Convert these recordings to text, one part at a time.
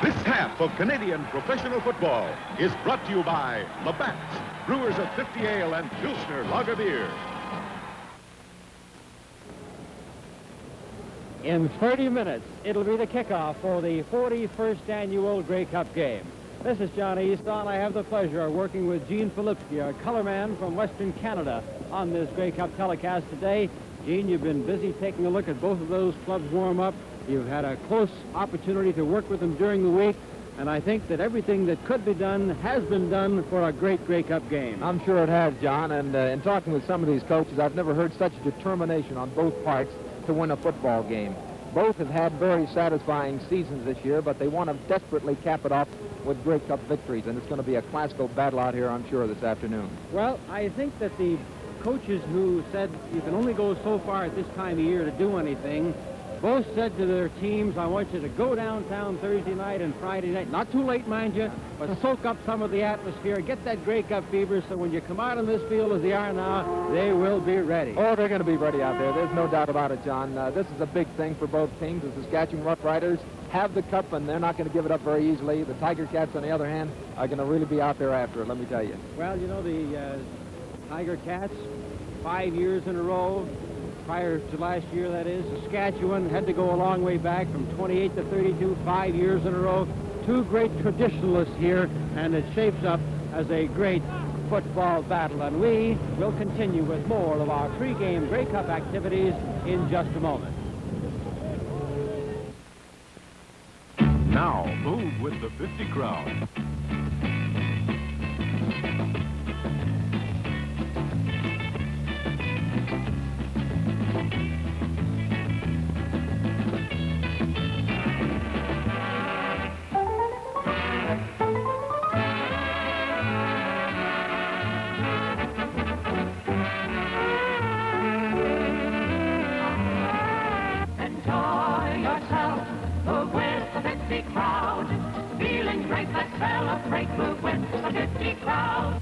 This half of Canadian professional football is brought to you by Labatt's, brewers of 50 Ale and Pilsner Lager beer. In 30 minutes, it'll be the kickoff for the 41st annual Grey Cup game. This is Johnny Easton. I have the pleasure of working with Gene Philipsky, our color man from Western Canada, on this Grey Cup telecast today. Gene, you've been busy taking a look at both of those clubs warm up. You've had a close opportunity to work with them during the week, and I think that everything that could be done has been done for a great Grey Cup game. I'm sure it has, John, and in talking with some of these coaches, I've never heard such determination on both parts to win a football game. Both have had very satisfying seasons this year, but they want to desperately cap it off with Grey Cup victories, and it's going to be a classical battle out here, I'm sure, this afternoon. Well, I think that the coaches who said you can only go so far at this time of year to do anything both said to their teams, I want you to go downtown Thursday night and Friday night, not too late, mind you, but soak up some of the atmosphere, get that Grey Cup fever, so when you come out on this field as they are now, they will be ready. Oh, they're going to be ready out there. There's no doubt about it, John. This is a big thing for both teams. The Saskatchewan Roughriders have the cup, and they're not going to give it up very easily. The Tiger Cats, on the other hand, are going to really be out there after it, let me tell you. Well, you know, the Tiger Cats, 5 years in a row, prior to last year, that is. Saskatchewan had to go a long way back from 28 to 32, 5 years in a row. Two great traditionalists here, and it shapes up as a great football battle. And we will continue with more of our pre-game Grey Cup activities in just a moment. Now, move with the 50 crowd. Celebrate, move with the 50 crowd.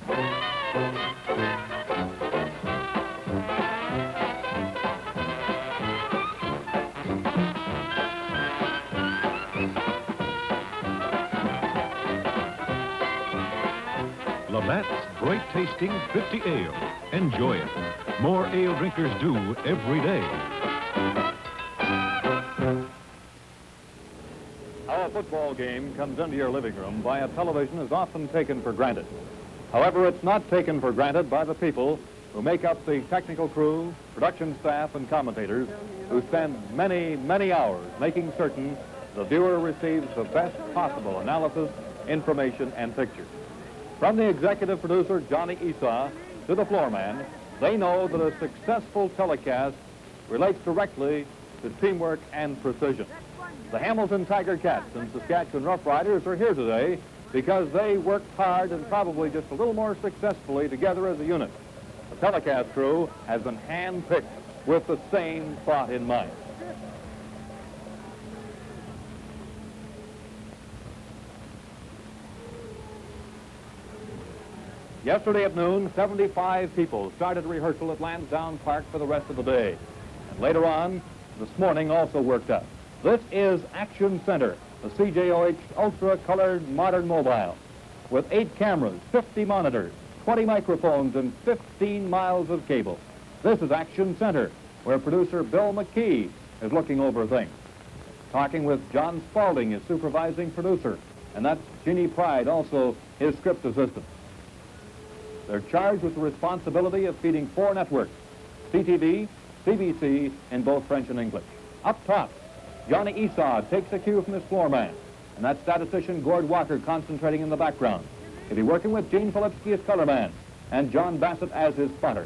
Labatt's great tasting 50 Ale. Enjoy it. More ale drinkers do every day. How a football game comes into your living room via television is often taken for granted. However, it's not taken for granted by the people who make up the technical crew, production staff, and commentators who spend many, many hours making certain the viewer receives the best possible analysis, information, and pictures. From the executive producer, Johnny Esau, to the floor man, they know that a successful telecast relates directly to teamwork and precision. The Hamilton Tiger Cats and Saskatchewan Roughriders are here today because they worked hard and probably just a little more successfully together as a unit. The telecast crew has been hand-picked with the same thought in mind. Yesterday at noon, 75 people started rehearsal at Lansdowne Park for the rest of the day. And later on, this morning also worked up. This is Action Center, the CJOH ultra-colored modern mobile, with 8 cameras, 50 monitors, 20 microphones, and 15 miles of cable. This is Action Center, where producer Bill McKee is looking over things. Talking with John Spaulding, his supervising producer, and that's Jeannie Pride, also his script assistant. They're charged with the responsibility of feeding 4 networks, CTV, CBC, in both French and English. Up top, Johnny Esau takes a cue from his floor man, and that's statistician Gord Walker concentrating in the background. He'll be working with Gene Philipsky as color man and John Bassett as his spotter.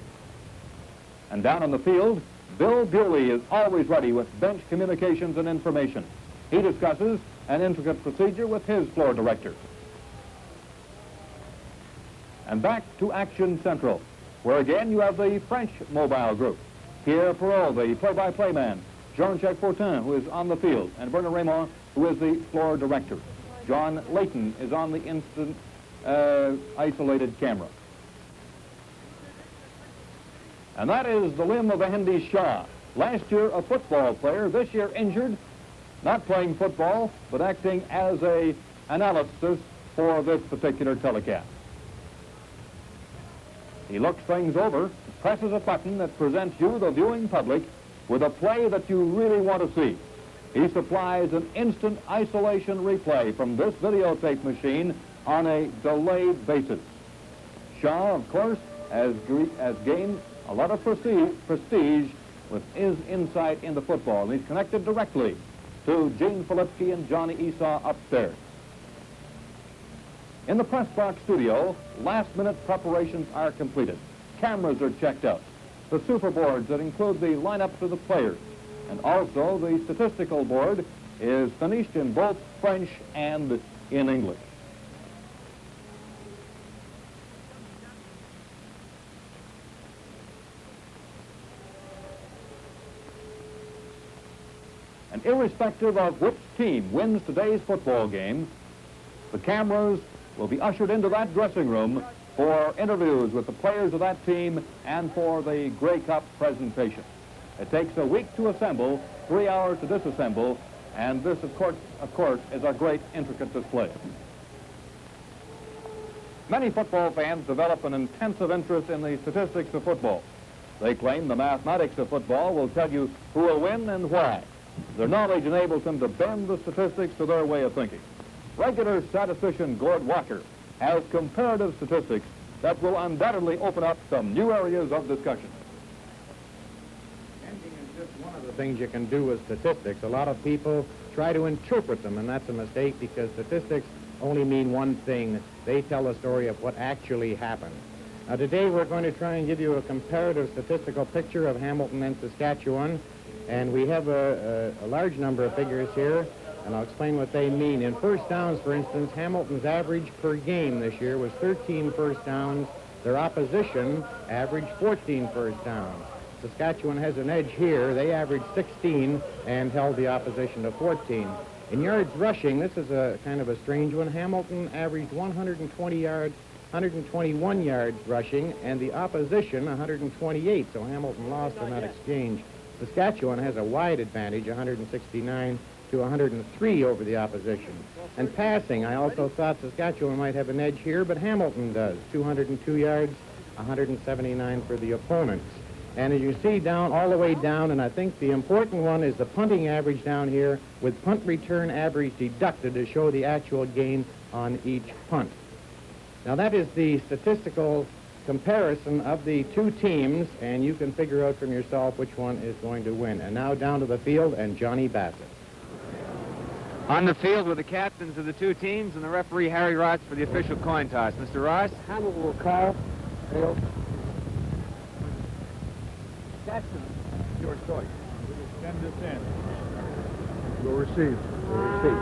And down on the field, Bill Bewley is always ready with bench communications and information. He discusses an intricate procedure with his floor director. And back to Action Central, where again you have the French mobile group. Pierre Perrault, the play-by-play man, Jean-Jacques Fortin, who is on the field, and Bernard Raymond, who is the floor director. John Layton is on the instant isolated camera. And that is the limb of Andy Shaw. Last year a football player, this year injured, not playing football, but acting as a analysis for this particular telecast. He looks things over, presses a button that presents you, the viewing public, with a play that you really want to see. He supplies an instant isolation replay from this videotape machine on a delayed basis. Shaw, of course, has gained a lot of prestige with his insight into football, and he's connected directly to Gene Filipski and Johnny Esau upstairs. In the press box studio, last-minute preparations are completed. Cameras are checked out. The super boards that include the lineups of the players, and also the statistical board is finished in both French and in English. And irrespective of which team wins today's football game, the cameras will be ushered into that dressing room for interviews with the players of that team and for the Grey Cup presentation. It takes a week to assemble, 3 hours to disassemble, and this, of course, is a great intricate display. Many football fans develop an intensive interest in the statistics of football. They claim the mathematics of football will tell you who will win and why. Their knowledge enables them to bend the statistics to their way of thinking. Regular statistician Gord Walker has comparative statistics that will undoubtedly open up some new areas of discussion. Ending is just one of the things you can do with statistics. A lot of people try to interpret them, and that's a mistake because statistics only mean one thing. They tell a story of what actually happened. Now, today we're going to try and give you a comparative statistical picture of Hamilton and Saskatchewan, and we have a large number of figures here, and I'll explain what they mean. In first downs, for instance, Hamilton's average per game this year was 13 first downs. Their opposition averaged 14 first downs. Saskatchewan has an edge here. They averaged 16 and held the opposition to 14. In yards rushing, this is a kind of a strange one. Hamilton averaged 121 yards rushing, and the opposition 128, so Hamilton lost in that exchange. Saskatchewan has a wide advantage, 169 to 103 over the opposition. And passing, I also thought Saskatchewan might have an edge here, but Hamilton does. 202 yards, 179 for the opponents. And as you see down, all the way down, and I think the important one is the punting average down here with punt return average deducted to show the actual gain on each punt. Now that is the statistical comparison of the two teams, and you can figure out from yourself which one is going to win. And now down to the field and Johnny Bassett. On the field with the captains of the two teams and the referee Harry Ross for the official coin toss. Mr. Ross? Hamilton will call. Field. Jackson, your choice. Send this in. You'll receive. You'll receive.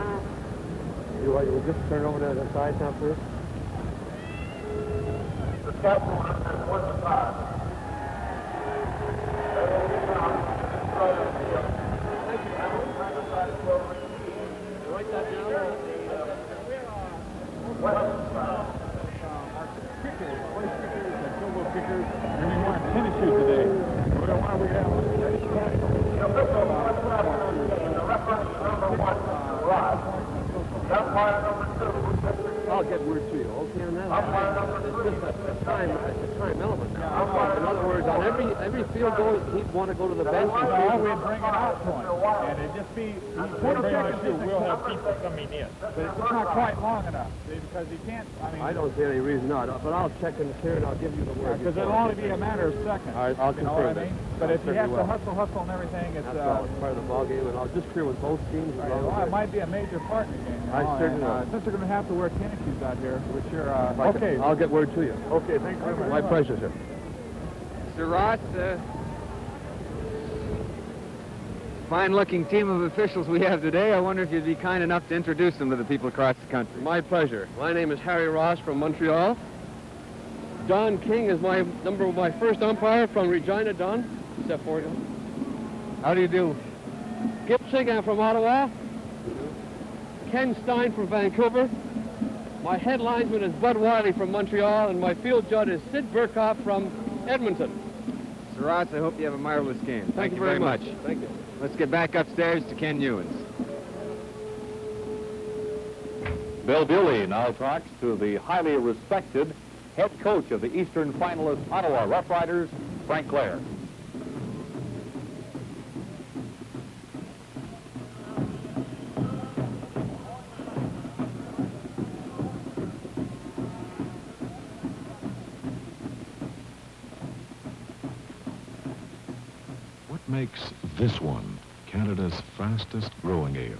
You want, you'll just turn over to the side now first. The captain was the five. Write that down. Kickers, and we want tennis shoes today. We don't want to have I'll get word to you. Okay, on that. It's just a time element. In other words, on every field goal, he'd want to go to the bench. We'd bring it out to him, and it'd just be, we'll have people coming in. But it's not quite long enough, because he can't, I don't see any reason not, but I'll check in here and I'll give you the word. because it'll only be a matter of seconds. All right, I'll confirm that. But if you have to hustle and everything, it's, That's all. It's part of the ball game, and I'll just clear with both teams. it might be a major part in the game. I certainly will. Since they're going to have to wear tennis shoes out here, which you're, okay. I'll get word to you. Okay, thanks very much. My pleasure, sir. Mr. Ross, fine-looking team of officials we have today. I wonder if you'd be kind enough to introduce them to the people across the country. My pleasure. My name is Harry Ross from Montreal. Don King is my first umpire from Regina. Don, step forward. How do you do? Gip Sigan from Ottawa. Ken Stein from Vancouver. My head linesman is Bud Wiley from Montreal, and my field judge is Sid Burkhoff from Edmonton. Mr. Ross, I hope you have a marvelous game. Thank you very much. Thank you. Let's get back upstairs to Ken Ewens. Bill Bewley now talks to the highly respected head coach of the Eastern finalist Ottawa Roughriders, Frank Clare. What makes this one Canada's fastest growing ale?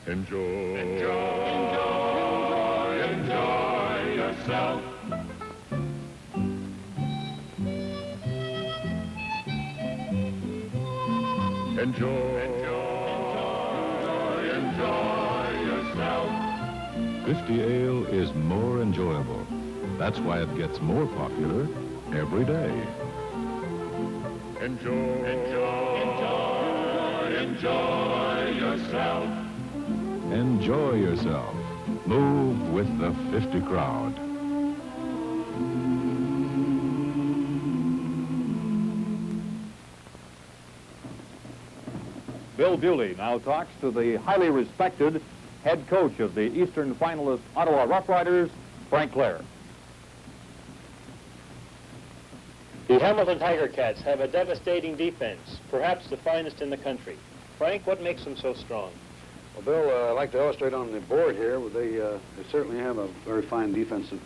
Enjoy yourself. Enjoy yourself. 50 ale is more enjoyable. That's why it gets more popular every day. Enjoy yourself. Enjoy yourself. Move with the 50 crowd. Bill Bewley now talks to the highly respected head coach of the Eastern finalist Ottawa Roughriders, Frank Clare. The Hamilton Tiger Cats have a devastating defense, perhaps the finest in the country. Frank, what makes them so strong? Well, Bill, I'd like to illustrate on the board here, they certainly have a very fine defensive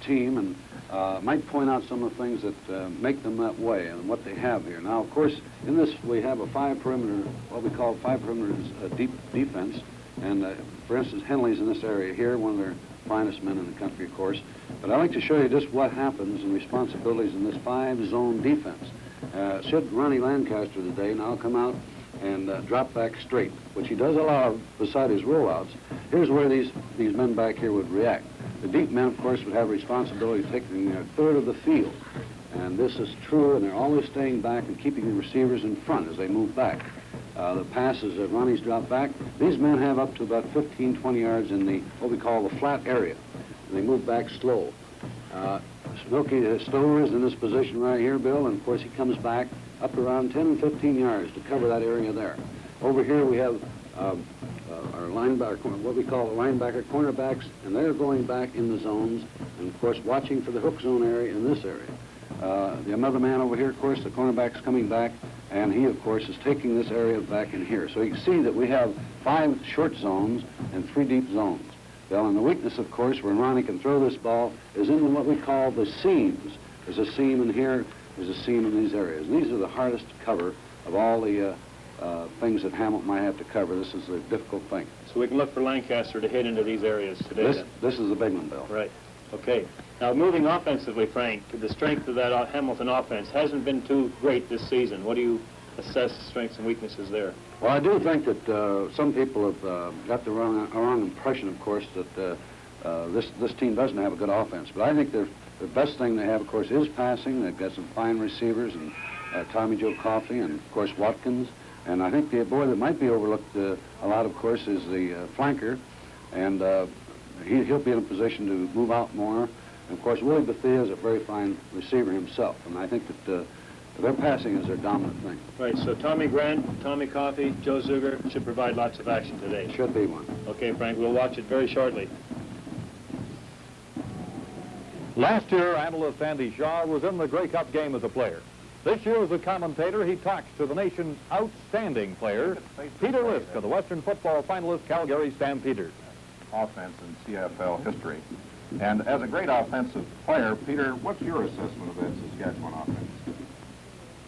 team, and might point out some of the things that make them that way and what they have here. Now, of course, in this we have a five-perimeter, what we call five-perimeter deep defense, and for instance, Henley's in this area here, one of their finest men in the country, of course. But I'd like to show you just what happens and responsibilities in this five-zone defense. Should Ronnie Lancaster today now come out and drop back straight, which he does allow beside his rollouts, here's where these men back here would react. The deep men, of course, would have responsibility of taking a third of the field. And this is true, and they're always staying back and keeping the receivers in front as they move back. The passes that Ronnie's drop back, these men have up to about 15, 20 yards in the, what we call the flat area. And they move back slow. Smokey Stoner is in this position right here, Bill, and of course he comes back up around 10 and 15 yards to cover that area there. Over here we have our linebacker, what we call the linebacker cornerbacks, and they're going back in the zones, and of course watching for the hook zone area in this area. The other man over here, of course, the cornerback's coming back, and he, of course, is taking this area back in here. So you can see that we have 5 short zones and 3 deep zones. Well, and the weakness, of course, where Ronnie can throw this ball is in what we call the seams. There's a seam in here, there's a seam in these areas. And these are the hardest to cover of all the things that Hamilton might have to cover. This is a difficult thing. So we can look for Lancaster to hit into these areas today. This is the big one, Bill. Right. Okay. Now, moving offensively, Frank, the strength of that Hamilton offense hasn't been too great this season. What do you assess strengths and weaknesses there? Well, I do think that some people have got the wrong impression, of course, that this team doesn't have a good offense. But I think the best thing they have, of course, is passing. They've got some fine receivers, and Tommy Joe Coffey, and, of course, Watkins. And I think the boy that might be overlooked a lot, of course, is the flanker. And he'll be in a position to move out more. And, of course, Willie Bethea is a very fine receiver himself. And I think that their passing is their dominant thing. Right, so Tommy Grant, Tommy Coffey, Joe Zuger should provide lots of action today. Should be one. Okay, Frank, we'll watch it very shortly. Last year, analyst Andy Shaw was in the Grey Cup game as a player. This year, as a commentator, he talks to the nation's outstanding player, Peter Lisk of the Western football finalist Calgary Stampeders. Offense in CFL history. And as a great offensive player, Peter, what's your assessment of that Saskatchewan offense?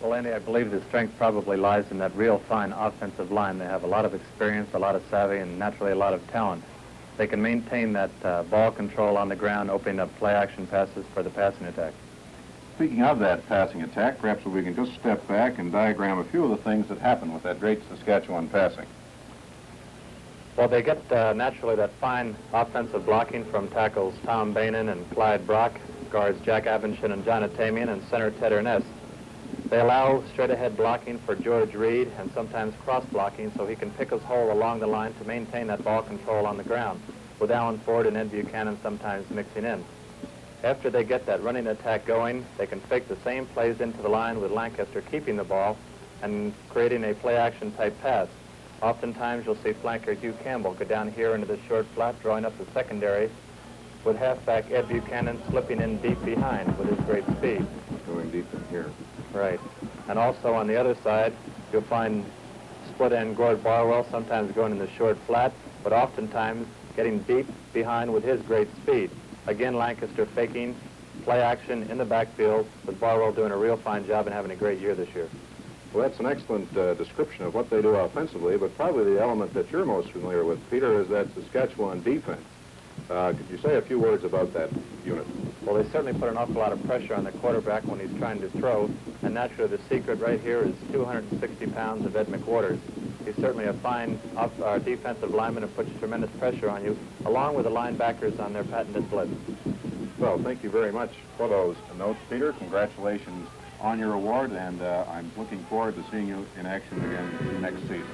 Well, Andy, I believe the strength probably lies in that real fine offensive line. They have a lot of experience, a lot of savvy, and naturally a lot of talent. They can maintain that ball control on the ground, opening up play-action passes for the passing attack. Speaking of that passing attack, perhaps if we can just step back and diagram a few of the things that happen with that great Saskatchewan passing. Well, they get naturally that fine offensive blocking from tackles Tom Bainan and Clyde Brock, guards Jack Abenson and John Atamian, and center Ted Ernest. They allow straight-ahead blocking for George Reed and sometimes cross-blocking so he can pick his hole along the line to maintain that ball control on the ground. with Allen Ford and Ed Buchanan sometimes mixing in. After they get that running attack going, they can fake the same plays into the line with Lancaster keeping the ball and creating a play-action type pass. Oftentimes you'll see flanker Hugh Campbell go down here into the short flat, drawing up the secondary, with halfback Ed Buchanan slipping in deep behind with his great speed. Going deep in here. Right. And also on the other side, you'll find split end Gord Barwell sometimes going in the short flat, but oftentimes getting deep behind with his great speed. Again, Lancaster faking play action in the backfield, with Barwell doing a real fine job and having a great year this year. Well, that's an excellent description of what they do offensively, but probably the element that you're most familiar with, Peter, is that Saskatchewan defense. Could you say a few words about that unit? Well, they certainly put an awful lot of pressure on the quarterback when he's trying to throw, and naturally the secret right here is 260 pounds of Ed McWaters. He's certainly a fine defensive lineman and puts tremendous pressure on you, along with the linebackers on their patented blitz. Well, thank you very much for those notes, Peter. Congratulations on your award, and I'm looking forward to seeing you in action again next season.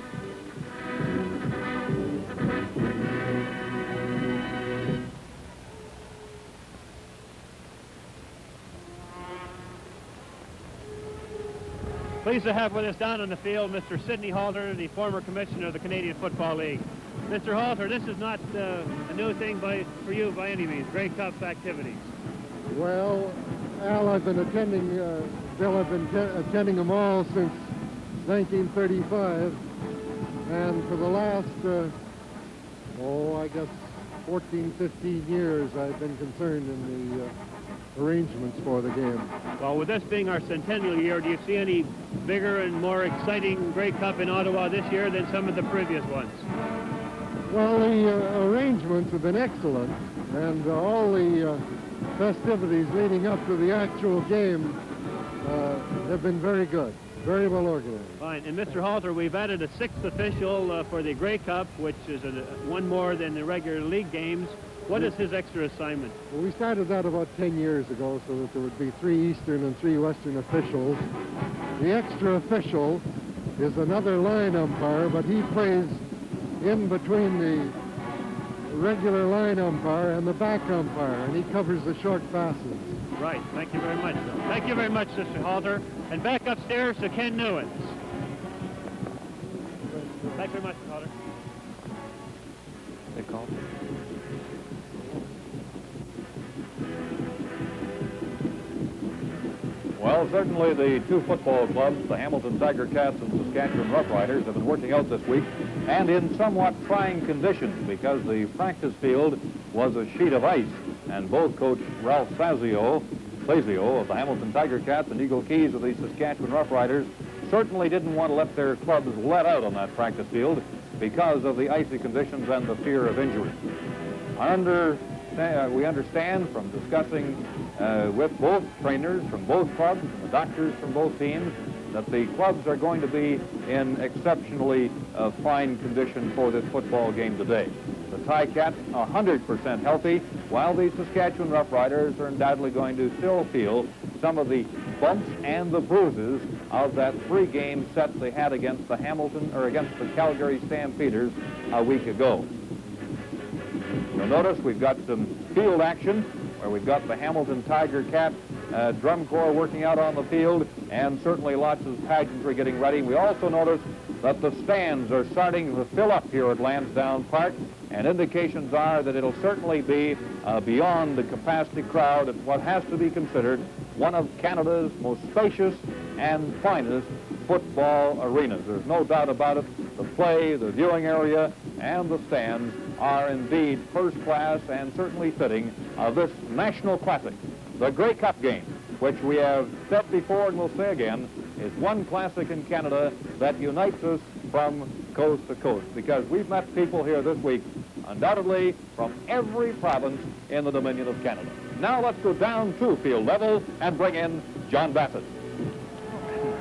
Pleased to have with us down on the field Mr. Sidney Halter, the former commissioner of the Canadian Football League. Mr. Halter, this is not a new thing for you by any means, Grey Cup activities. Well, Al, I've been attending, Bill, I've been attending them all since 1935, and for the last, I guess 14, 15 years, I've been concerned in the arrangements for the game. Well, with this being our centennial year, do you see any bigger and more exciting Grey Cup in Ottawa this year than some of the previous ones? Well, the arrangements have been excellent, and all the festivities leading up to the actual game have been very good, very well organized. Fine. And Mr. Halter, we've added a sixth official for the Grey Cup, which is one more than the regular league games. What is his extra assignment? Well, we started that about 10 years ago so that there would be 3 Eastern and 3 Western officials. The extra official is another line umpire, but he plays in between the regular line umpire and the back umpire, and he covers the short passes. Right. Thank you very much, Bill. Thank you very much, Mr. Halter. And back upstairs to Ken Newens. Thanks very much, Mr. Halter. Good call. Well, certainly the two football clubs, the Hamilton Tiger Cats and Saskatchewan Roughriders, have been working out this week, and in somewhat trying conditions because the practice field was a sheet of ice, and both Coach Ralph Fazio of the Hamilton Tiger Cats and Eagle Keys of the Saskatchewan Roughriders certainly didn't want to let their clubs let out on that practice field because of the icy conditions and the fear of injury. We understand from discussing with both trainers from both clubs and the doctors from both teams that the clubs are going to be in exceptionally fine condition for this football game today. The Ticats 100% healthy, while the Saskatchewan Roughriders are undoubtedly going to still feel some of the bumps and the bruises of that 3-game set they had against the Calgary Stampeders a week ago. You'll notice we've got some field action where we've got the Hamilton Tiger Cat drum corps working out on the field, and certainly lots of pageantry getting ready. We also notice that the stands are starting to fill up here at Lansdowne Park, and indications are that it'll certainly be beyond the capacity crowd at what has to be considered one of Canada's most spacious and finest football arenas. There's no doubt about it. The play, the viewing area, and the stands are indeed first class and certainly fitting of this national classic, the Grey Cup game, which we have said before and will say again, is one classic in Canada that unites us from coast to coast, because we've met people here this week, undoubtedly from every province in the Dominion of Canada. Now let's go down to field level and bring in John Bassett.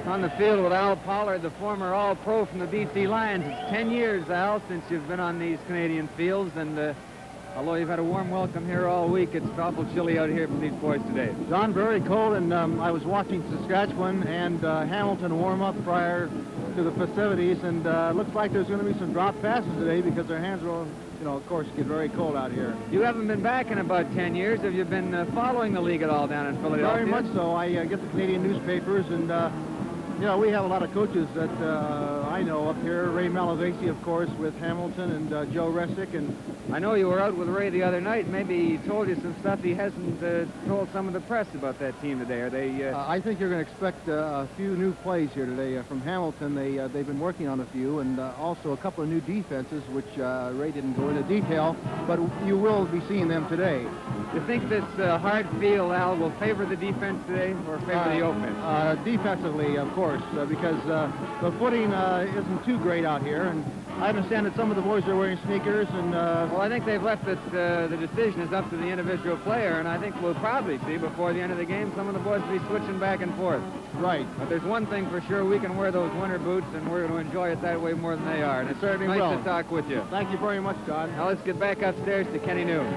On the field with Al Pollard, the former All-Pro from the BC Lions. It's 10 years, Al, since you've been on these Canadian fields, and although you've had a warm welcome here all week, it's awful chilly out here for these boys today. John, very cold, and I was watching Saskatchewan and Hamilton warm up prior to the festivities, and looks like there's going to be some drop passes today because their hands will, of course, get very cold out here. You haven't been back in about 10 years. Have you been following the league at all down in Philadelphia? Very much so. I get the Canadian newspapers, and we have a lot of coaches that I know up here. Ray Malavasi, of course, with Hamilton, and Joe Resick. And I know you were out with Ray the other night. Maybe he told you some stuff he hasn't told some of the press about that team today. Are they? I think you're going to expect a few new plays here today from Hamilton. They've been working on a few, and also a couple of new defenses, which Ray didn't go into detail, but you will be seeing them today. You think this hard field, Al, will favor the defense today or favor the offense? Defensively, of course, because the footing isn't too great out here, and I understand that some of the boys are wearing sneakers, and well, I think they've left it, the decision is up to the individual player, and I think we'll probably see before the end of the game some of the boys will be switching back and forth. Right. But there's one thing for sure, we can wear those winter boots, and we're going to enjoy it that way more than they are, and it's certainly nice to talk with you. Thank you very much, Todd. Now let's get back upstairs to Kenny News.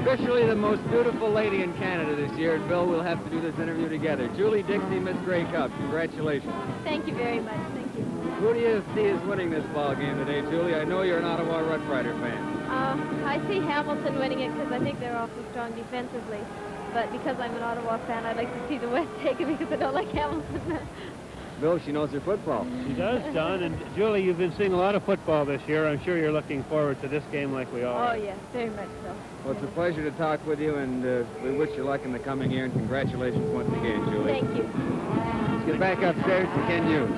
Officially the most beautiful lady in Canada this year, and Bill, we'll have to do this interview together. Julie Dixie, Miss Grey Cup, congratulations. Thank you very much, thank you. Who do you see is winning this ball game today, Julie? I know you're an Ottawa Roughrider fan. I see Hamilton winning it because I think they're awfully strong defensively. But because I'm an Ottawa fan, I'd like to see the West take it because I don't like Hamilton. Bill, she knows her football. She does, John. And Julie, you've been seeing a lot of football this year. I'm sure you're looking forward to this game like we are. Oh, yes, very much so. Well, it's a pleasure to talk with you, and we wish you luck in the coming year, and congratulations once again, Julie. Thank you. Let's get back upstairs to Ken Hughes.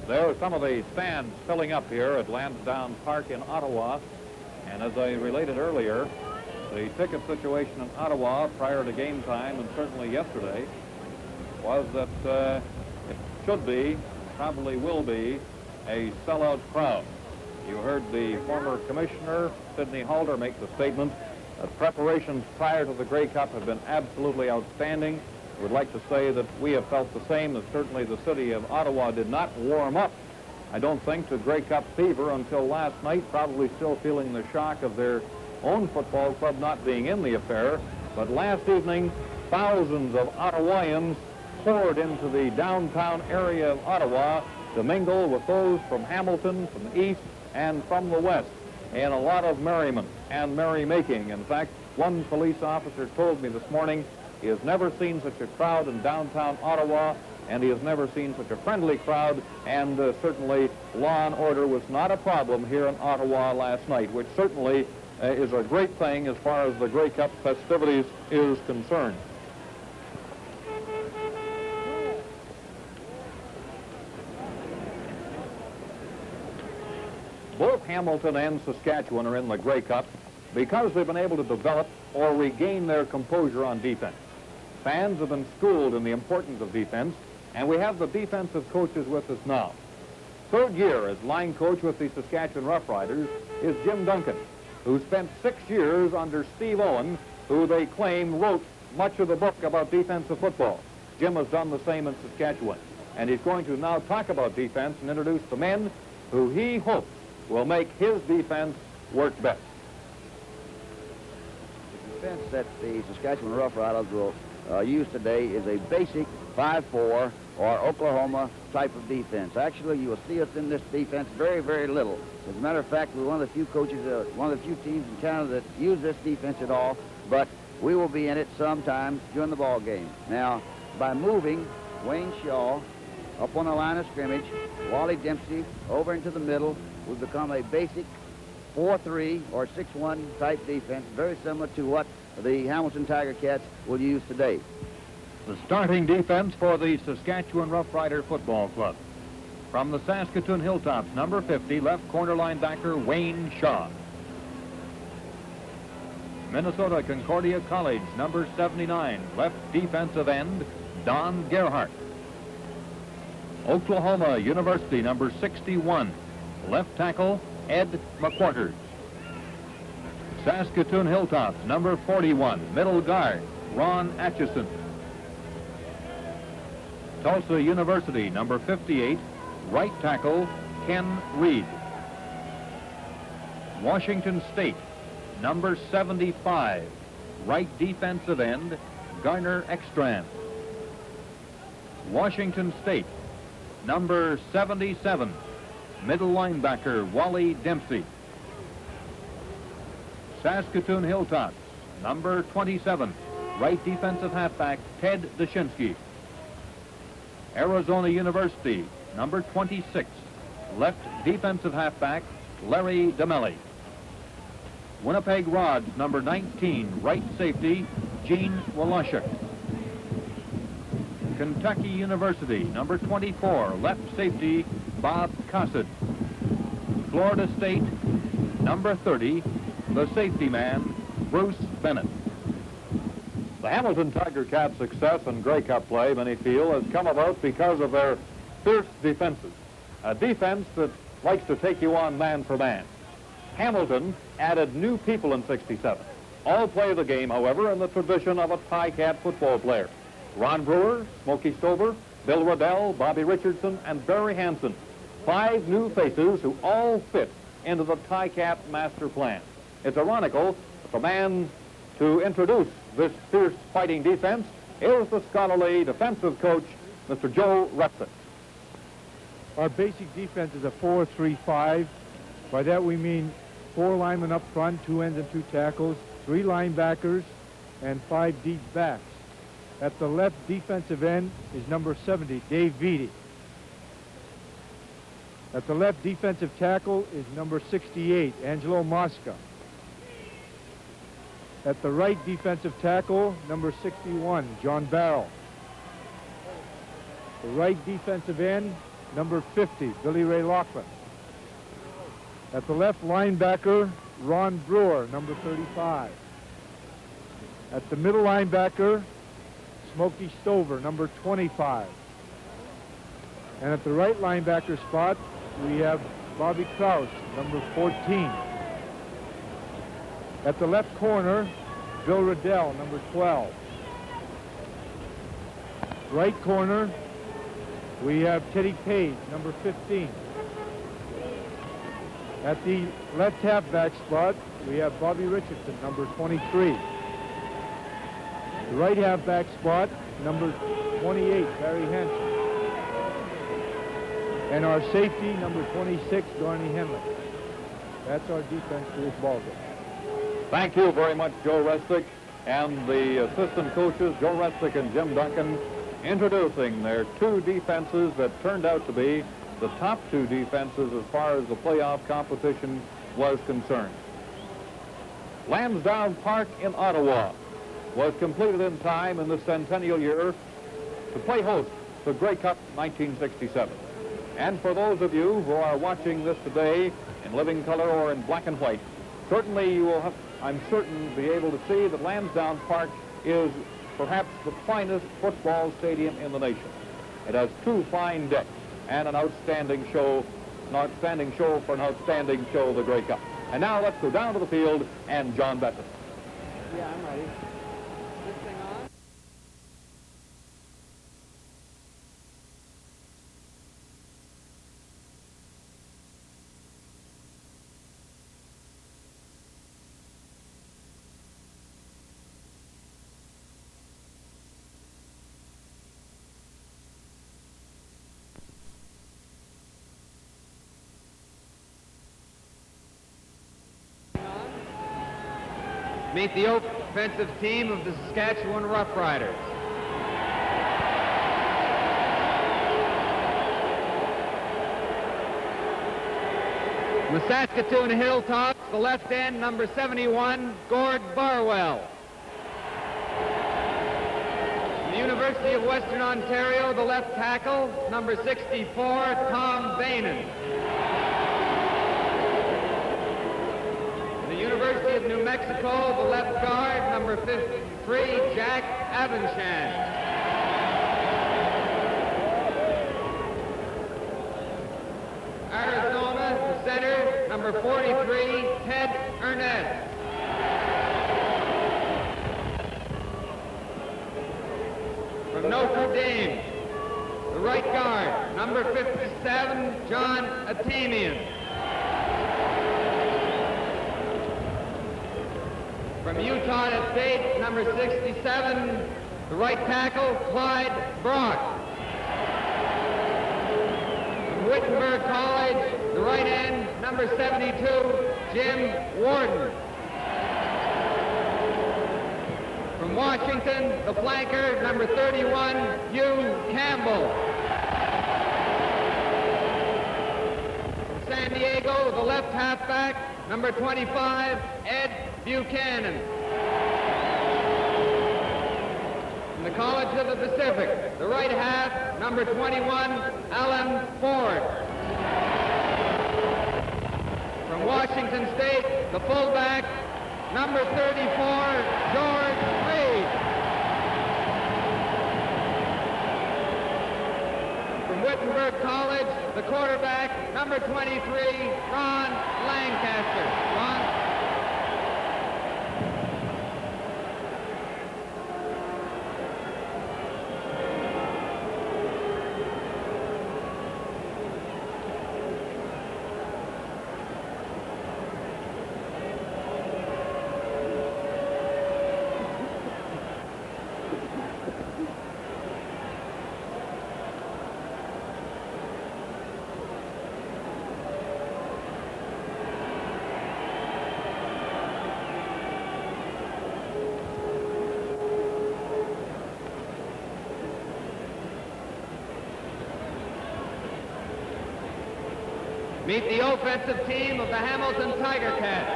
There are some of the stands filling up here at Lansdowne Park in Ottawa. And as I related earlier, the ticket situation in Ottawa prior to game time, and certainly yesterday, was that it should be, probably will be, a sellout crowd. You heard the former commissioner, Sidney Halder, make the statement that preparations prior to the Grey Cup have been absolutely outstanding. I would like to say that we have felt the same, that certainly the city of Ottawa did not warm up, I don't think, to Grey Cup fever until last night, probably still feeling the shock of their own football club not being in the affair. But last evening, thousands of Ottawaians poured into the downtown area of Ottawa to mingle with those from Hamilton, from the east, and from the west, and a lot of merriment and merrymaking. In fact, one police officer told me this morning he has never seen such a crowd in downtown Ottawa, and he has never seen such a friendly crowd, and certainly law and order was not a problem here in Ottawa last night, which certainly is a great thing as far as the Grey Cup festivities is concerned. Both Hamilton and Saskatchewan are in the Grey Cup because they've been able to develop or regain their composure on defense. Fans have been schooled in the importance of defense, and we have the defensive coaches with us now. Third year as line coach with the Saskatchewan Roughriders is Jim Duncan, who spent 6 years under Steve Owen, who they claim wrote much of the book about defensive football. Jim has done the same in Saskatchewan, and he's going to now talk about defense and introduce the men who he hopes will make his defense work best. The defense that the Saskatchewan Roughriders will use today is a basic 5-4 or Oklahoma type of defense. Actually, you will see us in this defense very, very little. As a matter of fact, we're one of the few coaches, one of the few teams in Canada that use this defense at all, but we will be in it sometime during the ball game. Now, by moving Wayne Shaw up on the line of scrimmage, Wally Dempsey over into the middle, we've become a basic 4-3 or 6-1 type defense, very similar to what the Hamilton Tiger Cats will use today. The starting defense for the Saskatchewan Roughrider Football Club. From the Saskatoon Hilltops, number 50, left corner linebacker Wayne Shaw. Minnesota Concordia College, number 79, left defensive end Don Gerhardt. Oklahoma University, number 61, left tackle Ed McQuarters. Saskatoon Hilltops, number 41, middle guard Ron Atchison. Tulsa University, number 58, right tackle Ken Reed. Washington State, number 75, right defensive end Garner Ekstrand. Washington State, number 77, middle linebacker Wally Dempsey. Saskatoon Hilltops, number 27, right defensive halfback Ted Dushinsky. Arizona University, number 26, left defensive halfback Larry DeMelli. Winnipeg Rods, number 19, right safety Gene Woloshuk. Kentucky University, number 24, left safety Bob Cossid. Florida State, number 30, the safety man Bruce Bennett. The Hamilton Tiger Cats' success in Grey Cup play, many feel, has come about because of their fierce defenses. A defense that likes to take you on man for man. Hamilton added new people in '67. All play the game, however, in the tradition of a Tie-Cat football player. Ron Brewer, Smokey Stover, Bill Riddell, Bobby Richardson, and Barry Hansen. 5 new faces who all fit into the Tie-Cat master plan. It's ironical that the man to introduce this fierce fighting defense is the scholarly defensive coach, Mr. Joe Repsick. Our basic defense is a 4-3-5. By that we mean 4 linemen up front, 2 ends and 2 tackles, 3 linebackers, and 5 deep backs. At the left defensive end is number 70, Dave Vitti. At the left defensive tackle is number 68, Angelo Mosca. At the right defensive tackle, number 61, John Barrow. The right defensive end, number 50, Billy Ray Laughlin. At the left linebacker, Ron Brewer, number 35. At the middle linebacker, Smokey Stover, number 25. And at the right linebacker spot, we have Bobby Krause, number 14. At the left corner, Bill Riddell, number 12. Right corner, we have Teddy Page, number 15. At the left halfback spot, we have Bobby Richardson, number 23. The right halfback spot, number 28, Barry Hansen. And our safety, number 26, Darnay Henley. That's our defense for this ball game. Thank you very much, Joe Resnick, and the assistant coaches, Joe Resnick and Jim Duncan, introducing their 2 defenses that turned out to be the top 2 defenses as far as the playoff competition was concerned. Lansdowne Park in Ottawa was completed in time in the centennial year to play host to Grey Cup 1967. And for those of you who are watching this today in living color or in black and white, certainly you will have, I'm certain, be able to see that Lansdowne Park is perhaps the finest football stadium in the nation. It has two fine decks and an outstanding show for an outstanding show of the Grey Cup. And now let's go down to the field and John Bettman. Yeah, I'm ready. This thing on? Meet the offensive team of the Saskatchewan Roughriders. From the Saskatoon Hilltops, the left end, number 71, Gord Barwell. From the University of Western Ontario, the left tackle, number 64, Tom Bainan. University of New Mexico, the left guard, number 53, Jack Abensham. Arizona, the center, number 43, Ted Ernest. From Notre Dame, the right guard, number 57, John Atamian. From Utah State, number 67, the right tackle, Clyde Brock. From Wittenberg College, the right end, number 72, Jim Warden. From Washington, the flanker, number 31, Hugh Campbell. From San Diego, the left halfback, number 25, Ed Buchanan. From the College of the Pacific, the right half, number 21, Alan Ford. From Washington State, the fullback, number 34, George Reed. From Wittenberg College, the quarterback, number 23, Ron Lancaster. Ron? Meet the offensive team of the Hamilton Tiger Cats.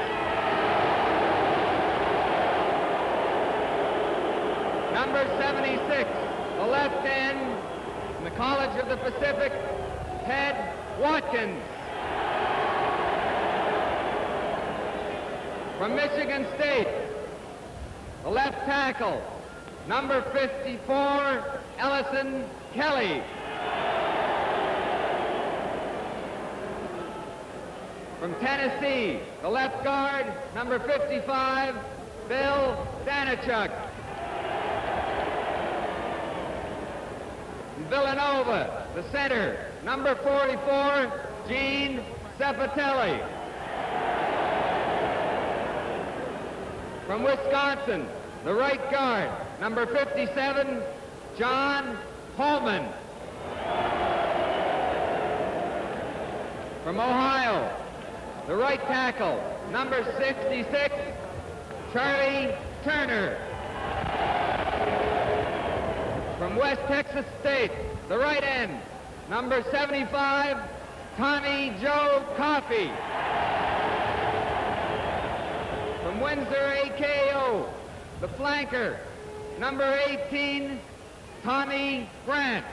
Number 76, the left end, from the College of the Pacific, Ted Watkins. From Michigan State, the left tackle, number 54, Ellison Kelly. From Tennessee, the left guard, number 55, Bill Danichuk. From Villanova, the center, number 44, Gene Cepatelli. From Wisconsin, the right guard, number 57, John Holman. From Ohio, the right tackle, number 66, Charlie Turner. From West Texas State, the right end, number 75, Tommy Joe Coffey. From From Windsor, AKO, the flanker, number 18, Tommy Grant.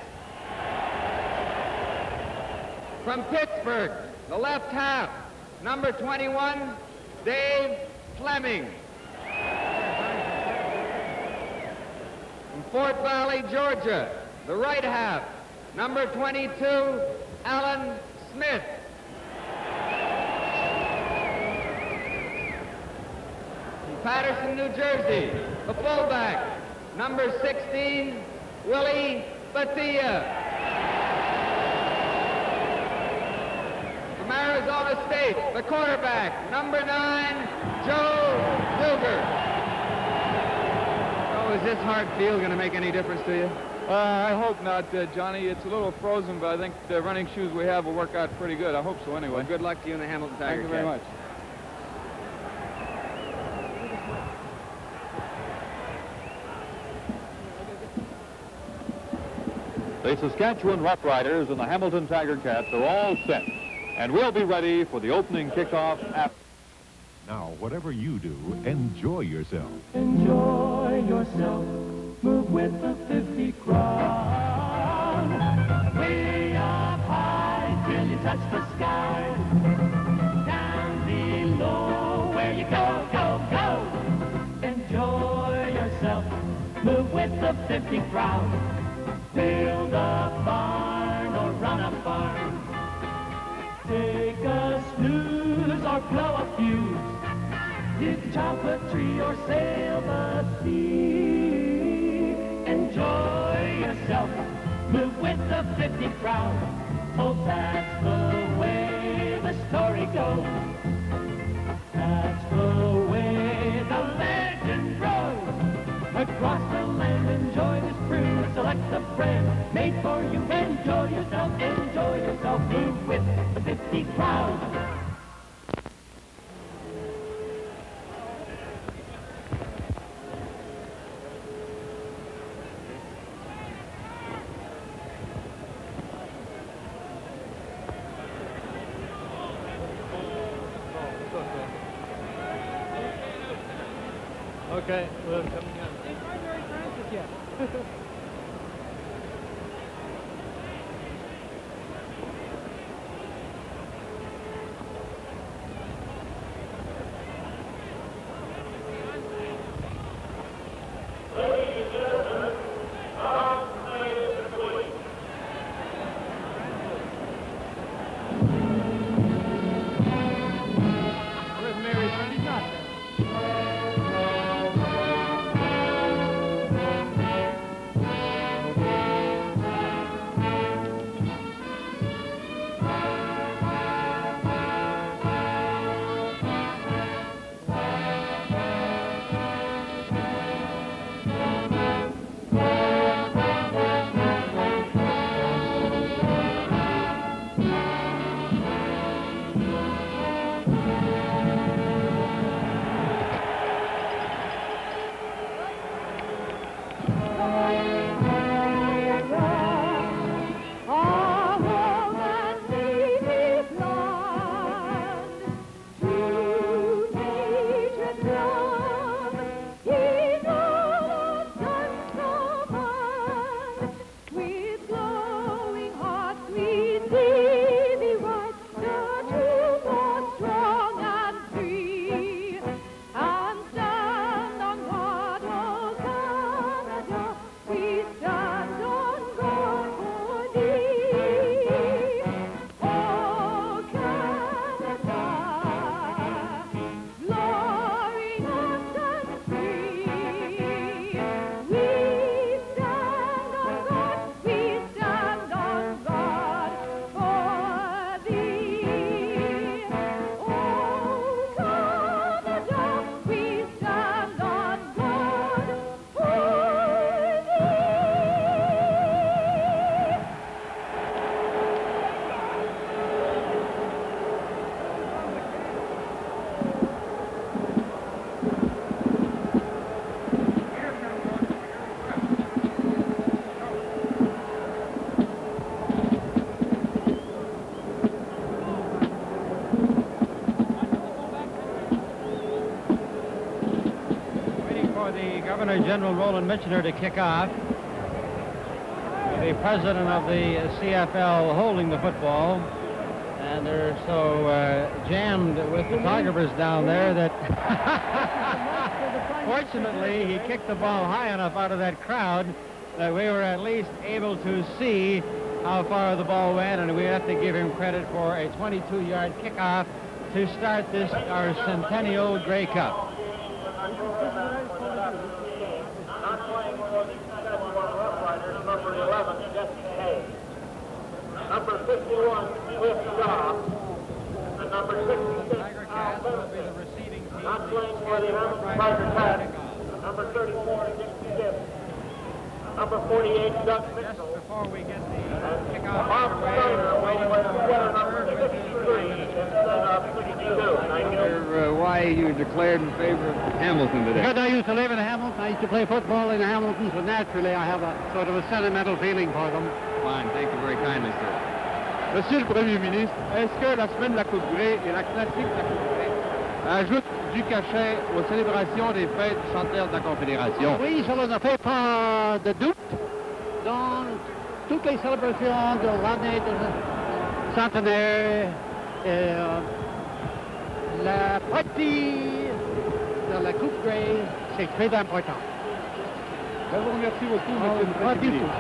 From Pittsburgh, the left half, number 21, Dave Fleming. From Fort Valley, Georgia, the right half, number 22, Alan Smith. From Patterson, New Jersey, the fullback, number 16, Willie Batia. From Arizona State, the quarterback, number 9, Joe Hilger. Oh, is this hard field going to make any difference to you? I hope not, Johnny. It's a little frozen, but I think the running shoes we have will work out pretty good. I hope so anyway. Well, good luck to you in the Hamilton Tiger Thank you very much. The Saskatchewan Roughriders and the Hamilton Tiger Cats are all set, and we'll be ready for the opening kickoff after. Now, whatever you do, enjoy yourself. Enjoy yourself. Move with the 50 crown. Way up high till you touch the sky. Down below where you go, go, go. Enjoy yourself. Move with the 50 crown. Build a barn or run a farm. Take a snooze or blow a fuse. You can chop a tree or sail the sea. Enjoy yourself. Move with the 50 crowd. Oh, that's the way the story goes. That's the way the legend grows. Across the land, enjoy this cruise. Select the brand made for you. Enjoy yourself, enjoy yourself. Move with the 50 crowd. Okay, well, coming up. It's not very Francis yet. Where's Mary? She's not there. General Roland Mitchener to kick off. The president of the CFL holding the football. And they're so jammed with photographers down there that fortunately he kicked the ball high enough out of that crowd that we were at least able to see how far the ball went, and we have to give him credit for a 22-yard kickoff to start this, our Centennial Grey Cup. Number 11, Jesse Hay. Number 51, Cliff Shaw. And number 66, Al Benson. Not playing for the Hamilton Tiger Cats. Number 34, Dick Stiff. Number 48, Doug Mitchell. Just before we get the kickoff Bob Snyder will wear sweater number 63 instead of 62. Why you declared in favor of Hamilton today? Because I used to live in Hamilton. I used to play football in Hamilton, so naturally I have a sort of a sentimental feeling for them. Fine, thank you very kindly, sir. Monsieur le Premier ministre, est-ce que la semaine de la Coupe Grey et la classique de la Coupe Grey ajoutent du cachet aux célébrations des fêtes du centenaire de la Confédération? Oui, cela ne fait pas de doute. Dans toutes les célébrations de l'année de centenaire, la partie de la Coupe Grey, c'est très important. Je vous remercie beaucoup, monsieur le Pas du Premier tout. ministre.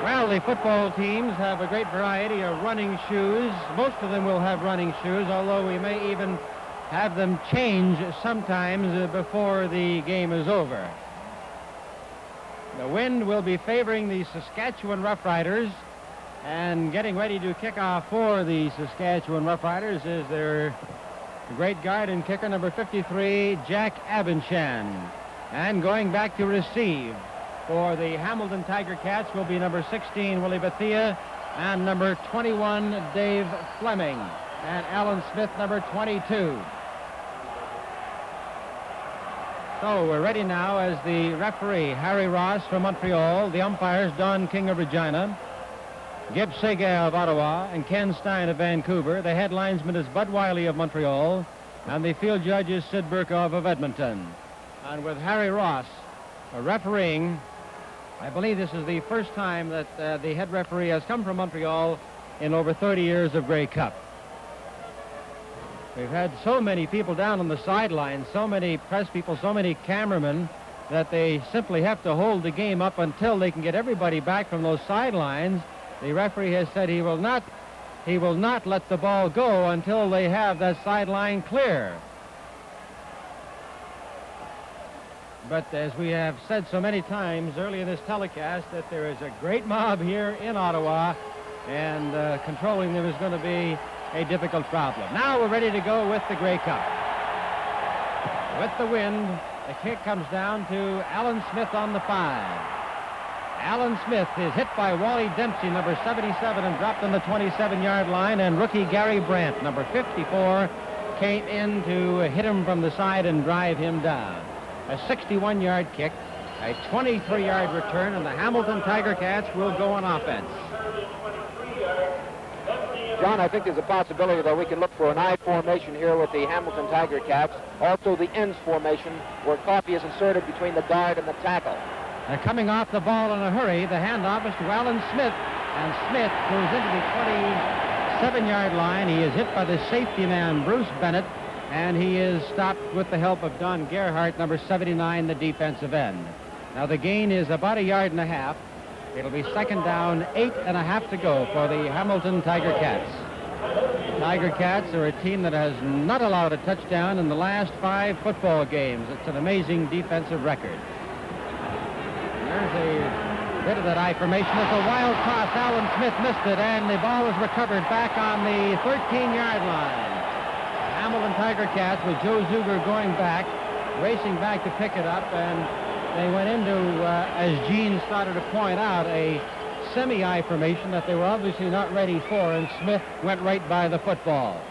Well, the football teams have a great variety of running shoes. Most of them will have running shoes, although we may even have them change sometimes before the game is over. The wind will be favoring the Saskatchewan Roughriders, and getting ready to kick off for the Saskatchewan Roughriders is their great guard and kicker, number 53, Jack Abinchan. And going back to receive for the Hamilton Tiger Cats will be number 16, Willie Bethia, and number 21, Dave Fleming, and Alan Smith, number 22. So we're ready now as the referee, Harry Ross from Montreal, the umpires, Don King of Regina, Gib Segal of Ottawa, and Ken Stein of Vancouver. The head linesman is Bud Wiley of Montreal, and the field judge is Sid Burkov of Edmonton. And with Harry Ross refereeing, I believe this is the first time that the head referee has come from Montreal in over 30 years of Grey Cup. We've had so many people down on the sidelines, so many press people, so many cameramen, that they simply have to hold the game up until they can get everybody back from those sidelines. The referee has said he will not let the ball go until they have that sideline clear. But as we have said so many times early in this telecast, that there is a great mob here in Ottawa, and controlling them is going to be a difficult problem. Now we're ready to go with the Grey Cup. With the wind, the kick comes down to Alan Smith on the 5. Alan Smith is hit by Wally Dempsey, number 77, and dropped on the 27-yard line, and rookie Gary Brandt, number 54, came in to hit him from the side and drive him down. A 61-yard kick, a 23-yard return, and the Hamilton Tiger Cats will go on offense. John, I think there's a possibility that we can look for an I formation here with the Hamilton Tiger Cats. Also the ends formation, where Coffey is inserted between the guard and the tackle. Coming off the ball in a hurry, the handoff is to Alan Smith, and Smith goes into the 27-yard line. He is hit by the safety man, Bruce Bennett, and he is stopped with the help of Don Gerhardt, number 79, the defensive end. Now the gain is about 1.5 yards. It'll be second down, 8.5 to go for the Hamilton Tiger Cats. The Tiger Cats are a team that has not allowed a touchdown in the last 5 football games. It's an amazing defensive record. There's a bit of that I formation. It's a wild toss. Alan Smith missed it, and the ball was recovered back on the 13-yard line. Hamilton Tiger Cats, with Joe Zuger going back, racing back to pick it up, and they went into, as Gene started to point out, a semi-I formation that they were obviously not ready for, and Smith went right by the football.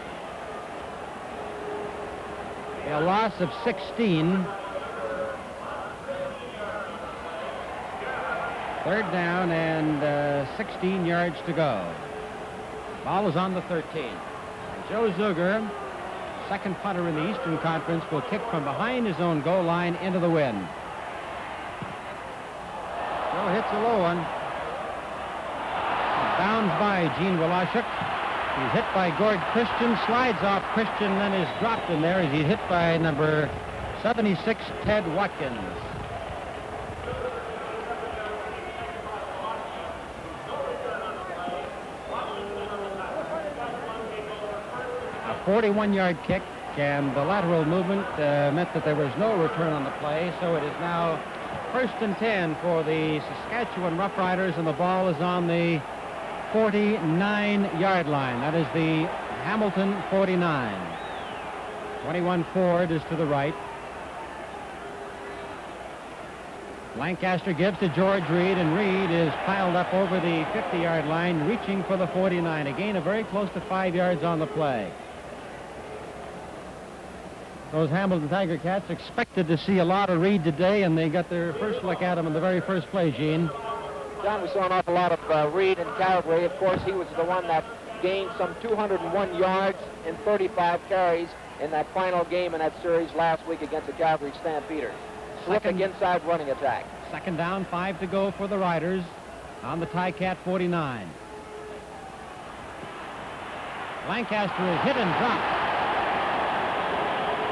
A loss of 16. Third down and 16 yards to go. Ball is on the 13. Joe Zuger, second punter in the Eastern Conference, will kick from behind his own goal line into the wind. Joe hits a low one. Bounds by Gene Wolashuk. He's hit by Gord Christian, slides off Christian, then is dropped in there as he's hit by number 76, Ted Watkins. A 41-yard kick, and the lateral movement meant that there was no return on the play, so it is now 1st and 10 for the Saskatchewan Roughriders, and the ball is on the 49-yard line. That is the Hamilton 49. 21 Ford is to the right. Lancaster gives to George Reed, and Reed is piled up over the 50-yard line, reaching for the 49. A gain of very close to 5 yards on the play. Those Hamilton Tiger Cats expected to see a lot of Reed today, and they got their first look at him in the very first play, Gene. John, we saw an awful lot of Reed in Calgary. Of course, he was the one that gained some 201 yards in 35 carries in that final game in that series last week against the Calgary Stampeders. Terrific inside running attack. Second down, 5 to go for the Riders on the Ticat 49. Lancaster is hit and dropped.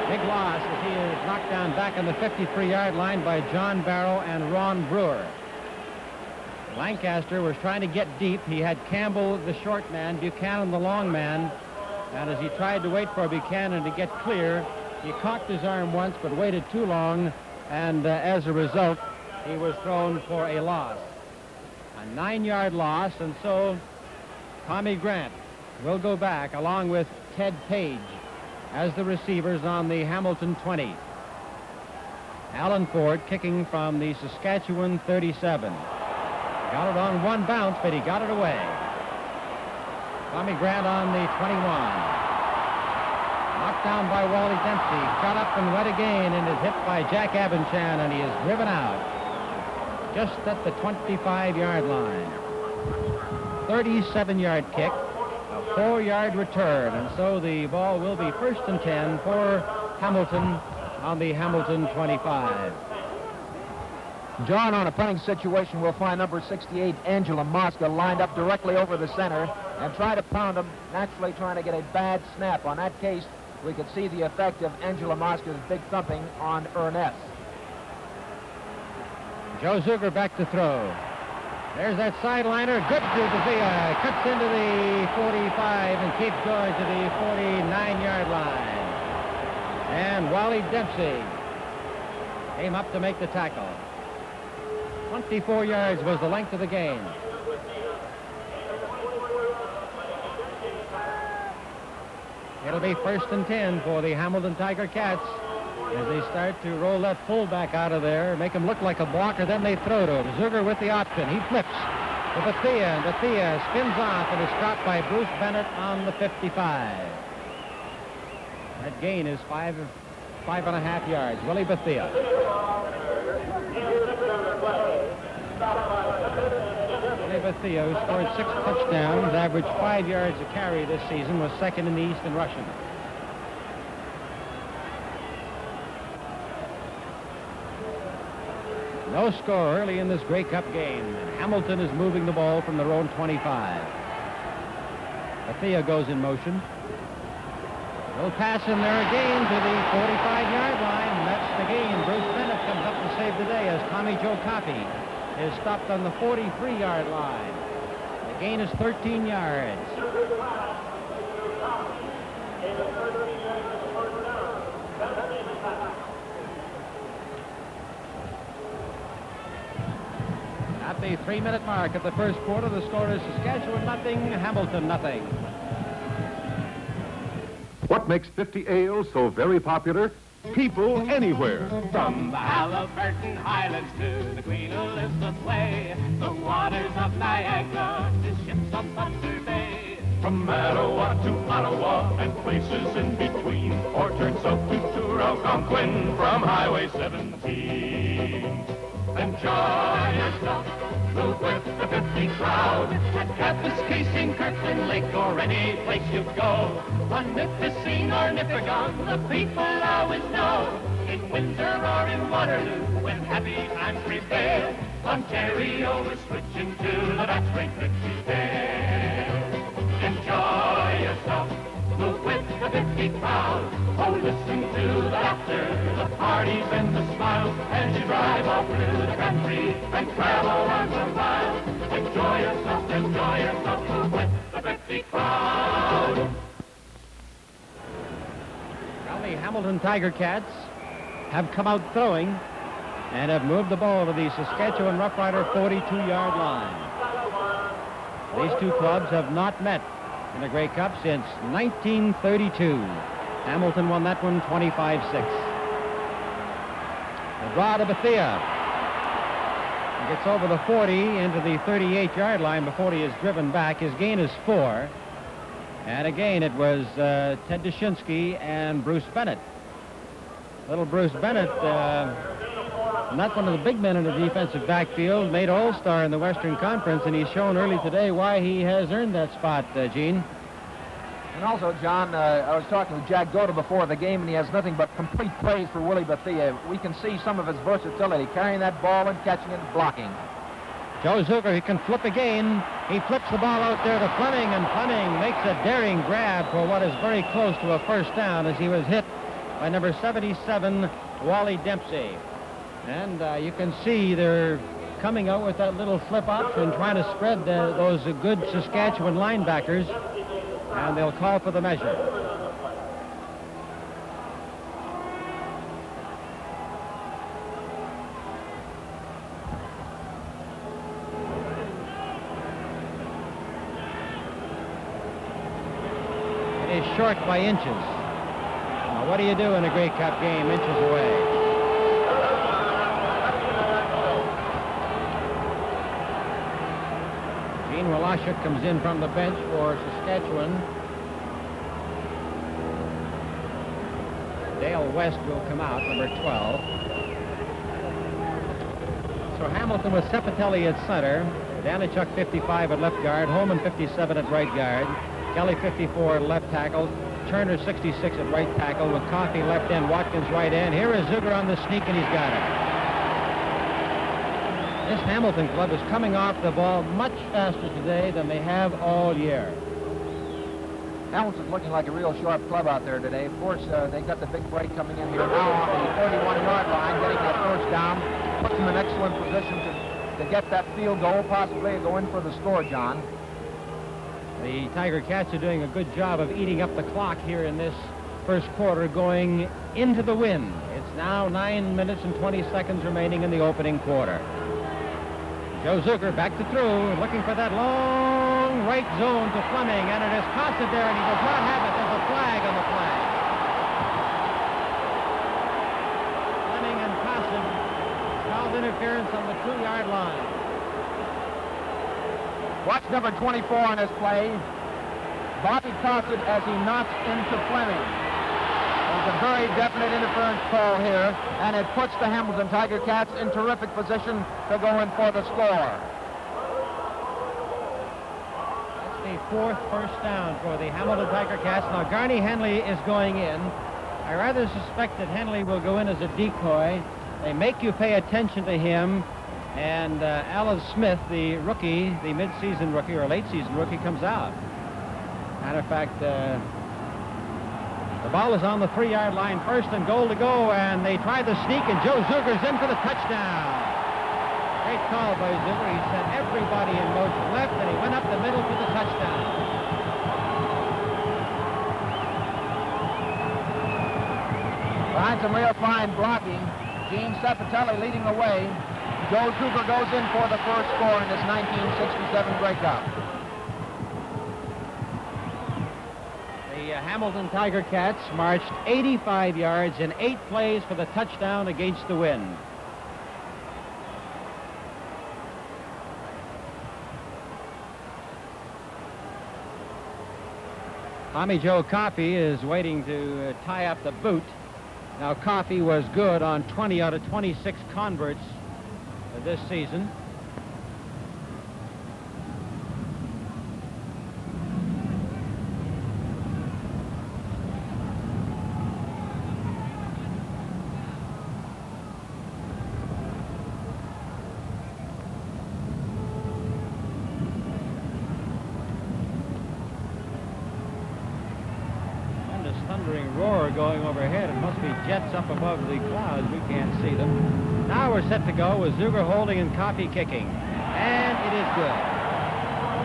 Big loss as he is knocked down back on the 53-yard line by John Barrow and Ron Brewer. Lancaster was trying to get deep. He had Campbell, the short man, Buchanan, the long man, and as he tried to wait for Buchanan to get clear, he cocked his arm once but waited too long, and as a result, he was thrown for a loss. A 9-yard loss, and so Tommy Grant will go back along with Ted Page as the receivers on the Hamilton 20. Alan Ford kicking from the Saskatchewan 37. Got it on one bounce, but he got it away. Tommy Grant on the 21. Knocked down by Wally Dempsey. Got up and went again and is hit by Jack Abenchan, and he is driven out just at the 25-yard line. 37-yard kick, a 4-yard return, and so the ball will be 1st and 10 for Hamilton on the Hamilton 25. John, on a punting situation, we'll find number 68, Angela Mosca, lined up directly over the center and try to pound him, naturally trying to get a bad snap. On that case, we could see the effect of Angela Mosca's big thumping on Ernest. Joe Zuger back to throw. There's that sideliner. Good to Davia. Cuts into the 45 and keeps going to the 49-yard line. And Wally Dempsey came up to make the tackle. 24 yards was the length of the game. It'll be 1st and 10 for the Hamilton Tiger Cats as they start to roll that fullback out of there, make him look like a blocker, then they throw to him. Zuger with the option. He flips to Bethia, and Bethia spins off and is stopped by Bruce Bennett on the 55. That gain is 5.5 yards. Willie Bethia. Willie Bethia, who scored 6 touchdowns, averaged 5 yards a carry this season, was second in the East in rushing. No score early in this Grey Cup game, and Hamilton is moving the ball from their own 25. Bethia goes in motion. He'll pass in there again to the 45-yard line, and that's the gain. Bruce Bennett comes up to save the day as Tommy Joe Coffey is stopped on the 43-yard line. The gain is 13 yards. At the 3-minute mark of the first quarter, the score is Saskatchewan nothing, Hamilton nothing. What makes 50 Ale so very popular? People anywhere. From the Halliburton Highlands to the Queen Elizabeth Way, the waters of Niagara to ships of Thunder Bay. From Mattawa to Ottawa and places in between, or turn south to Algonquin from Highway 17. Enjoy yourself. Move with the 50 crowd. At Campus, Casing, Kirkland Lake, or any place you go. On Nipissing or Nipigon, the people always know. In Windsor or in Waterloo, when happy times prevail, Ontario is switching to the That's Great Ritchie's Tale. Enjoy yourself. Move with the 50 crowd. Oh, listen to the laughter, the parties and the smiles as you drive all through the country and travel round the miles. Enjoy yourself, move with the 50 crowd. Well, the Hamilton Tiger Cats have come out throwing and have moved the ball to the Saskatchewan Roughrider 42-yard line. These two clubs have not met in the Grey Cup since 1932. Hamilton won that one 25-6. The draw to Bethea. He gets over the 40 into the 38-yard line before he is driven back. His gain is 4. And again, it was Ted Dushinsky and Bruce Bennett. Little Bruce Bennett, not one of the big men in the defensive backfield, made All-Star in the Western Conference, and he's shown early today why he has earned that spot, Gene. And also, John, I was talking with Jack Goda before the game, and he has nothing but complete praise for Willie Bethea. We can see some of his versatility, carrying that ball and catching it and blocking. Joe Zucker, he can flip again. He flips the ball out there to Fleming, and Fleming makes a daring grab for what is very close to a first down as he was hit by number 77, Wally Dempsey. And you can see they're coming out with that little flip option, trying to spread those good Saskatchewan linebackers, and they'll call for the measure. It is short by inches. Now, what do you do in a Grey Cup game inches away? Gene Walashuk comes in from the bench for Saskatchewan. Dale West will come out, number 12. So Hamilton with Sepatelli at center, Danichuk 55 at left guard, Holman 57 at right guard, Kelly 54 at left tackle, Turner 66 at right tackle with Coffey left end, Watkins right end. Here is Zuger on the sneak, and he's got it. This Hamilton club is coming off the ball much faster today than they have all year. Hamilton's looking like a real sharp club out there today. Of course, they got the big break coming in here now on the 31-yard line, getting that first down, puts them in excellent position to get that field goal, possibly go in for the score, John. The Tiger Cats are doing a good job of eating up the clock here in this first quarter, going into the wind. It's now 9 minutes and 20 seconds remaining in the opening quarter. Joe Zucker back to throw, looking for that long right zone to Fleming, and it is Costa there, and he does not have it. There's a flag on the flag. Fleming and Costa fouled interference on the 2-yard line. Watch number 24 on this play. Bobby Cossett as he knocks into Fleming. There's a very definite interference call here, and it puts the Hamilton Tiger Cats in terrific position to go in for the score. That's the 4th first down for the Hamilton Tiger Cats. Now, Garney Henley is going in. I rather suspect that Henley will go in as a decoy. They make you pay attention to him. And Alan Smith, the rookie, the mid-season rookie or late-season rookie, comes out. Matter of fact, the ball is on the 3-yard line, first and goal to go, and they try the sneak, and Joe Zuger's in for the touchdown. Great call by Zuger. He set everybody in motion left, and he went up the middle for the touchdown. Behind some real fine blocking, Gene Sepatelli leading the way. Joe Zuger goes in for the first score in this 1967 Grey Cup. The Hamilton Tiger Cats marched 85 yards in 8 plays for the touchdown against the wind. Tommy Joe Coffey is waiting to tie up the boot. Now, Coffey was good on 20 out of 26 converts this season. Thundering roar going overhead. It must be jets up above the clouds. We can't see them. Now we're set to go with Zuger holding and Coffey kicking. And it is good.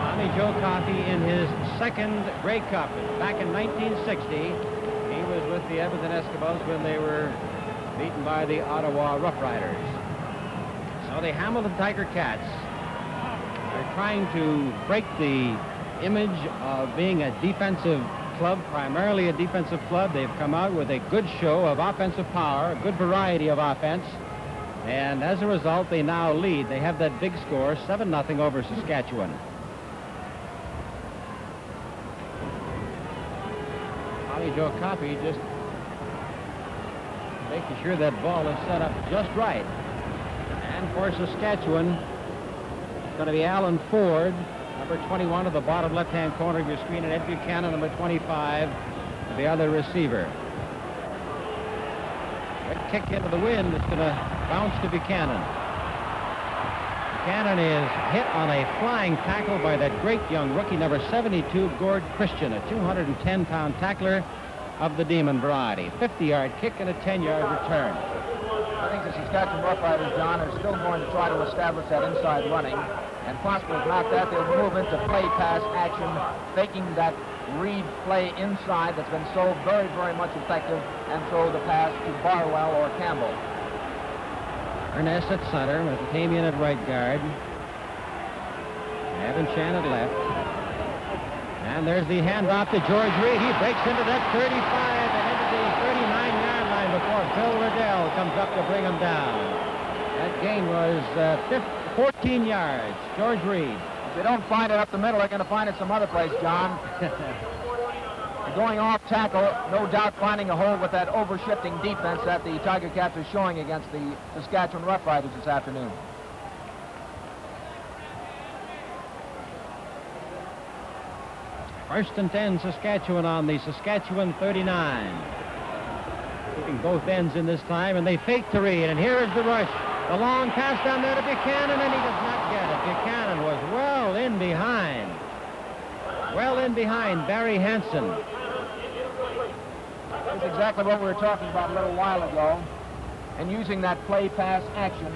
Tommy Joe Coffey in his second Grey Cup. Back in 1960, he was with the Edmonton Eskimos when they were beaten by the Ottawa Roughriders. So the Hamilton Tiger Cats are trying to break the image of being a defensive club, primarily a defensive club. They've come out with a good show of offensive power, a good variety of offense, and as a result, they now lead. They have that big score, 7-0 over Saskatchewan. Tommy Joe Coffey just making sure that ball is set up just right. And for Saskatchewan, it's going to be Alan Ford, number 21 at the bottom left-hand corner of your screen, and Ed Buchanan, number 25, the other receiver. Quick kick into the wind. It's going to bounce to Buchanan. Buchanan is hit on a flying tackle by that great young rookie, number 72, Gord Christian, a 210-pound tackler of the Demon variety. 50-yard kick and a 10-yard return. I think the Saskatchewan Roughriders, John, are still going to try to establish that inside running. And possibly if not that, they'll move into play-pass action, faking that read play inside that's been so very, very much effective, and throw the pass to Barwell or Campbell. Ernest at center, with Tamian at right guard. Avinchan at left. And there's the handoff to George Reed. He breaks into that 35 and into the 39-yard line before Bill Riddell comes up to bring him down. That gain was 14 yards. George Reed. If they don't find it up the middle, they're going to find it some other place, John. Going off tackle, no doubt finding a hole with that over-shifting defense that the Tiger Cats are showing against the Saskatchewan Roughriders this afternoon. First and 10, Saskatchewan on the Saskatchewan 39. Keeping both ends in this time, and they fake to Reed, and here is the rush. The long pass down there to Buchanan, and he does not get it. Buchanan was well in behind. Well in behind Barry Hansen. That's exactly what we were talking about a little while ago. And using that play-pass action,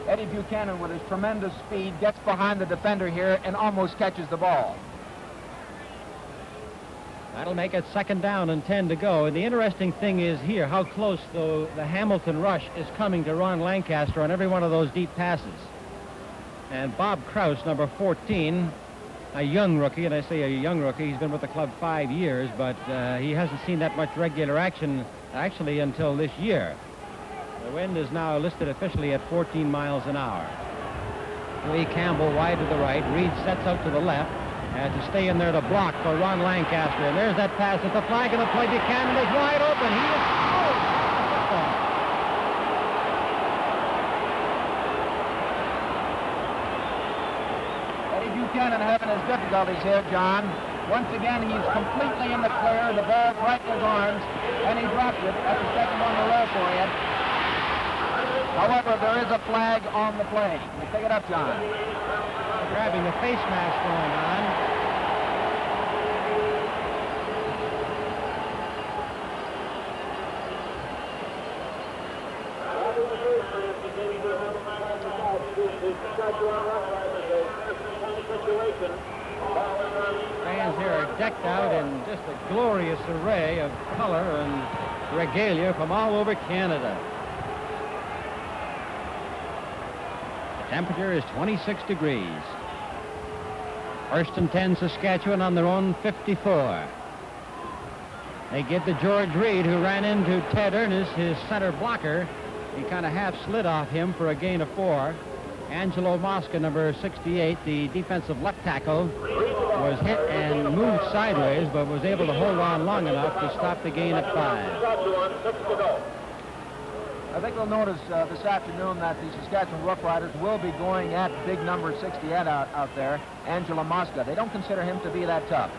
Eddie Buchanan, with his tremendous speed, gets behind the defender here and almost catches the ball. That'll make it second down and 10 to go. And the interesting thing is here how close, though, the Hamilton rush is coming to Ron Lancaster on every one of those deep passes. And Bob Krause, number 14, a young rookie, and I say a young rookie, he's been with the club 5 years, but he hasn't seen that much regular action actually until this year. The wind is now listed officially at 14 miles an hour. Lee Campbell wide to the right. Reed sets out to the left. To stay in there to block for Ron Lancaster. And there's that pass at the flag of the play. Buchanan is wide open. He is Eddie Buchanan having his difficulties here, John. Once again, he's completely in the clear. The ball's right in his arms, and he drops it. That's the second one in a row for him. However, there is a flag on the play. Let's take it up, John. Grabbing the face mask going on. Fans here are decked out in just a glorious array of color and regalia from all over Canada. The temperature is 26 degrees. First and 10, Saskatchewan on their own 54. They give to George Reed, who ran into Ted Ernest, his center blocker. He kind of half slid off him for a gain of 4. Angelo Mosca, number 68, the defensive left tackle, was hit and moved sideways, but was able to hold on long enough to stop the gain at 5. I think we'll notice this afternoon that the Saskatchewan Roughriders will be going at big number 68 out there, Angela Mosca. They don't consider him to be that tough.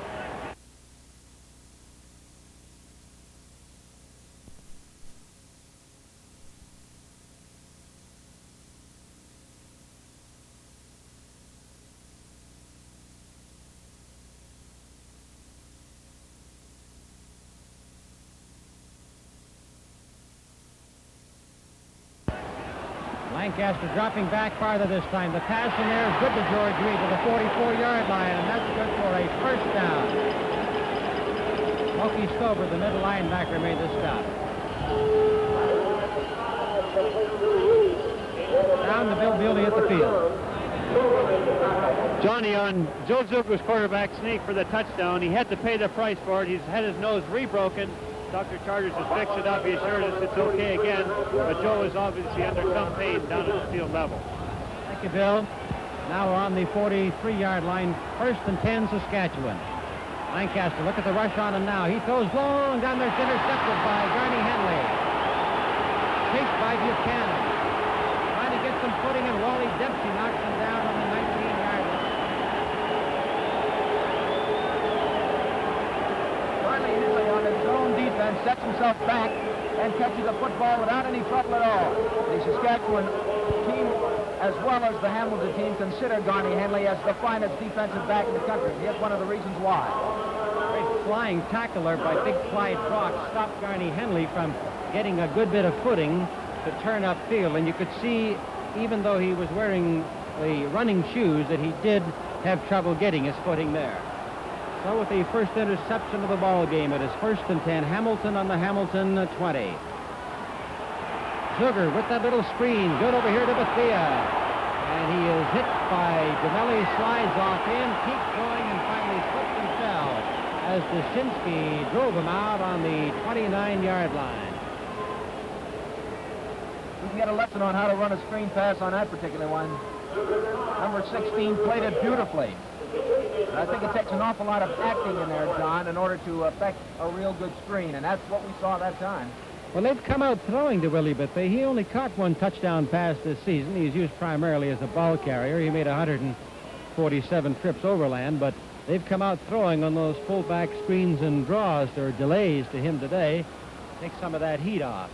Lancaster dropping back farther this time. The pass in there is good to George Reed to the 44-yard line, and that's good for a first down. Smokey Stover, the middle linebacker, made the stop. Down to Bill Bewley at the field. Johnny, on Joe Zucker's quarterback sneak for the touchdown, he had to pay the price for it. He's had his nose rebroken. Dr. Charters has fixed it up. He assured us it's okay again, but Joe is obviously under some pain down at the field level. Thank you, Bill. Now we're on the 43-yard line, 1st and 10, Saskatchewan. Lancaster, look at the rush on him now. He throws long down there. It's intercepted by Garney Henley. Chased by Buchanan. Trying to get some footing, and Wally Dempsey knocks him down on the 19-yard line. Garney Henley on his own defense sets himself back and catches the football without any trouble at all. The Saskatchewan team, as well as the Hamilton team, consider Garney Henley as the finest defensive back in the country. Here's one of the reasons why. Great flying tackler by Big Clyde Brock stopped Garney Henley from getting a good bit of footing to turn upfield, and you could see, even though he was wearing the running shoes, that he did have trouble getting his footing there. So with the first interception of the ball game, it is 1st and 10, Hamilton on the Hamilton 20. Sugar with that little screen, good over here to Bethia. And he is hit by Demelli, slides off in, keeps going, and finally slipped and fell as Dushinsky drove him out on the 29-yard line. We can get a lesson on how to run a screen pass on that particular one. Number 16 played it beautifully. And I think it takes an awful lot of acting in there, John, in order to affect a real good screen, and that's what we saw that time. Well, they've come out throwing to Willie Bethea. He only caught one touchdown pass this season. He's used primarily as a ball carrier. He made 147 trips overland, but they've come out throwing on those fullback screens and draws or delays to him today. Take some of that heat off.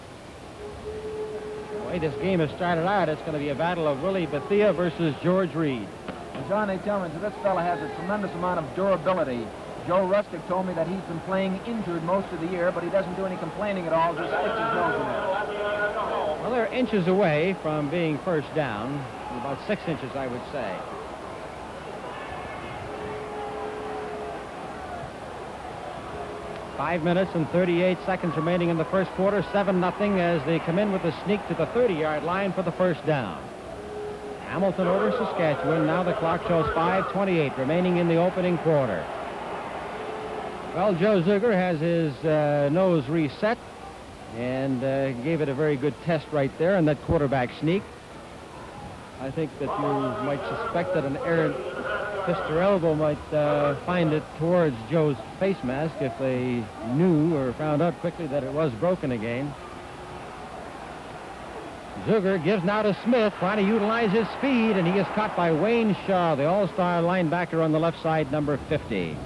The way this game has started out, it's going to be a battle of Willie Bethea versus George Reed. And John, they tell me that this fella has a tremendous amount of durability. Joe Rustic told me that he's been playing injured most of the year, but he doesn't do any complaining at all, just sticks his nose in there. Well, they're inches away from being first down, about 6 inches, I would say. Five minutes and 38 seconds remaining in the first quarter, 7-0 as they come in with a sneak to the 30-yard line for the first down. Hamilton over Saskatchewan. Now the clock shows 5:28 remaining in the opening quarter. Well, Joe Zuger has his nose reset and gave it a very good test right there in that quarterback sneak. I think that you might suspect that an errant fist or elbow might find it towards Joe's face mask if they knew or found out quickly that it was broken again. Zuger gives now to Smith, trying to utilize his speed, and he is caught by Wayne Shaw, the all-star linebacker on the left side, number 50.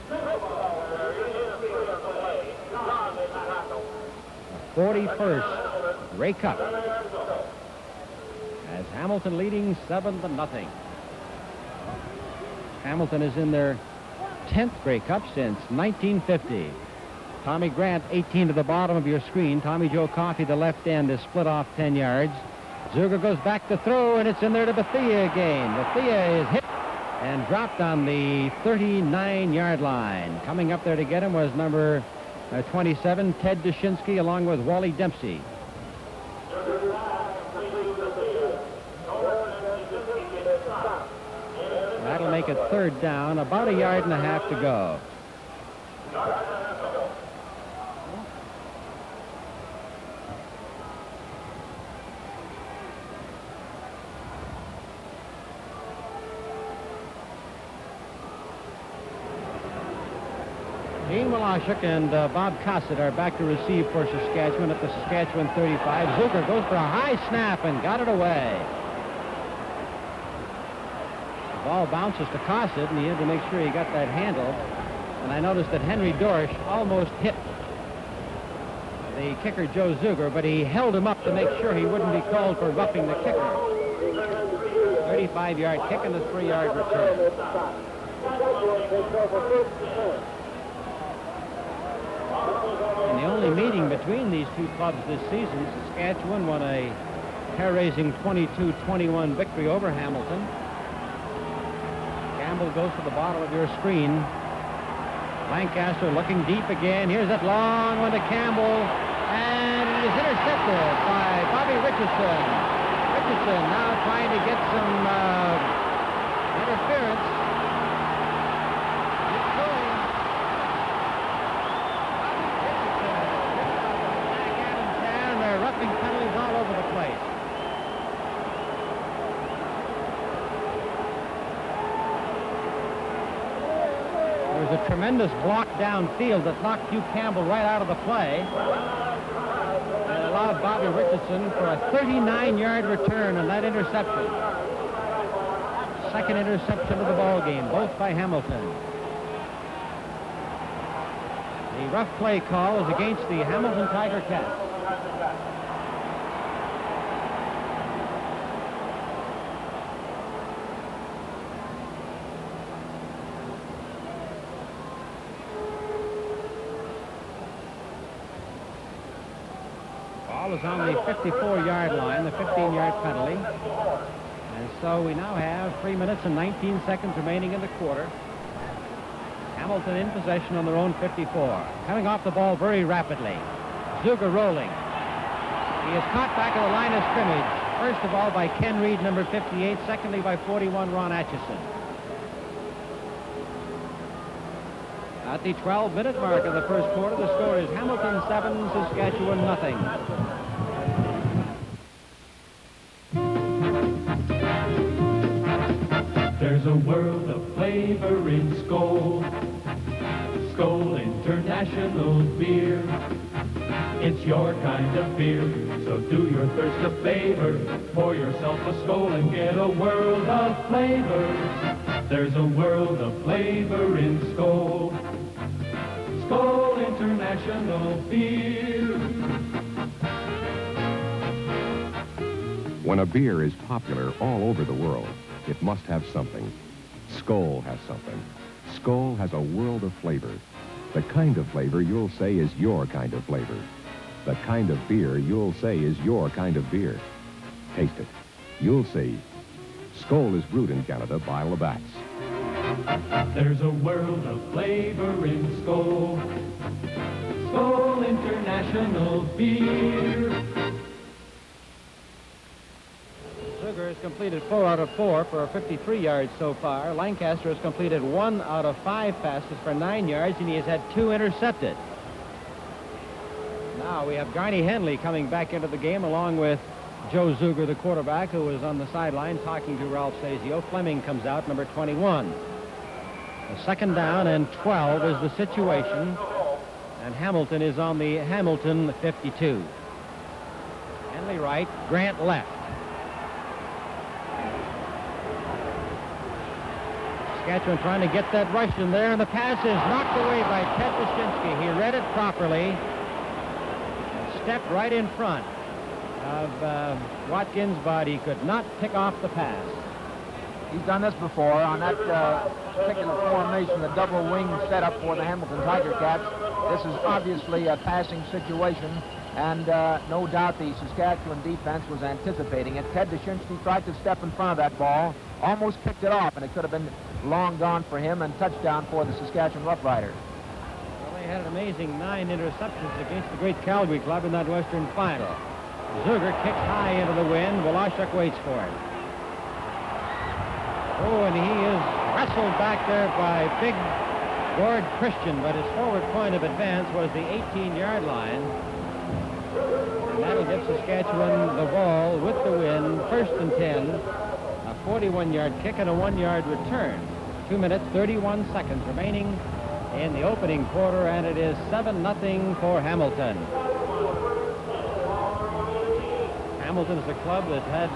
The 41st Grey Cup, as Hamilton leading 7-0. Hamilton is in their 10th Grey Cup since 1950. Tommy Grant, 18 to the bottom of your screen. Tommy Joe Coffey, the left end, is split off 10 yards. Zuger goes back to throw, and it's in there to Bethea again. Bethea is hit and dropped on the 39-yard line. Coming up there to get him was number 27, Ted Dushinsky, along with Wally Dempsey. That'll make it third down, about 1.5 yards to go. Gene Walashuk and Bob Cossett are back to receive for Saskatchewan at the Saskatchewan 35. Zuger goes for a high snap and got it away. The ball bounces to Cossett, and he had to make sure he got that handle. And I noticed that Henry Dorsch almost hit the kicker, Joe Zuger, but he held him up to make sure he wouldn't be called for roughing the kicker. 35-yard kick and a 3-yard return. In the only meeting between these two clubs this season, Saskatchewan won a hair-raising 22-21 victory over Hamilton. Campbell goes to the bottom of your screen. Lancaster looking deep again. Here's that long one to Campbell, and it is intercepted by Bobby Richardson. Richardson now trying to get some interference. It's going. Back Adams down. There are roughing penalties all over the place. There was a tremendous block downfield that knocked Hugh Campbell right out of the play. And allowed Bobby Richardson for a 39-yard return on that interception. Second interception of the ball game, both by Hamilton. The rough play call is against the Hamilton Tiger Cats. Ball is on the 54-yard line, the 15-yard penalty. And so we now have 3 minutes and 19 seconds remaining in the quarter. Hamilton in possession on their own 54. Coming off the ball very rapidly. Zuger rolling. He is caught back at the line of scrimmage. First of all by Ken Reed, number 58. Secondly by 41, Ron Atchison. At the 12-minute mark of the first quarter, the score is Hamilton 7, Saskatchewan nothing. There's a world of flavor in Skoal. Skoal International Beer. It's your kind of beer, so do your thirst a favor. Pour yourself a Skoal and get a world of flavor. There's a world of flavor in Skoal. Skoal International Beer. When a beer is popular all over the world, it must have something. Skoal has something. Skoal has a world of flavor. The kind of flavor you'll say is your kind of flavor. The kind of beer you'll say is your kind of beer. Taste it. You'll see. Skoal is brewed in Canada by Labatt's. There's a world of flavor in Skoal. Skoal International Beer. Zuger has completed 4 out of 4 for 53 yards so far. Lancaster has completed 1 out of 5 passes for 9 yards, and he has had 2 intercepted. Now we have Garney Henley coming back into the game along with Joe Zuger, the quarterback, who was on the sideline talking to Ralph Sazio. Fleming comes out, number 21. A second down and 12 is the situation, and Hamilton is on the Hamilton 52. Henley right, Grant left. Saskatchewan trying to get that rush in there, and the pass is knocked away by Ted Wyszynski. He read it properly and stepped right in front of Watkins, but he could not pick off the pass. He's done this before on that particular formation, the double wing setup for the Hamilton Tiger Cats. This is obviously a passing situation, and no doubt the Saskatchewan defense was anticipating it. Ted Wyszynski tried to step in front of that ball, almost picked it off, and it could have been long gone for him and touchdown for the Saskatchewan Roughriders. Well, they had an amazing 9 interceptions against the great Calgary club in that Western final. Zuger kicks high into the wind. Walashuk waits for it. Oh, and he is wrestled back there by big Gord Christian, but his forward point of advance was the 18-yard line. And that'll give Saskatchewan the ball with the wind, 1st and 10, a 41-yard kick and a 1-yard return. 2 minutes, 31 seconds remaining in the opening quarter, and it is 7-0 for Hamilton. Hamilton is a club that had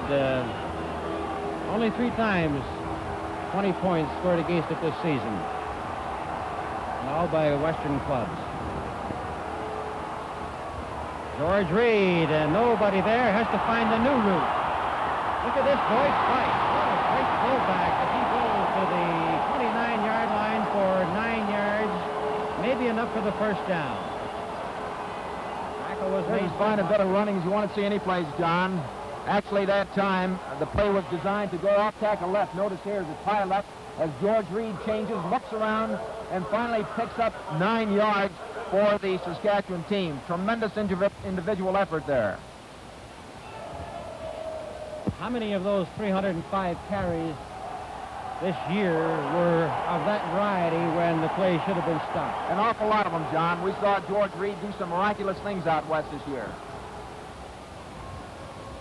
only 3 times 20 points scored against it this season, and all by Western clubs. George Reed, and nobody there, has to find a new route. Look at this boy fight. What a great fullback as he goes to the 29-yard line for 9 yards, maybe enough for the first down. Tackle was made. Find a bit of running as you want to see any plays, John. Actually, that time, the play was designed to go off tackle left. Notice here as it's piled up as George Reed changes, looks around, and finally picks up 9 yards for the Saskatchewan team. Tremendous individual effort there. How many of those 305 carries this year were of that variety when the play should have been stopped? An awful lot of them, John. We saw George Reed do some miraculous things out west this year.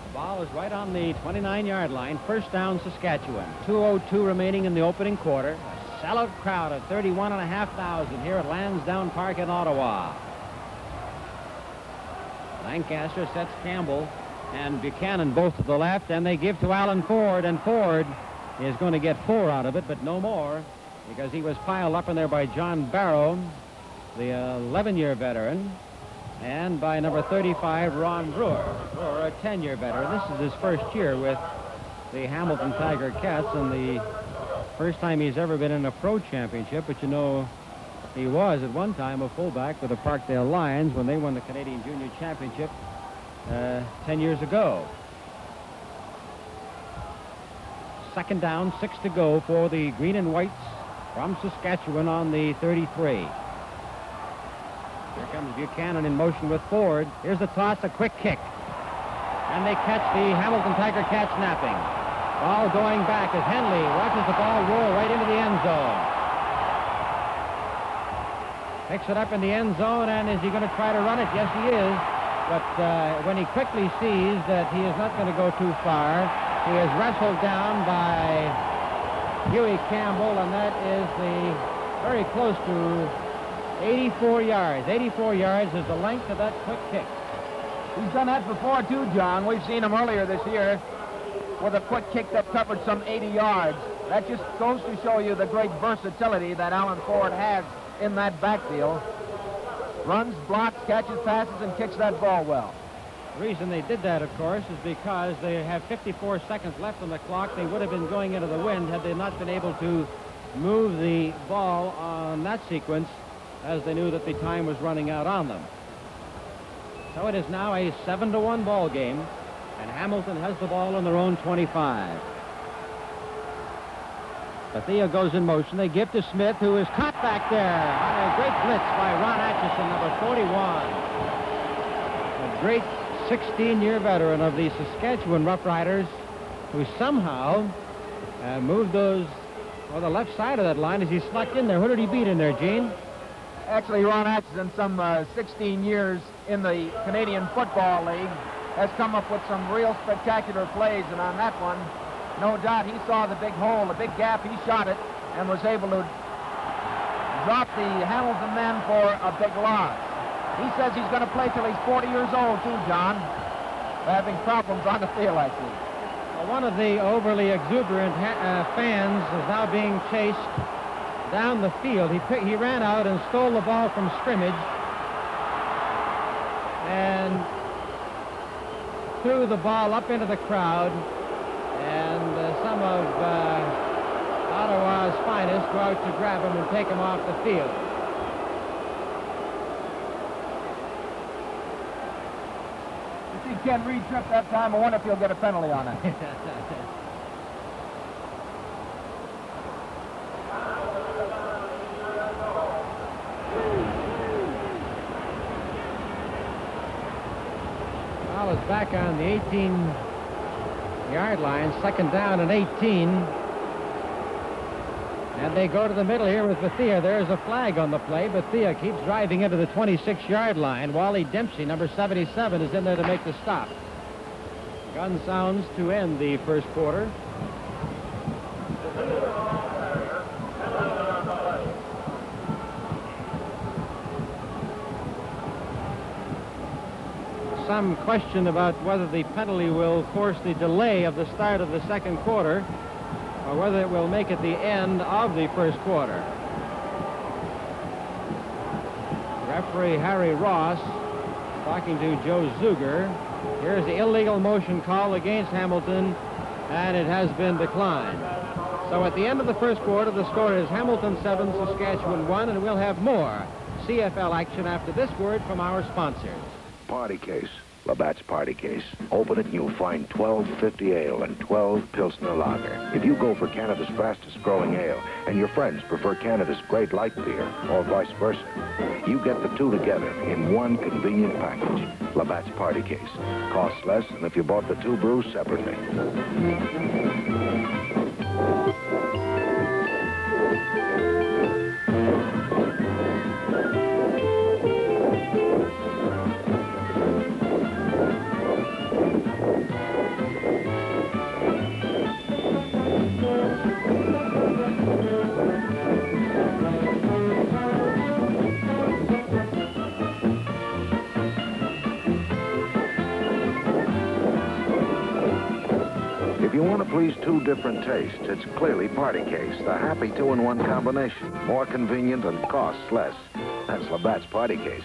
The ball is right on the 29-yard line. First down, Saskatchewan. 2:02 remaining in the opening quarter. A sellout crowd of 31,500 here at Lansdowne Park in Ottawa. Lancaster sets Campbell and Buchanan both to the left, and they give to Alan Ford, and Ford is going to get 4 out of it, but no more, because he was piled up in there by John Barrow, the 11-year veteran, and by number 35, Ron Brewer, a 10-year veteran. This is his first year with the Hamilton Tiger Cats, and the first time he's ever been in a pro championship, but you know, he was at one time a fullback for the Parkdale Lions when they won the Canadian Junior Championship 10 years ago. Second down, 6 to go for the Green and Whites from Saskatchewan on the 33. Here comes Buchanan in motion with Ford. Here's the toss, a quick kick. And they catch the Hamilton Tiger Cats napping. Ball going back as Henley watches the ball roll right into the end zone. Picks it up in the end zone, and is he going to try to run it? Yes, he is. But when he quickly sees that he is not going to go too far, he is wrestled down by Huey Campbell, and that is very close to 84 yards. 84 yards is the length of that quick kick. He's done that before, too, John. We've seen him earlier this year with a quick kick that covered some 80 yards. That just goes to show you the great versatility that Alan Ford has in that backfield. Runs, blocks, catches passes, and kicks that ball well. The reason they did that, of course, is because they have 54 seconds left on the clock. They would have been going into the wind had they not been able to move the ball on that sequence, as they knew that the time was running out on them. So it is now a 7-1 ball game, and Hamilton has the ball on their own 25. Bethia goes in motion. They give to Smith, who is caught back there on a great blitz by Ron Atchison, number 41. A great 16-year veteran of the Saskatchewan Roughriders, who somehow moved those on the left side of that line as he snuck in there. Who did he beat in there, Gene? Actually, Ron Atchison, some 16 years in the Canadian Football League, has come up with some real spectacular plays, and on that one, no doubt he saw the big hole, the big gap, he shot it, and was able to drop the Hamilton men for a big loss. He says he's going to play till he's 40 years old, too, John. They're having problems on the field, I see. Well, one of the overly exuberant fans is now being chased down the field. He ran out and stole the ball from scrimmage and threw the ball up into the crowd, and some of Ottawa's finest go out to grab him and take him off the field. You see Ken Reed trip that time. I wonder if he'll get a penalty on it. Ball is back on the 18-yard line, second down and 18. And they go to the middle here with Bethia. There's a flag on the play. Bethia keeps driving into the 26-yard line. Wally Dempsey, number 77, is in there to make the stop. Gun sounds to end the first quarter. some question about whether the penalty will force the delay of the start of the second quarter or whether it will make it the end of the first quarter. Referee Harry Ross talking to Joe Zuger. Here's the illegal motion call against Hamilton, and it has been declined. So at the end of the first quarter, the score is Hamilton 7, Saskatchewan 1, and we'll have more CFL action after this word from our sponsors. Party case. Labatt's Party Case. Open it and you'll find 1250 ale and 12 Pilsner Lager. If you go for Canada's fastest growing ale and your friends prefer Canada's great light beer or vice versa, you get the two together in one convenient package. Labatt's Party Case. Costs less than if you bought the two brews separately. If you want to please two different tastes, it's clearly Party Case, the happy two-in-one combination. More convenient and costs less. That's Labatt's Party Case.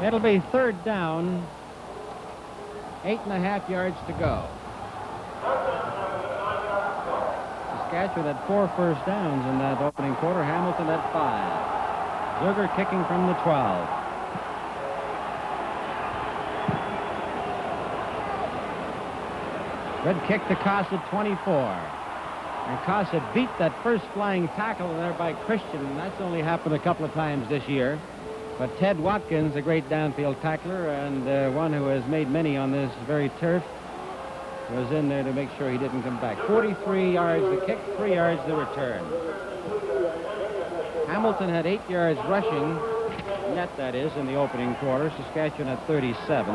It'll be third down, 8.5 yards to go. Saskatchewan had 4 first downs in that opening quarter. Hamilton had 5. Zuger kicking from the 12. Good kick to Cossett, 24. And Cossett beat that first flying tackle there by Christian, and that's only happened a couple of times this year. But Ted Watkins, a great downfield tackler and one who has made many on this very turf, was in there to make sure he didn't come back. 43 yards the kick, 3 yards the return. Hamilton had 8 yards rushing, net that is, in the opening quarter. Saskatchewan had 37.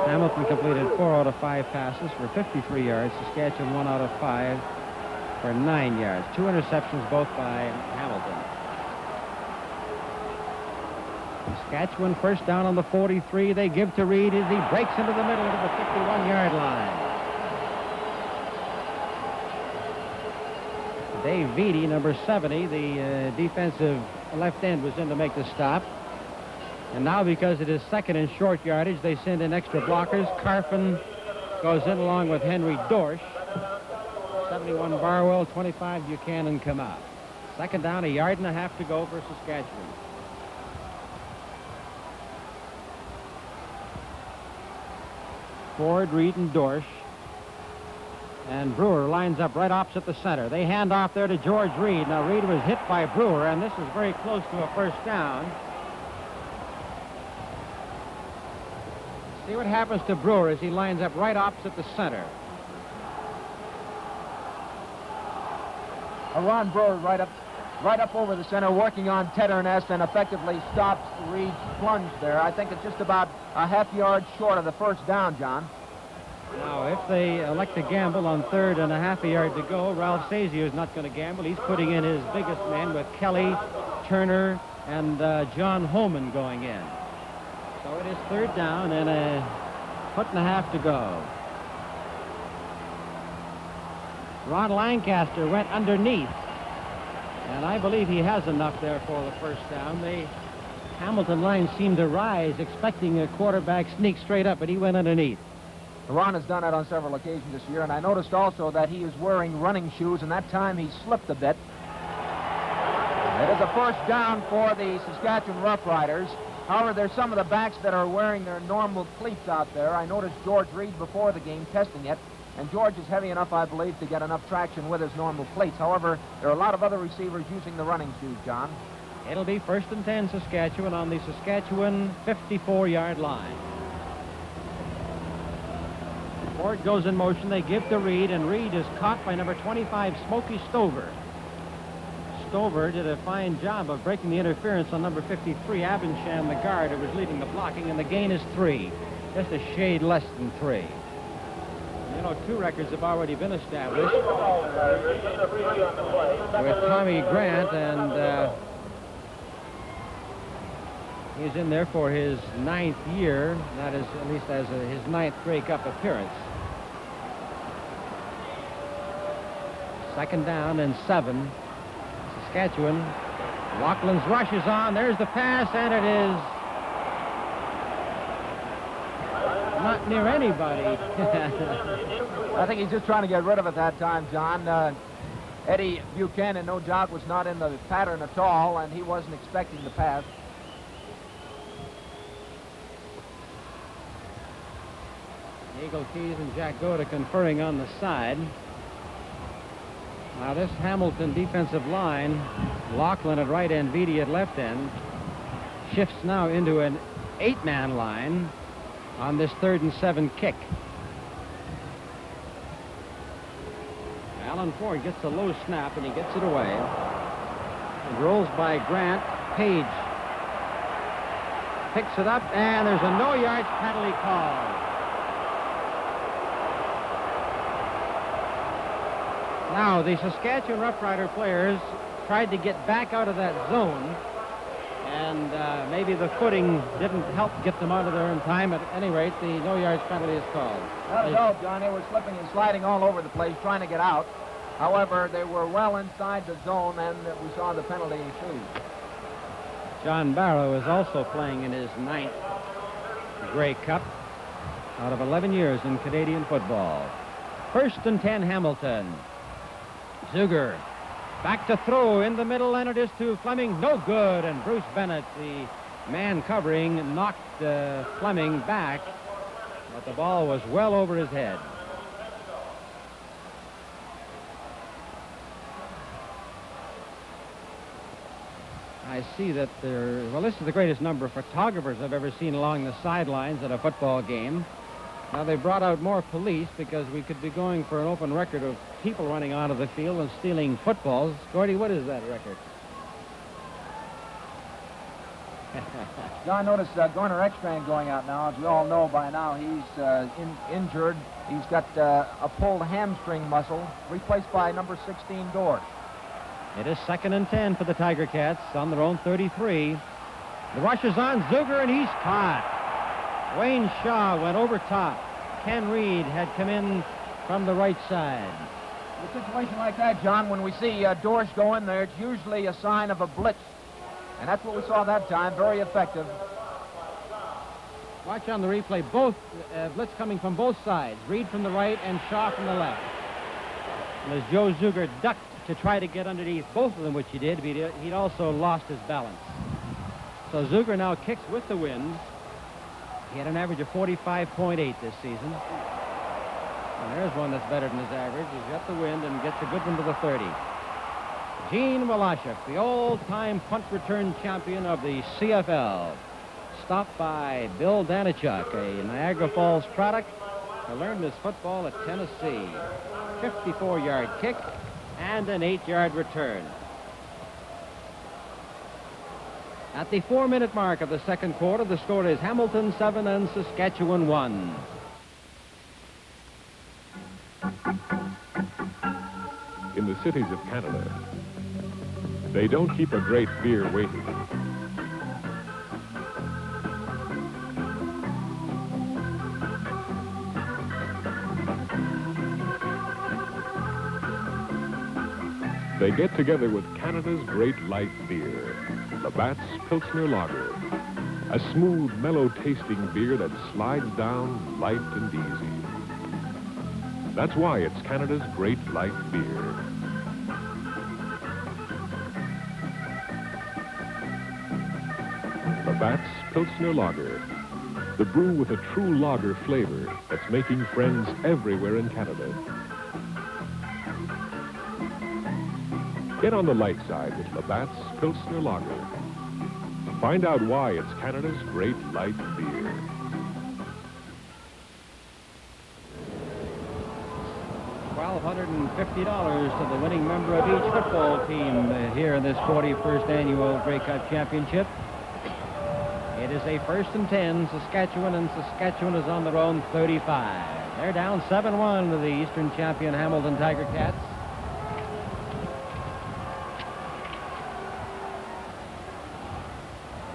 Hamilton completed 4 out of 5 passes for 53 yards. Saskatchewan 1 out of 5 for 9 yards. 2 interceptions both by Hamilton. Saskatchewan first down on the 43. They give to Reed as he breaks into the middle of the 51-yard line. Dave Veedy, number 70, the defensive left end, was in to make the stop. And now, because it is second and short yardage, they send in extra blockers. Carfin goes in along with Henry Dorsch. 71 Barwell, 25 Buchanan come out. Second down, 1.5 yards to go for Saskatchewan. Ford, Reed, and Dorsch. And Brewer lines up right opposite the center. They hand off there to George Reed. Now, Reed was hit by Brewer, and this is very close to a first down. See what happens to Brewer as he lines up right opposite the center. Ron Brewer right up over the center, working on Tedernest, and effectively stops Reed's plunge there. I think it's just about a half yard short of the first down, John. Now, if they elect to gamble on 3rd and 1/2 yard to go, Ralph Sazio is not going to gamble. He's putting in his biggest man with Kelly, Turner, and John Holman going in. So it is 3rd down and 1.5 foot to go. Ron Lancaster went underneath, and I believe he has enough there for the first down. The Hamilton line seemed to rise, expecting a quarterback sneak straight up, but he went underneath. Ron has done that on several occasions this year, and I noticed also that he is wearing running shoes, and that time he slipped a bit. It is a first down for the Saskatchewan Roughriders. However, there's some of the backs that are wearing their normal cleats out there. I noticed George Reed before the game testing it, and George is heavy enough, I believe, to get enough traction with his normal cleats. However, there are a lot of other receivers using the running shoes, John. It'll be 1st and 10 Saskatchewan on the Saskatchewan 54-yard line. Ford goes in motion. They give to Reed, and Reed is caught by number 25, Smokey Stover. Stover did a fine job of breaking the interference on number 53, Abinsham, the guard, who was leading the blocking, and the gain is 3. Just a shade less than 3. You know, 2 records have already been established with Tommy Grant and He's in there for his 9th year. That is, at least as his 9th Grey Cup appearance. 2nd down and 7. Saskatchewan. Laughlin's rush is on. There's the pass, and it is not near anybody. I think he's just trying to get rid of it that time, John. Eddie Buchanan, no doubt, was not in the pattern at all, and he wasn't expecting the pass. Eagle Keys and Jack Goda conferring on the side. Now this Hamilton defensive line, Laughlin at right end, Beatty at left end, shifts now into an 8-man line on this 3rd and 7 kick. Alan Ford gets a low snap and he gets it away. It rolls by Grant. Page picks it up, and there's a no-yards penalty call. Now, the Saskatchewan Roughrider players tried to get back out of that zone, and maybe the footing didn't help get them out of there in time. At any rate, the no-yards penalty is called. Not at all, John. They were slipping and sliding all over the place, trying to get out. However, they were well inside the zone, and we saw the penalty issued. John Barrow is also playing in his 9th Grey Cup out of 11 years in Canadian football. 1st and 10, Hamilton. Zuger back to throw in the middle, and it is to Fleming. No good, and Bruce Bennett, the man covering, knocked Fleming back, but the ball was well over his head. I see that this is the greatest number of photographers I've ever seen along the sidelines at a football game. Now, they brought out more police because we could be going for an open record of people running onto the field and stealing footballs. Gordy, what is that record? John, notice Garner Ekstrand going out now. As we all know by now, he's injured. He's got a pulled hamstring muscle, replaced by number 16, Dorsch. It is 2nd and 10 for the Tiger Cats on their own 33. The rush is on Zuger, and he's caught. Wayne Shaw went over top. Ken Reed had come in from the right side. In a situation like that, John, when we see Dorsch go in there, it's usually a sign of a blitz. And that's what we saw that time. Very effective. Watch on the replay. Both blitz coming from both sides. Reed from the right and Shaw from the left. And as Joe Zuger ducked to try to get underneath both of them, which he did, he'd also lost his balance. So Zuger now kicks with the wind. He had an average of 45.8 this season. And there's one that's better than his average. He's got the wind and gets a good one to the 30. Gene Walashuk, the old-time punt return champion of the CFL, stopped by Bill Danichuk, a Niagara Falls product, who learned his football at Tennessee. 54-yard kick and an 8-yard return. At the 4-minute mark of the 2nd quarter, the score is Hamilton 7 and Saskatchewan 1. In the cities of Canada, they don't keep a great beer waiting. They get together with Canada's great light beer, Labatt's Pilsner Lager, a smooth, mellow-tasting beer that slides down light and easy. That's why it's Canada's great light beer. Labatt's Pilsner Lager, the brew with a true lager flavor that's making friends everywhere in Canada. Get on the light side with Labatt's Pilsner Lager. Find out why it's Canada's great light beer. $1,250 to the winning member of each football team here in this 41st annual Grey Cup Championship. It is a 1st and 10, Saskatchewan, and Saskatchewan is on their own 35. They're down 7-1 to the Eastern champion Hamilton Tiger Cats.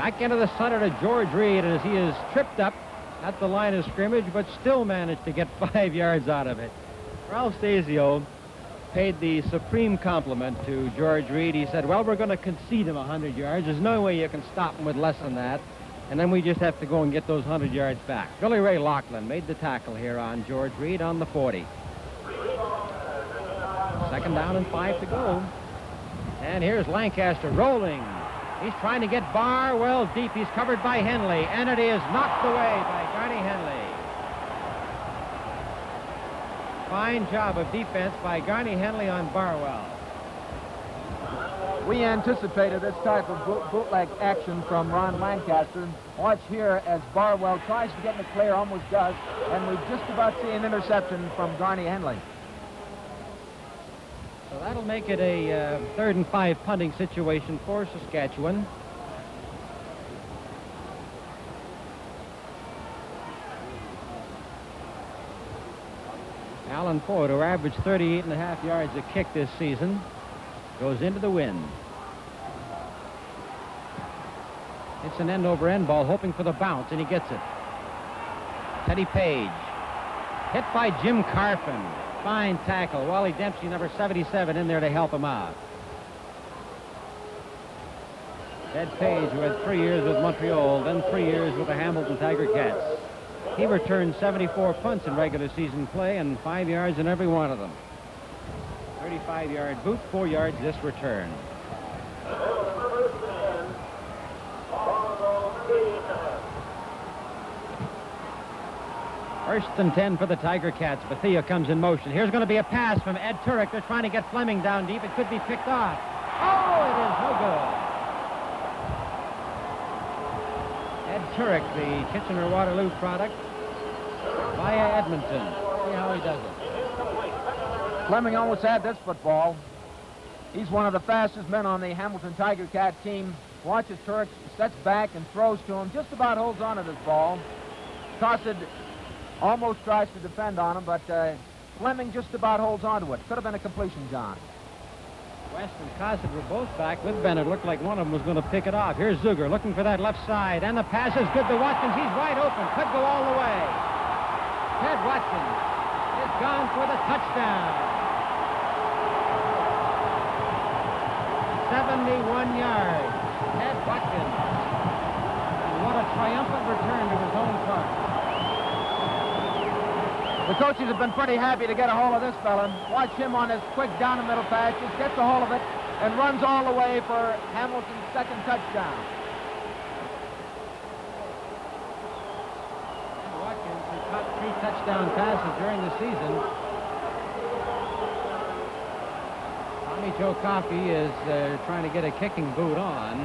Back into the center to George Reed as he is tripped up at the line of scrimmage, but still managed to get 5 yards out of it. Ralph Stasio paid the supreme compliment to George Reed. He said, well, we're going to concede him 100 yards. There's no way you can stop him with less than that. And then we just have to go and get those 100 yards back. Billy Ray Loughlin made the tackle here on George Reed on the 40. 2nd down and 5 to go. And here's Lancaster rolling. He's trying to get Barwell deep. He's covered by Henley, and it is knocked away by Garney Henley. Fine job of defense by Garney Henley on Barwell. We anticipated this type of bootleg action from Ron Lancaster. Watch here as Barwell tries to get in the clear, almost does, and we just about see an interception from Garney Henley. So that'll make it a 3rd and 5 punting situation for Saskatchewan. Alan Ford, who averaged 38.5 yards a kick this season, goes into the wind. It's an end-over-end ball, hoping for the bounce, and he gets it. Teddy Page, hit by Jim Carfin. Fine tackle. Wally Dempsey, number 77, in there to help him out. Ted Page, who had 3 years with Montreal, then 3 years with the Hamilton Tiger Cats. He returned 74 punts in regular season play and 5 yards in every one of them. 35-yard boot, 4 yards this return. First and 10 for the Tiger Cats. Bethea comes in motion. Here's going to be a pass from Ed Turek. They're trying to get Fleming down deep. It could be picked off. Oh, it is no good. Ed Turek, the Kitchener-Waterloo product, via Edmonton. See how he does it. Fleming almost had this football. He's one of the fastest men on the Hamilton Tiger Cat team. Watches Turek, steps back and throws to him. Just about holds on to this ball. Cosset almost tries to defend on him, but Fleming just about holds on to it. Could have been a completion, John. West and Cosset were both back with Bennett. Looked like one of them was going to pick it off. Here's Zuger looking for that left side, and the pass is good to Watkins. He's wide open. Could go all the way. Ted Watkins is gone for the touchdown. 71 yards. Ted Watkins. And what a triumphant return to his own park. The coaches have been pretty happy to get a hold of this fella. Watch him on his quick down the middle pass. Just gets a hold of it and runs all the way for Hamilton's 2nd touchdown. And Watkins, who caught 3 touchdown passes during the season. Tommy Joe Coffey is trying to get a kicking boot on,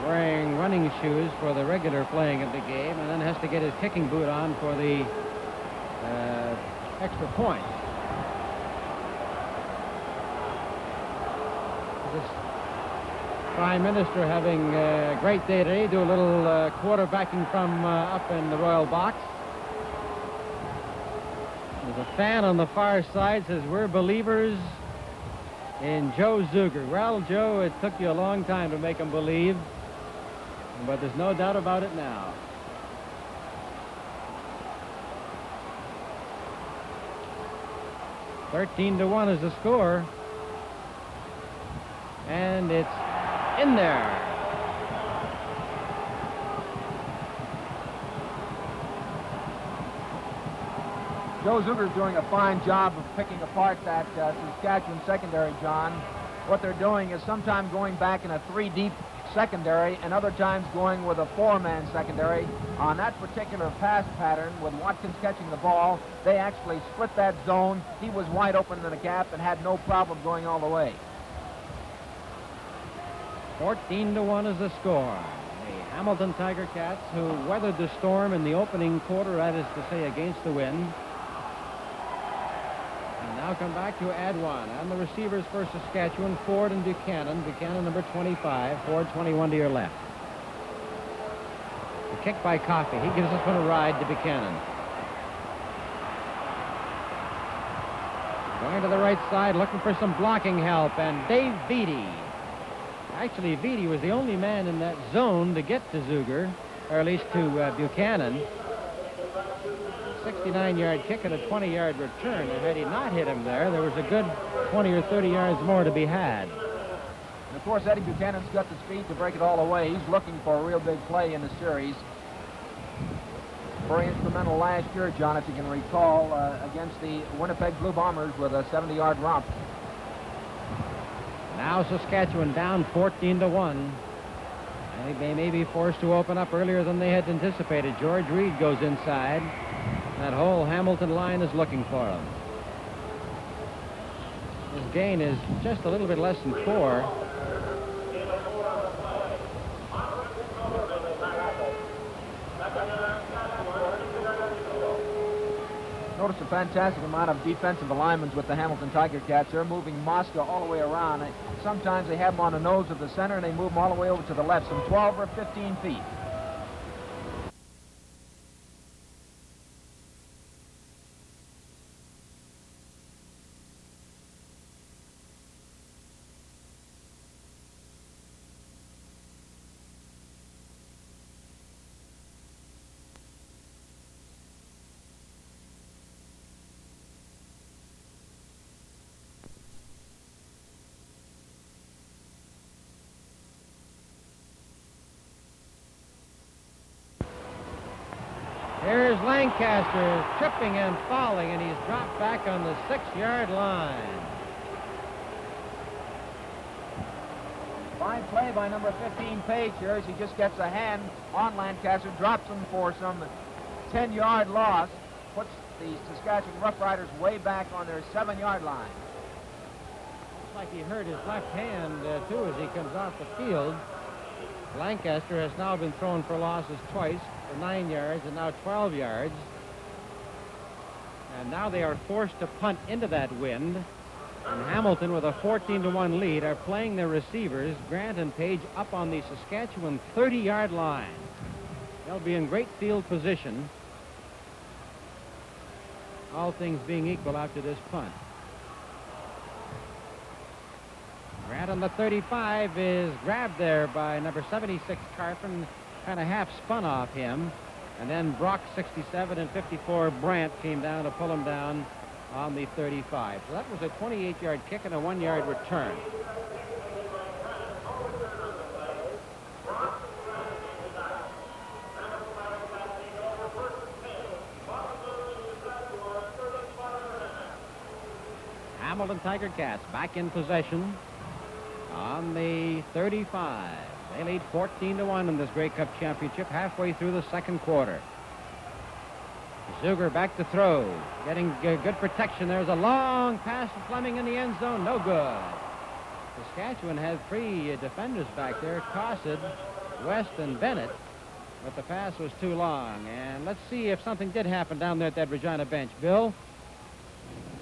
wearing running shoes for the regular playing of the game, and then has to get his kicking boot on for the extra point. This Prime Minister having a great day today. Do a little quarterbacking from up in the Royal Box. There's a fan on the far side says, we're believers in Joe Zuger. Well, Joe, it took you a long time to make him believe, but there's no doubt about it now. (13-1) is the score. And it's in there. Joe Zuger's doing a fine job of picking apart that Saskatchewan secondary, John. What they're doing is sometimes going back in a 3-deep secondary and other times going with a 4-man secondary. On that particular pass pattern with Watkins catching the ball, they actually split that zone. He was wide open in the gap and had no problem going all the way. 14-1 is the score. The Hamilton Tiger Cats, who weathered the storm in the opening quarter, that is to say, against the wind. And now come back to add one. And the receivers for Saskatchewan, Ford and Buchanan. Buchanan, number 25. Ford, 21 to your left. The kick by Coffey. He gives this one a ride to Buchanan. Going to the right side, looking for some blocking help. And Dave Beatty Actually, Vitti was the only man in that zone to get to Zuger, or at least to Buchanan. 69-yard kick and a 20-yard return. And had he not hit him there was a good 20 or 30 yards more to be had. And of course, Eddie Buchanan's got the speed to break it all away. He's looking for a real big play in the series. Very instrumental last year, John, if you can recall, against the Winnipeg Blue Bombers with a 70-yard romp. Now Saskatchewan down 14-1. They may be forced to open up earlier than they had anticipated. George Reed goes inside. That whole Hamilton line is looking for him. His gain is just a little bit less than 4. Notice a fantastic amount of defensive alignments with the Hamilton Tiger Cats. They're moving Mosca all the way around. Sometimes they have him on the nose of the center, and they move him all the way over to the left, some 12 or 15 feet. Here's Lancaster tripping and falling, and he's dropped back on the 6-yard line. Fine play by number 15, Page here, as he just gets a hand on Lancaster, drops him for some 10-yard loss, puts the Saskatchewan Roughriders way back on their 7-yard line. Looks like he hurt his left hand, too, as he comes off the field. Lancaster has now been thrown for losses twice, for 9 yards and now 12 yards. And now they are forced to punt into that wind. And Hamilton, with a 14-1 lead, are playing their receivers, Grant and Page, up on the Saskatchewan 30-yard line. They'll be in great field position, all things being equal after this punt. Grant on the 35 is grabbed there by number 76, Carpin, kind of half spun off him. And then Brock, 67, and 54, Brandt came down to pull him down on the 35. So that was a 28-yard kick and a 1-yard return. Hamilton Tiger Cats back in possession on the 35. They lead 14-1 in this Grey Cup championship halfway through the second quarter. Zuger back to throw, getting good protection. There's a long pass to Fleming in the end zone. No good. Saskatchewan had 3 defenders back there, Cossid, West, and Bennett, but the pass was too long. And let's see if something did happen down there at that Regina bench. Bill?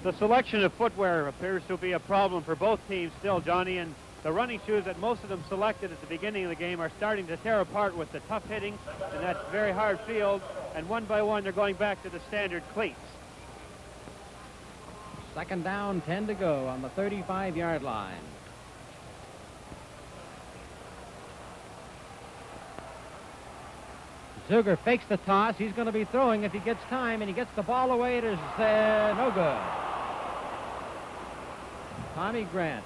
The selection of footwear appears to be a problem for both teams still, Johnny, and the running shoes that most of them selected at the beginning of the game are starting to tear apart with the tough hitting in that very hard field, and one by one they're going back to the standard cleats. Second down, 10 to go on the 35-yard line. Zuger fakes the toss. He's going to be throwing if he gets time, and he gets the ball away. It is no good. Tommy Grant,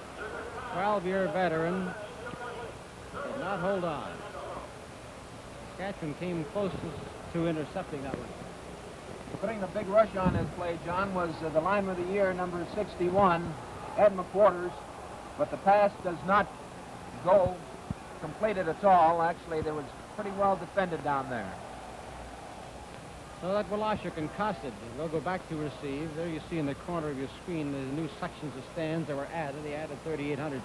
12-year veteran, did not hold on. Saskatchewan came closest to intercepting that one. Putting the big rush on this play, John, was the lineman of the year, number 61, Ed McQuarters, but the pass does not go completed at all. Actually, there was pretty well defended down there. So that Woloshik and Cossid will go back to receive. There you see in the corner of your screen the new sections of stands that were added. They added 3,800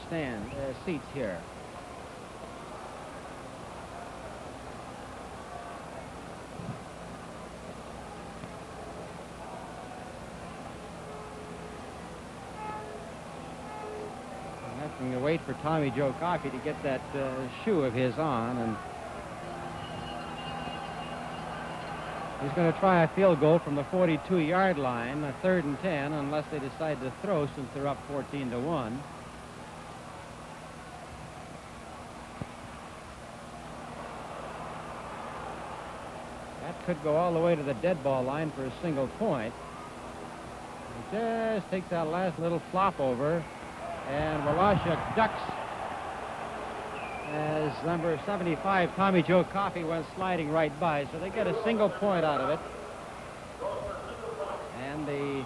seats here. I'm having to wait for Tommy Joe Coffey to get that shoe of his on, and he's going to try a field goal from the 42-yard line, a 3rd and 10, unless they decide to throw since they're up 14-1. could go all the way to the dead ball line for a single point. He just takes that last little flop over, and Wallachuk ducks as number 75, Tommy Joe Coffey, went sliding right by, so they get a single point out of it. And the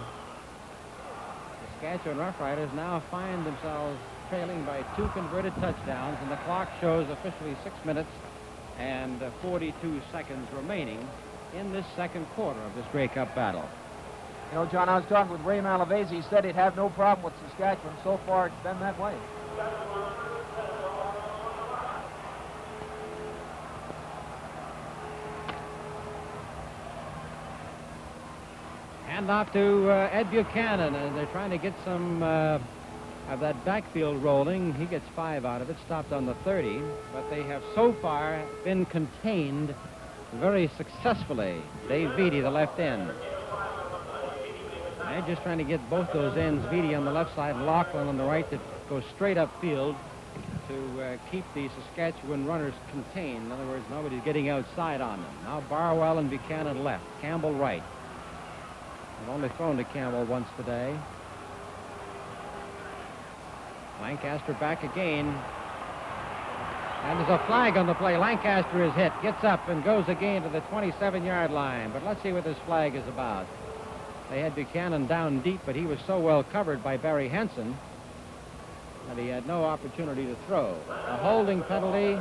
Saskatchewan Roughriders now find themselves trailing by 2 converted touchdowns, and the clock shows officially 6 minutes and 42 seconds remaining in this second quarter of this Grey Cup battle. You know, John, I was talking with Ray Malavese. He said he'd have no problem with Saskatchewan. So far, it's been that way. Hand off to Ed Buchanan, and they're trying to get some of that backfield rolling. He gets 5 out of it, stopped on the 30, but they have so far been contained very successfully. Dave Beatty, the left end. They're just trying to get both those ends, Beatty on the left side and Laughlin on the right, to go straight upfield to keep the Saskatchewan runners contained. In other words, nobody's getting outside on them. Now Barwell and Buchanan left, Campbell right. I've only thrown to Campbell once today. Lancaster back again. And there's a flag on the play. Lancaster is hit, gets up, and goes again to the 27-yard line. But let's see what this flag is about. They had Buchanan down deep, but he was so well covered by Barry Henson that he had no opportunity to throw. A holding penalty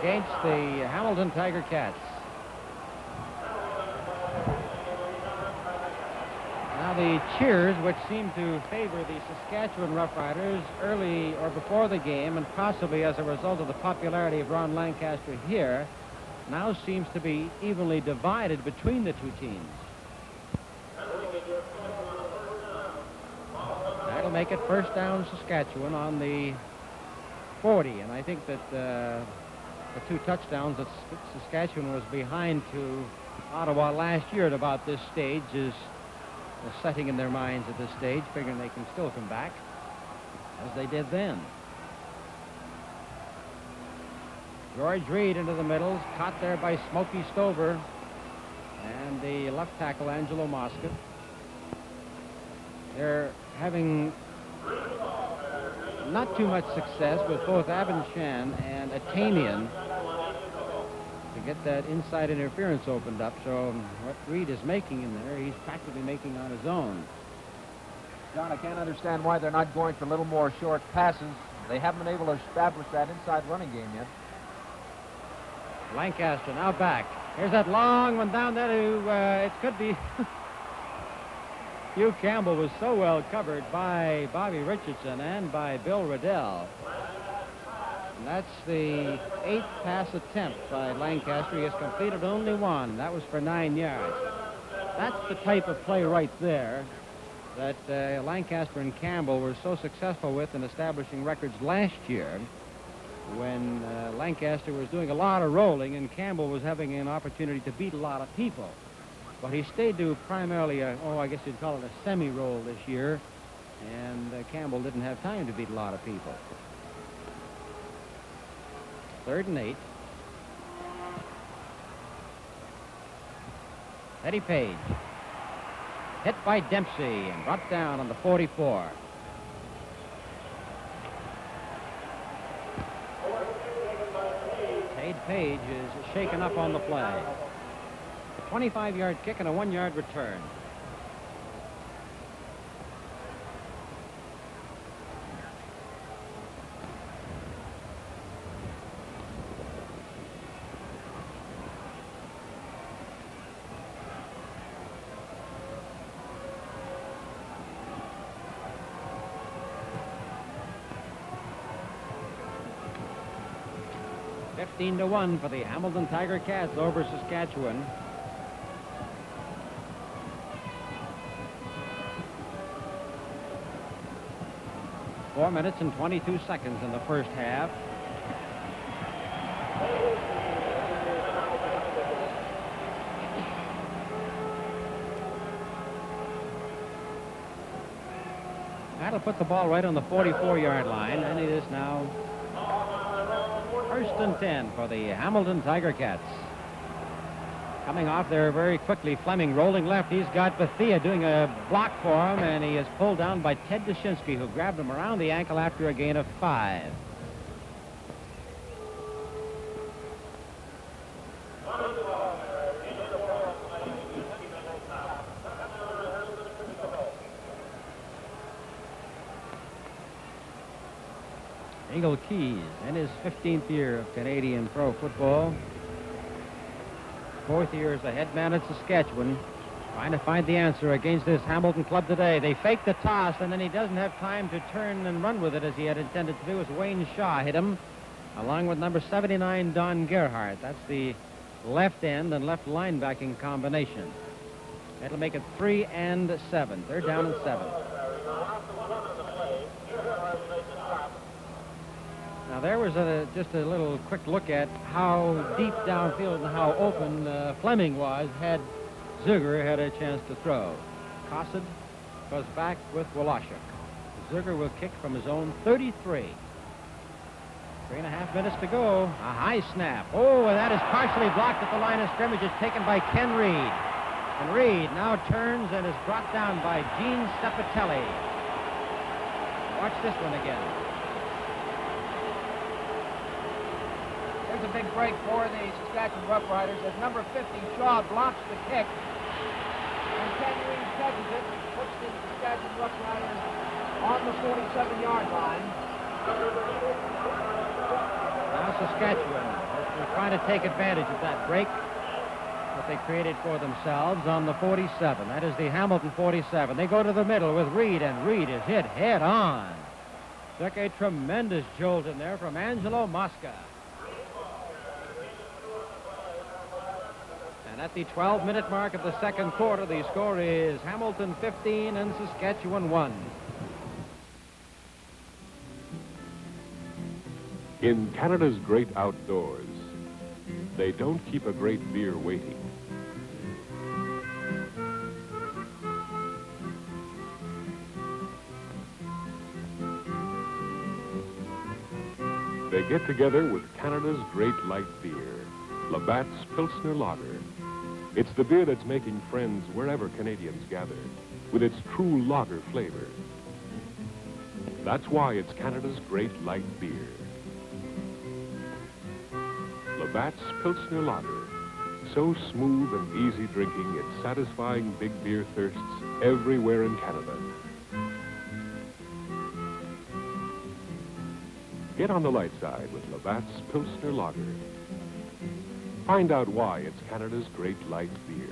against the Hamilton Tiger Cats. Now the cheers, which seem to favor the Saskatchewan Roughriders early or before the game, and possibly as a result of the popularity of Ron Lancaster here, now seems to be evenly divided between the two teams. That'll make it first down Saskatchewan on the 40, and I think that the 2 touchdowns that Saskatchewan was behind to Ottawa last year at about this stage is setting in their minds at this stage, figuring they can still come back, as they did then. George Reed into the middle, caught there by Smokey Stover and the left tackle, Angelo Mosca. They're having not too much success with both Abinchan and Atamian to get that inside interference opened up. So what Reed is making in there, he's practically making on his own. John, I can't understand why they're not going for a little more short passes. They haven't been able to establish that inside running game yet. Lancaster now back. Here's that long one down there to, it could be... Hugh Campbell was so well covered by Bobby Richardson and by Bill Riddell. And that's the 8th pass attempt by Lancaster. He has completed only 1. That was for 9 yards. That's the type of play right there that Lancaster and Campbell were so successful with in establishing records last year, when Lancaster was doing a lot of rolling and Campbell was having an opportunity to beat a lot of people. But he stayed to primarily, I guess you'd call it a semi-roll this year, and Campbell didn't have time to beat a lot of people. 3rd and 8. Eddie Page. Hit by Dempsey and brought down on the 44. Tate Page is shaken up on the play. A 25-yard kick and a 1-yard return. to 1 for the Hamilton Tiger Cats over Saskatchewan. Four minutes and 22 seconds in the first half. That'll put the ball right on the 44-yard line, and it is now 1st and 10 for the Hamilton Tiger Cats. Coming off there very quickly, Fleming rolling left. He's got Bethia doing a block for him, and he is pulled down by Ted Dushinsky, who grabbed him around the ankle after a gain of 5. Eagle Keys in his 15th year of Canadian pro football. 4th year as the head man at Saskatchewan, trying to find the answer against this Hamilton club today. They fake the toss, and then he doesn't have time to turn and run with it as he had intended to do, as Wayne Shaw hit him, along with number 79, Don Gerhardt. That's the left end and left linebacking combination. That'll make it 3 and 7. They're down and 7. Now, there was just a little quick look at how deep downfield and how open Fleming was had Zuger had a chance to throw. Cosset goes back with Woloshuk. Zuger will kick from his own 33. 3.5 minutes to go. A high snap. Oh, and that is partially blocked at the line of scrimmage. It's taken by Ken Reed. And Reed now turns and is brought down by Gene Stepatelli. Watch this one again. There's a big break for the Saskatchewan Roughriders as number 50, Shaw, blocks the kick. And Ken Reed catches it, puts the Saskatchewan Roughriders on the 47-yard line. Now Saskatchewan is trying to take advantage of that break that they created for themselves on the 47. That is the Hamilton 47. They go to the middle with Reed, and Reed is hit head on. Took a tremendous jolt in there from Angelo Mosca. And at the 12-minute mark of the second quarter, the score is Hamilton 15 and Saskatchewan 1. In Canada's great outdoors, they don't keep a great beer waiting. They get together with Canada's great light beer, Labatt's Pilsner Lager. It's the beer that's making friends wherever Canadians gather, with its true lager flavor. That's why it's Canada's great light beer. Labatt's Pilsner Lager, so smooth and easy drinking, it's satisfying big beer thirsts everywhere in Canada. Get on the light side with Labatt's Pilsner Lager. Find out why it's Canada's great light beer.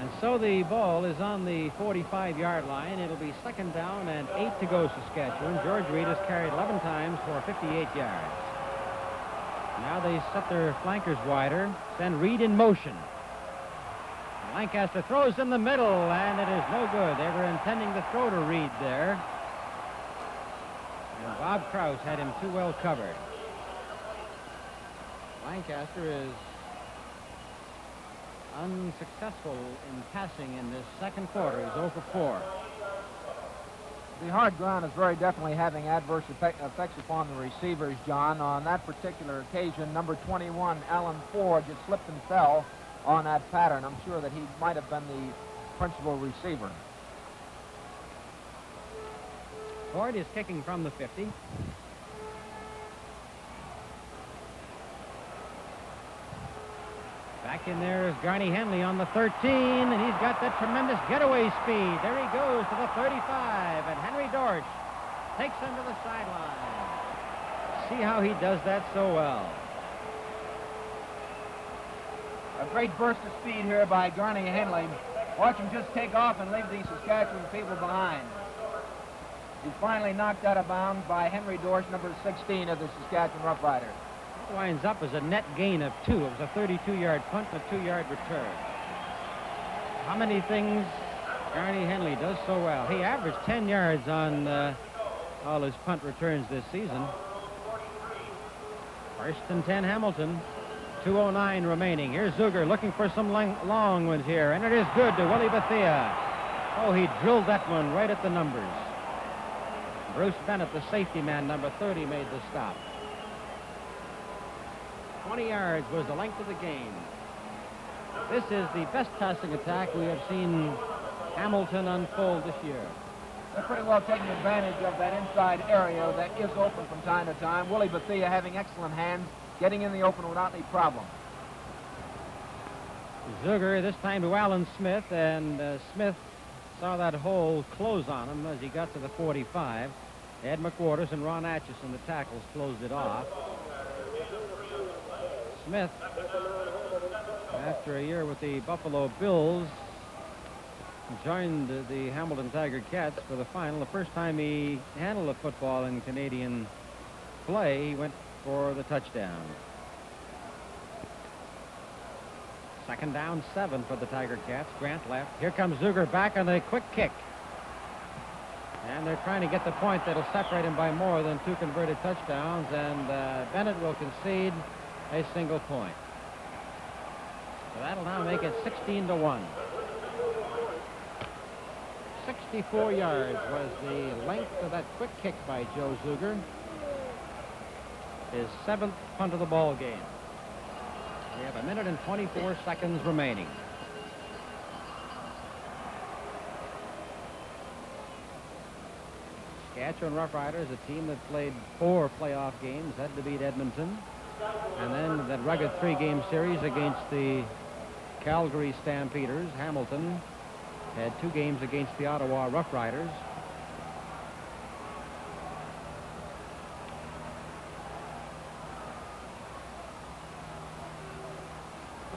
And so the ball is on the 45-yard line. It'll be second down and 8 to go, Saskatchewan. George Reed has carried 11 times for 58 yards. Now they set their flankers wider, send Reed in motion. Lancaster throws in the middle, and it is no good. They were intending to throw to Reed there. And Bob Krause had him too well covered. Lancaster is unsuccessful in passing in this second quarter. He's 0 for 4. The hard ground is very definitely having adverse effects upon the receivers, John. On that particular occasion, number 21, Alan Ford, just slipped and fell on that pattern. I'm sure that he might have been the principal receiver. Ford is kicking from the 50. Back in there is Garney Henley on the 13, and he's got that tremendous getaway speed. There he goes to the 35, and Henry Dorsch takes him to the sideline. See how he does that so well. A great burst of speed here by Garney Henley. Watch him just take off and leave the Saskatchewan people behind. He's finally knocked out of bounds by Henry Dorsch, number 16 of the Saskatchewan Roughriders. It winds up as a net gain of 2. It was a 32-yard punt and a 2-yard return. How many things Garney Henley does so well? He averaged 10 yards on all his punt returns this season. First and 10, Hamilton. 2:09 remaining. Here's Zuger looking for some long ones here, and it is good to Willie Bethia. Oh, he drilled that one right at the numbers. Bruce Bennett, the safety man, number 30, made the stop. 20 yards was the length of the game. This is the best passing attack we have seen Hamilton unfold this year. They're pretty well taking advantage of that inside area that is open from time to time. Willie Bethia having excellent hands, getting in the open without any problem. Zuger this time to Alan Smith, and Smith saw that hole close on him as he got to the 45. Ed McWaters and Ron Atchison, the tackles, closed it off. Smith, after a year with the Buffalo Bills, joined the Hamilton Tiger Cats for the final. The first time he handled a football in Canadian play, he went for the touchdown. Second down, 7 for the Tiger Cats. Grant left. Here comes Zuger back on a quick kick. And they're trying to get the point that'll separate him by more than 2 converted touchdowns, and Bennett will concede a single point. So that'll now make it 16-1. 64 yards was the length of that quick kick by Joe Zuger. His 7th punt of the ball game. We have 1 minute and 24 seconds remaining. Saskatchewan Roughriders, a team that played 4 playoff games, had to beat Edmonton. And then that rugged 3-game series against the Calgary Stampeders. Hamilton had 2 games against the Ottawa Roughriders.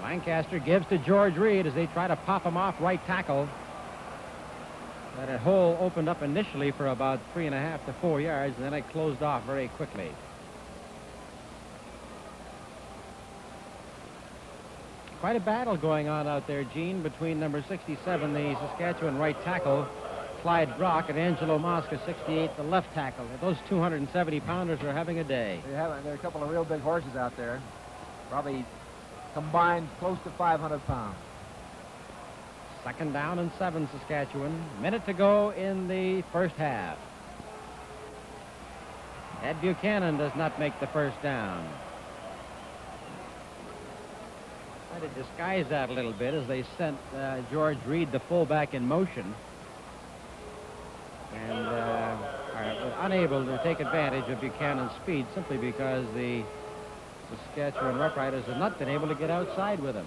Lancaster gives to George Reed as they try to pop him off right tackle. That hole opened up initially for about 3.5 to 4 yards, and then it closed off very quickly. Quite a battle going on out there, Gene, between number 67, the Saskatchewan right tackle, Clyde Brock, and Angelo Mosca, 68, the left tackle. Those 270-pounders are having a day. There are a couple of real big horses out there. Probably combined close to 500 pounds. Second down and 7, Saskatchewan. Minute to go in the first half. Ed Buchanan does not make the first down. Try to disguise that a little bit as they sent George Reed, the fullback, in motion, and are unable to take advantage of Buchanan's speed simply because the Saskatchewan Roughriders have not been able to get outside with him.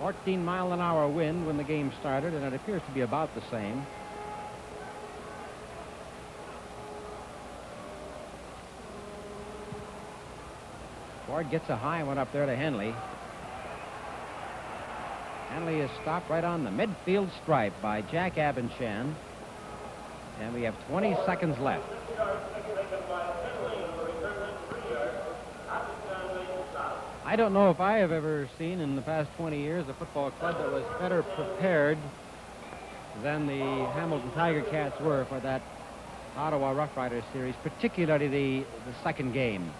A 14-mile-an-hour wind when the game started, and it appears to be about the same. Ford gets a high one up there to Henley. Henley is stopped right on the midfield stripe by Jack Abinchan. And we have 20 seconds left. I don't know if I have ever seen in the past 20 years a football club that was better prepared than the Hamilton Tiger Cats were for that Ottawa Roughriders series, particularly the second game.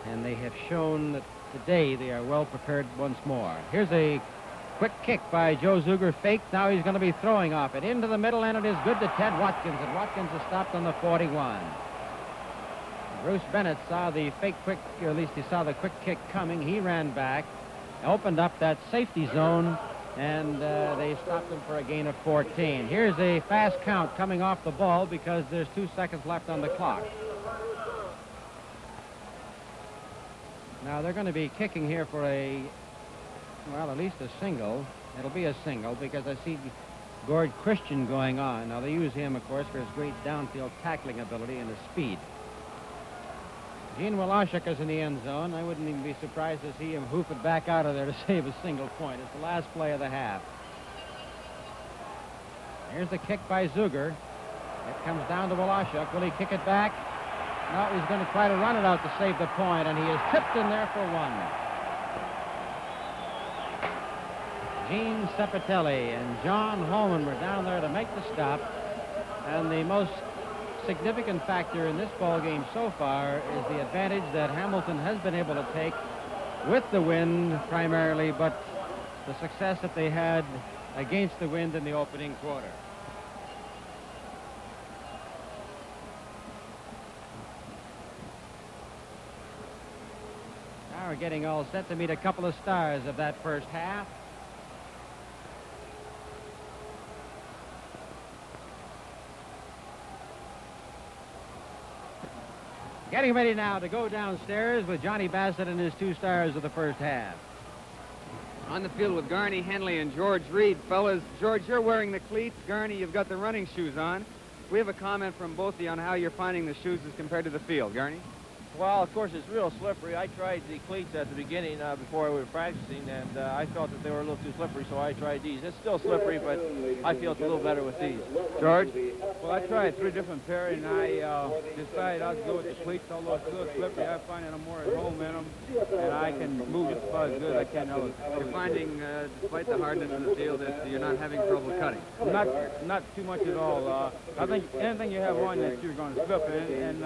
And they have shown that today they are well prepared once more. Here's a quick kick by Joe Zuger, fake. Now he's going to be throwing off it into the middle, and it is good to Ted Watkins, and Watkins is stopped on the 41. Bruce Bennett saw the fake quick, or at least he saw the quick kick coming. He ran back, opened up that safety zone, and they stopped him for a gain of 14. Here's a fast count coming off the ball because there's 2 seconds left on the clock. Now they're going to be kicking here for at least a single. It'll be a single because I see Gord Christian going on. Now they use him, of course, for his great downfield tackling ability and his speed. Gene Walashuk is in the end zone. I wouldn't even be surprised to see him hoof it back out of there to save a single point. It's the last play of the half. Here's the kick by Zuger. It comes down to Walashuk. Will he kick it back? No, he's going to try to run it out to save the point, and he is tripped in there for 1. Gene Cepitelli and John Holman were down there to make the stop, and the most significant factor in this ball game so far is the advantage that Hamilton has been able to take with the wind primarily, but the success that they had against the wind in the opening quarter. Now we're getting all set to meet a couple of stars of that first half. Getting ready now to go downstairs with Johnny Bassett and his 2 stars of the first half. On the field with Garney, Henley, and George Reed. Fellas, George, you're wearing the cleats. Garney, you've got the running shoes on. We have a comment from both of you on how you're finding the shoes as compared to the field. Garney? Well, of course, it's real slippery. I tried the cleats at the beginning before we were practicing, and I felt that they were a little too slippery, so I tried these. It's still slippery, but I feel it's a little better with these. George? Well, I tried 3 different pairs, and I decided I'd go with the cleats, although it's a little slippery. I find that I'm more at home in them, and I can move just about as good as I can others. You're finding, despite the hardness of the field, that you're not having trouble cutting? Not too much at all. I think anything you have on that you're going to slip in, and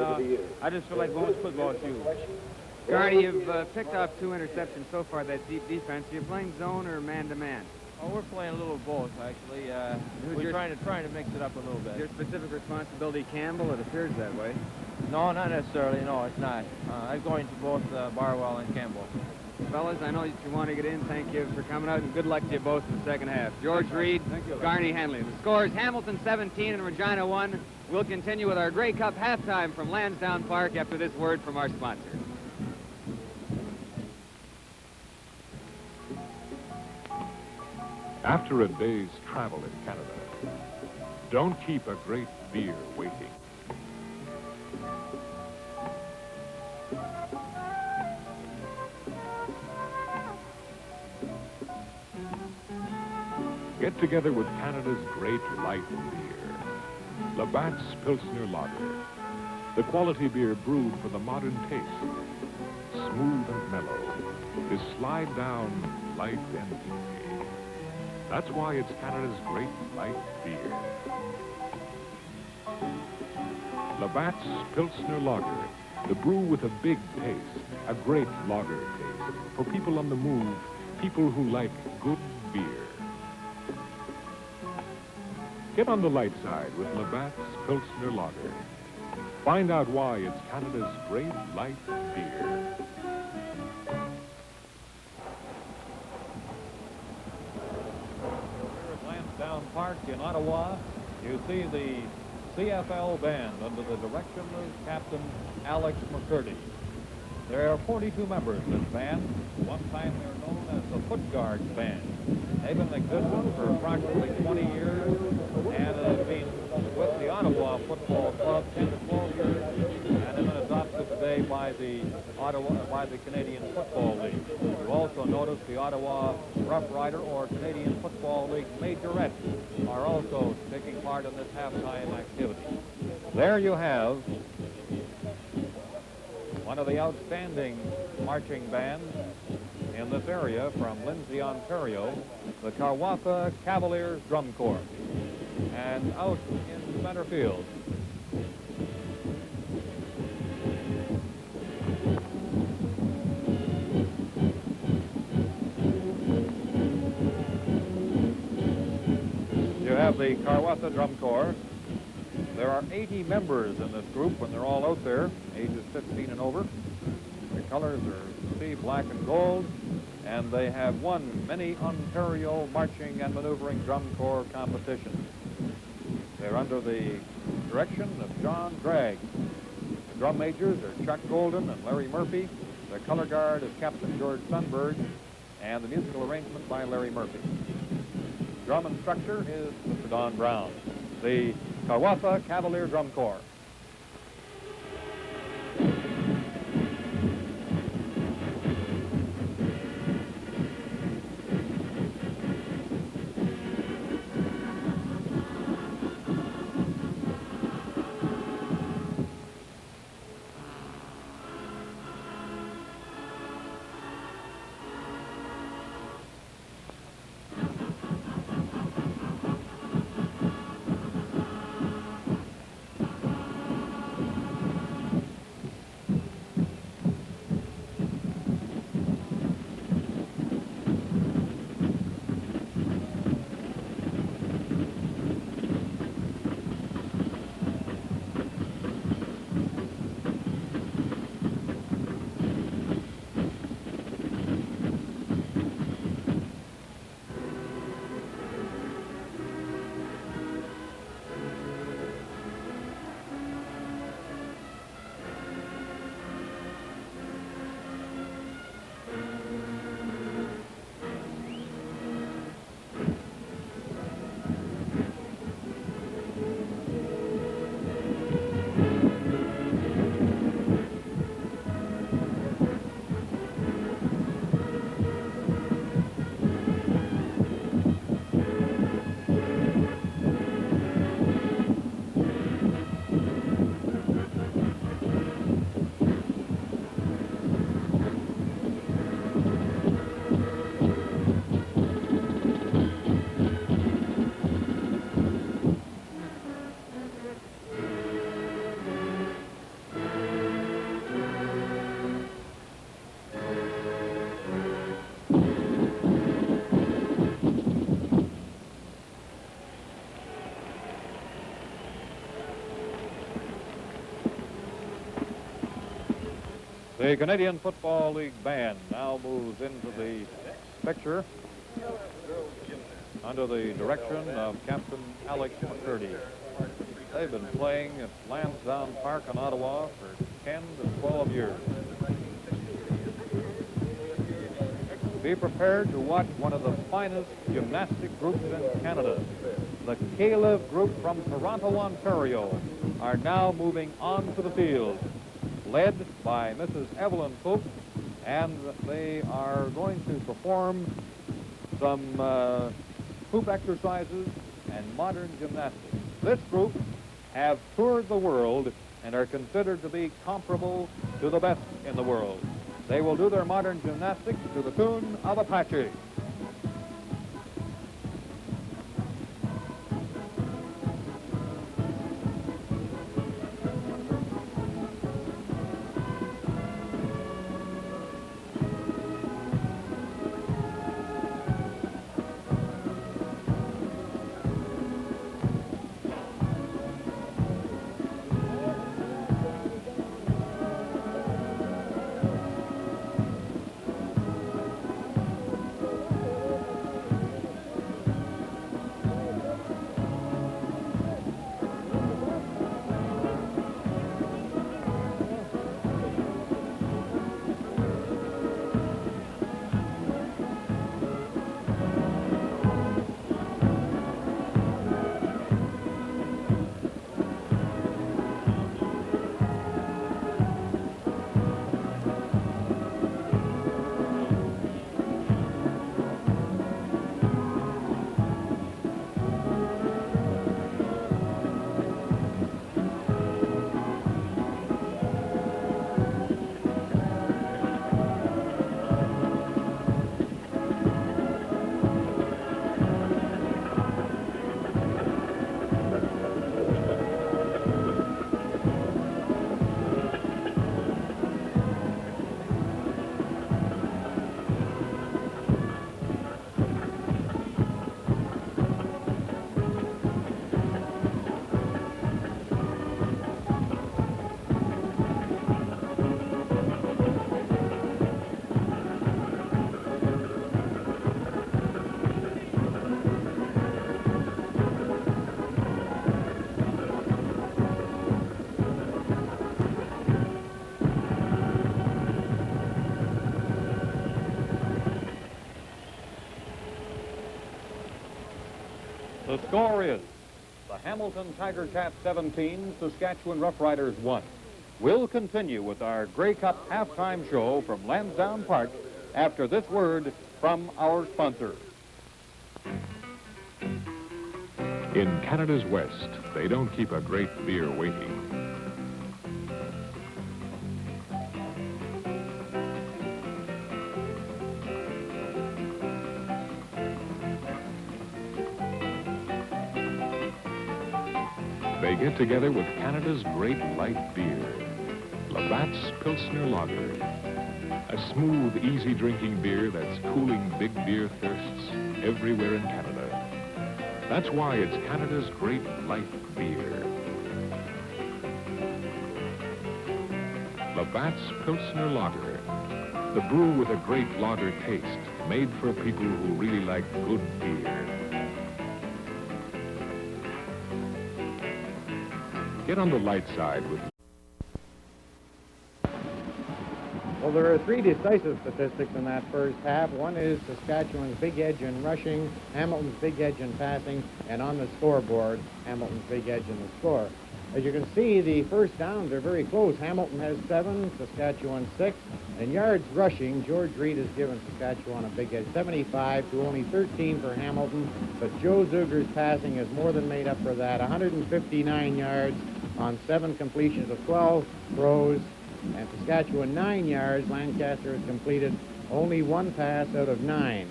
I just feel like going with football shoes. Garney, you've picked off 2 interceptions so far, that deep defense. You're playing zone or man-to-man? Oh, we're playing a little of both, actually. We're trying to mix it up a little bit. Your specific responsibility, Campbell? It appears that way. No, not necessarily. No, it's not. I'm going to both Barwell and Campbell. Fellas, I know that you want to get in. Thank you for coming out, and good luck to you both in the second half. George Reed, Garney Henley. The scores, Hamilton 17 and Regina 1. We'll continue with our Grey Cup halftime from Lansdowne Park after this word from our sponsor. After a day's travel in Canada, don't keep a great beer waiting. Get together with Canada's great light beer, Labatt's Pilsner Lager, the quality beer brewed for the modern taste. Smooth and mellow, is slide down light and easy. That's why it's Canada's great light beer. Labatt's Pilsner Lager, the brew with a big taste, a great lager taste, for people on the move, people who like good beer. Get on the light side with Labatt's Pilsner Lager. Find out why it's Canada's great light beer. Here at Lansdowne Park in Ottawa, you see the CFL band under the direction of Captain Alex McCurdy. There are 42 members in this band. One time they were known as the Foot Guards Band. They've been in existence for approximately 20 years and have been with the Ottawa Football Club 10 to 12 years and have been adopted today by the Canadian Football League. You also notice the Ottawa Roughrider or Canadian Football League majorettes are also taking part in this halftime activity. There you have one of the outstanding marching bands in this area from Lindsay, Ontario, the Karwatha Cavaliers Drum Corps. And out in center field, you have the Karwatha Drum Corps. There are 80 members in this group when they're all out there, ages 15 and over. The colors are sea, black, and gold, and they have won many Ontario marching and maneuvering drum corps competitions. They're under the direction of John Gregg. The drum majors are Chuck Golden and Larry Murphy. The color guard is Captain George Sunberg, and the musical arrangement by Larry Murphy. Drum instructor is Mr. Don Brown. The Karwatha Cavalier Drum Corps. The Canadian Football League band now moves into the picture under the direction of Captain Alex McCurdy. They've been playing at Lansdowne Park in Ottawa for 10 to 12 years. Be prepared to watch one of the finest gymnastic groups in Canada. The Caleb group from Toronto, Ontario, are now moving onto the field, led by Mrs. Evelyn Pope, and they are going to perform some hoop exercises and modern gymnastics. This group have toured the world and are considered to be comparable to the best in the world. They will do their modern gymnastics to the tune of Apache. The score is the Hamilton Tiger Cats 17, Saskatchewan Roughriders 1. We'll continue with our Grey Cup halftime show from Lansdowne Park after this word from our sponsor. In Canada's West, they don't keep a great beer waiting. They get together with Canada's great light beer, Labatt's Pilsner Lager. A smooth, easy-drinking beer that's cooling big beer thirsts everywhere in Canada. That's why it's Canada's great light beer. Labatt's Pilsner Lager, the brew with a great lager taste, made for people who really like good beer. Get on the light side with... Well, there are three decisive statistics in that first half. One is Saskatchewan's big edge in rushing, Hamilton's big edge in passing, and on the scoreboard, Hamilton's big edge in the score. As you can see, the first downs are very close. Hamilton has 7, Saskatchewan 6. In yards rushing, George Reed has given Saskatchewan a big edge, 75 to only 13 for Hamilton. But Joe Zuger's passing has more than made up for that, 159 yards on 7 completions of 12 throws. And Saskatchewan 9 yards. Lancaster has completed only 1 pass out of 9.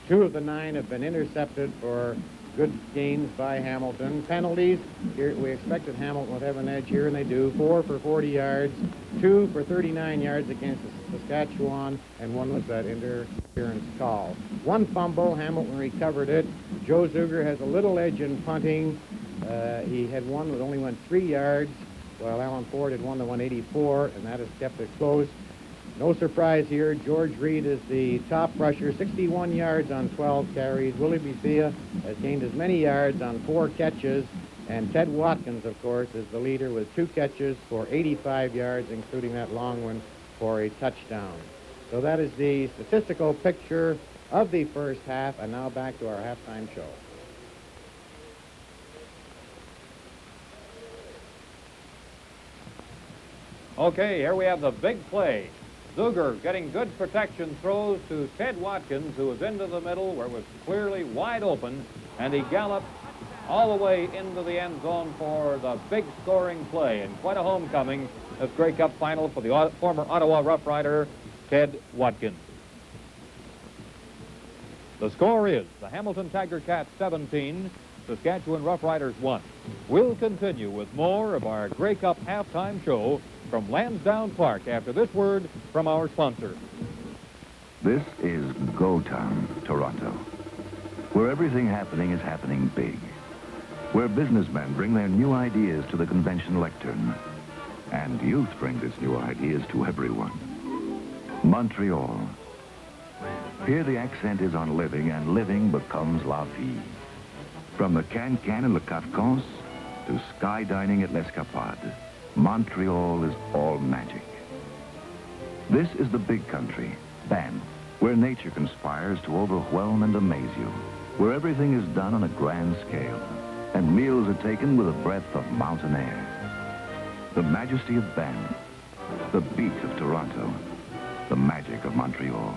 2 of the 9 have been intercepted for good gains by Hamilton. Penalties, here we expected Hamilton would have an edge here, and they do. 4 for 40 yards, 2 for 39 yards against Saskatchewan, and 1 was that interference call. 1 fumble, Hamilton recovered it. Joe Zuger has a little edge in punting. He had 1 that only went 3 yards, while Alan Ford had 1 that went 84, and that has kept it close. No surprise here. George Reed is the top rusher, 61 yards on 12 carries. Willie Bethea has gained as many yards on 4 catches. And Ted Watkins, of course, is the leader with 2 catches for 85 yards, including that long one for a touchdown. So that is the statistical picture of the first half. And now back to our halftime show. Okay, here we have the big play. Zuger getting good protection, throws to Ted Watkins, who was into the middle where it was clearly wide open, and he galloped all the way into the end zone for the big scoring play. And quite a homecoming, this Grey Cup final for the former Ottawa Roughrider, Ted Watkins. The score is the Hamilton Tiger Cats 17, Saskatchewan Roughriders 1. We'll continue with more of our Grey Cup halftime show from Lansdowne Park after this word from our sponsor. This is Go Town, Toronto, where everything happening is happening big, where businessmen bring their new ideas to the convention lectern, and youth bring these new ideas to everyone. Montreal. Here the accent is on living, and living becomes la vie. From the Can-Can and Le Quatre-Coins to sky dining at L'Escapade, Montreal is all magic. This is the big country, Banff, where nature conspires to overwhelm and amaze you, where everything is done on a grand scale, and meals are taken with a breath of mountain air. The majesty of Banff, the beat of Toronto, the magic of Montreal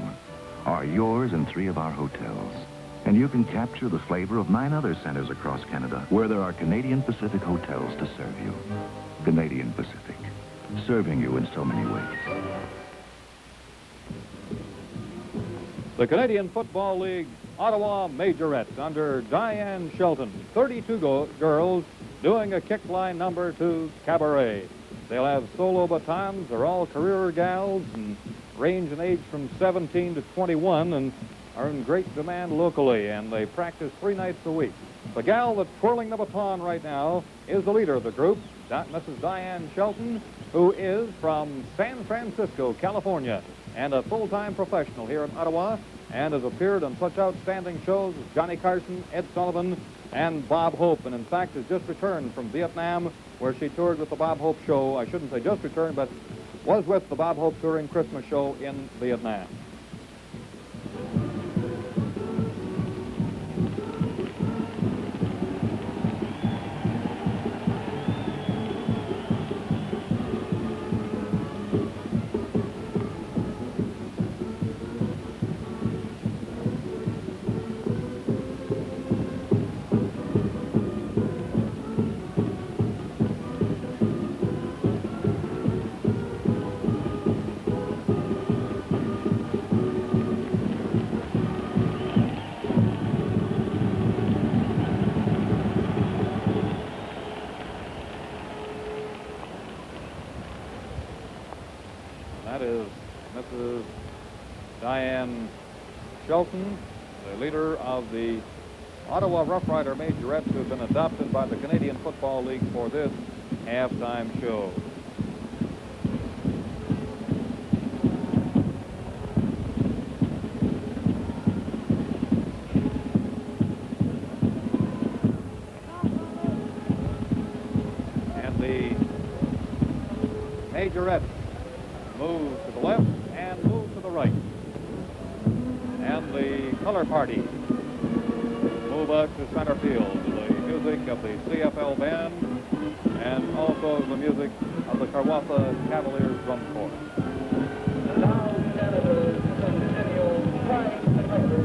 are yours in 3 of our hotels. And you can capture the flavor of 9 other centers across Canada where there are Canadian Pacific hotels to serve you. Canadian Pacific, serving you in so many ways. The Canadian Football League Ottawa Majorettes under Diane Shelton. 32 girls doing a kick line number to cabaret. They'll have solo batons. They're all career gals and range in age from 17 to 21 and are in great demand locally, and they practice 3 nights a week. The gal that's twirling the baton right now is the leader of the group, Mrs. Diane Shelton, who is from San Francisco, California, and a full-time professional here in Ottawa, and has appeared on such outstanding shows as Johnny Carson, Ed Sullivan, and Bob Hope, and in fact has just returned from Vietnam, where she toured with the Bob Hope show. I shouldn't say just returned, but was with the Bob Hope touring Christmas show in Vietnam. That is Mrs. Diane Shelton, the leader of the Ottawa Roughrider Majorettes, who have been adopted by the Canadian Football League for this halftime show. And the Majorettes move to the left and move to the right. And the color party move out to center field to the music of the CFL band and also the music of the Karwatha Cavaliers drum corps. And now Canada's centennial prime conductor,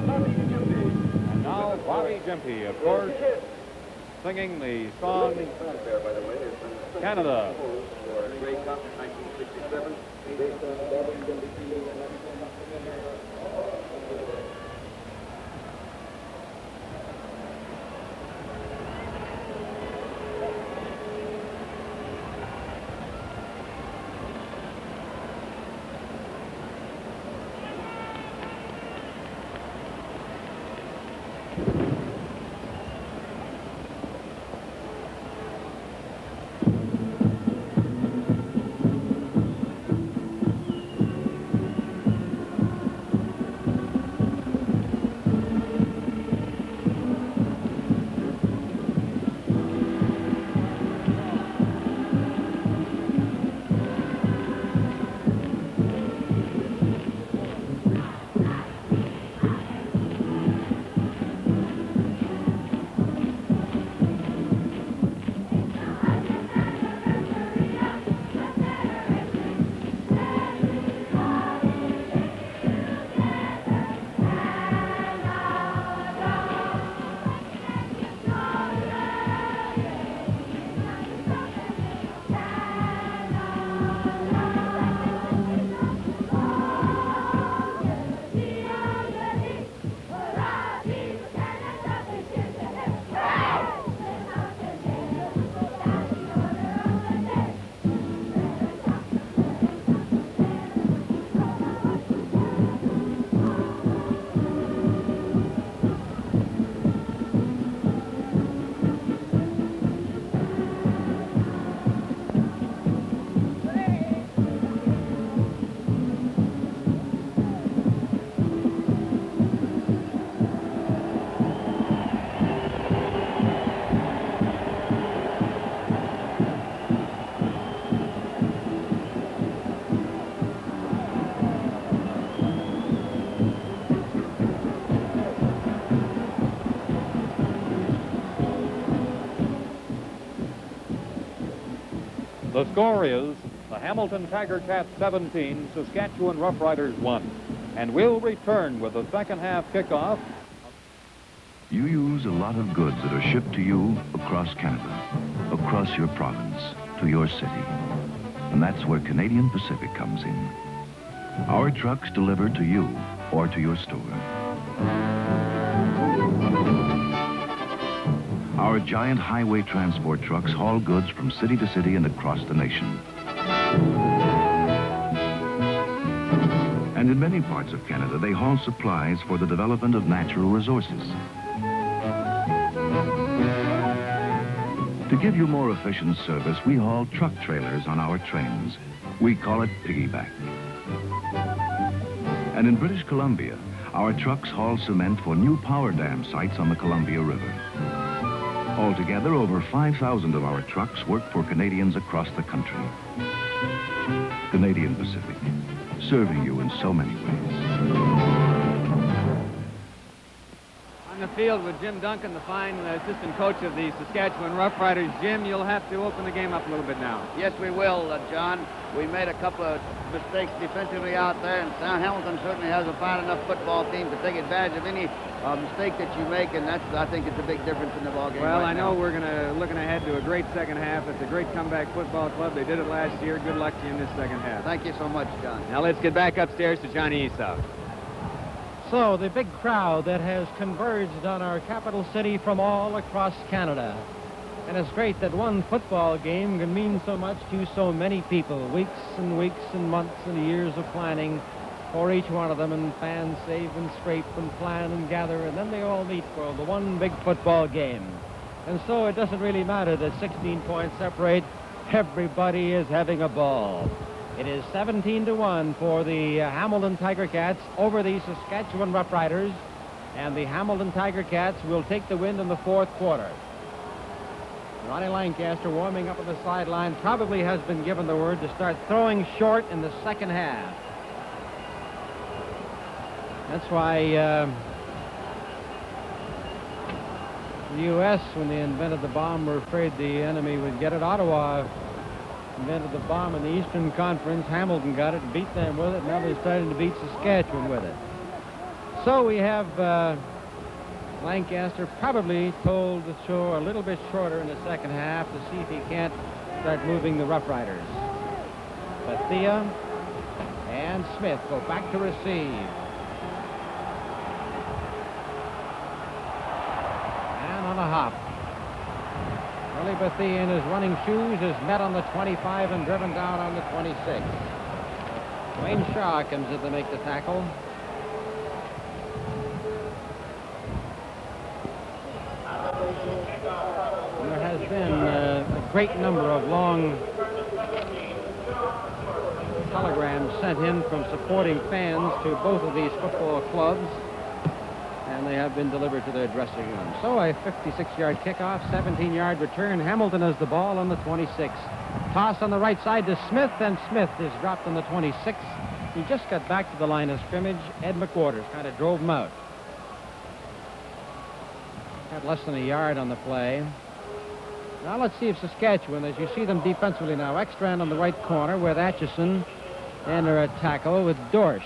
Bobby Jimpy. And now Bobby Jimpy, of course, singing the song Canada. Grey Cup 1967, based on The score is the Hamilton Tiger Cats 17, Saskatchewan Roughriders 1. And we'll return with the second half kickoff. You use a lot of goods that are shipped to you across Canada, across your province, to your city. And that's where Canadian Pacific comes in. Our trucks deliver to you or to your store. Our giant highway transport trucks haul goods from city to city and across the nation. And in many parts of Canada, they haul supplies for the development of natural resources. To give you more efficient service, we haul truck trailers on our trains. We call it piggyback. And in British Columbia, our trucks haul cement for new power dam sites on the Columbia River. Altogether, over 5,000 of our trucks work for Canadians across the country. Canadian Pacific, serving you in so many ways. On the field with Jim Duncan, the fine assistant coach of the Saskatchewan Roughriders. Jim, you'll have to open the game up a little bit now. Yes, we will, John. We made a couple of mistakes defensively out there, and Hamilton certainly has a fine enough football team to take advantage of any mistake that you make, and that's, I think, it's a big difference in the ballgame. Well, right I know now. we're looking ahead to a great second half. It's a great comeback football club. They did it last year. Good luck to you in this second half. Thank you so much, John. Now let's get back upstairs to Johnny Esau. So the big crowd that has converged on our capital city from all across Canada. And it's great that one football game can mean so much to so many people. Weeks and months and years of planning for each one of them, and fans save and scrape and plan and gather, and then they all meet for the one big football game. And so it doesn't really matter that 16 points separate. Everybody is having a ball. It is 17-1 for the Hamilton Tiger Cats over the Saskatchewan Roughriders, and the Hamilton Tiger Cats will take the win in the fourth quarter. Ronnie Lancaster, warming up on the sideline, probably has been given the word to start throwing short in the second half. That's why the U.S., when they invented the bomb, were afraid the enemy would get it. Ottawa invented the bomb in the Eastern Conference. Hamilton got it and beat them with it. Now they're starting to beat Saskatchewan with it. So we have Lancaster probably told to throw a little bit shorter in the second half to see if he can't start moving the Roughriders. Bethia and Smith go back to receive. And on a hop. Willie Bethia in his running shoes is met on the 25 and driven down on the 26. Wayne Shaw comes in to make the tackle. There has been a great number of long telegrams sent in from supporting fans to both of these football clubs, and they have been delivered to their dressing room. So a 56-yard kickoff, 17-yard return. Hamilton has the ball on the 26. Toss on the right side to Smith, and Smith is dropped on the 26. He just got back to the line of scrimmage. Ed McWaters kind of drove him out. Had less than a yard on the play. Now let's see if Saskatchewan, as you see them defensively now, Ekstrand on the right corner with Atchison, and they're a tackle with Dorsch.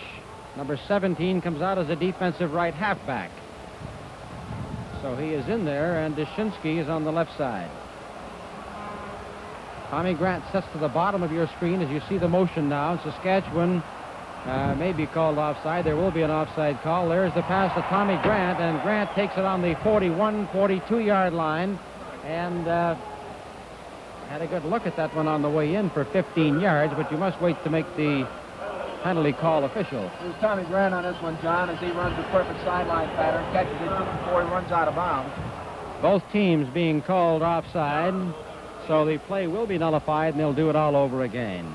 Number 17 comes out as a defensive right halfback. So he is in there, and Dushinsky is on the left side. Tommy Grant sets to the bottom of your screen as you see the motion now. Saskatchewan may be called offside. There will be an offside call. There's the pass to Tommy Grant, and Grant takes it on the 41, 42-yard line, and had a good look at that one on the way in for 15 yards, but you must wait to make the penalty call official. There's Tommy Grant on this one, John, as he runs the perfect sideline pattern, catches it just before he runs out of bounds. Both teams being called offside, so the play will be nullified, and they'll do it all over again.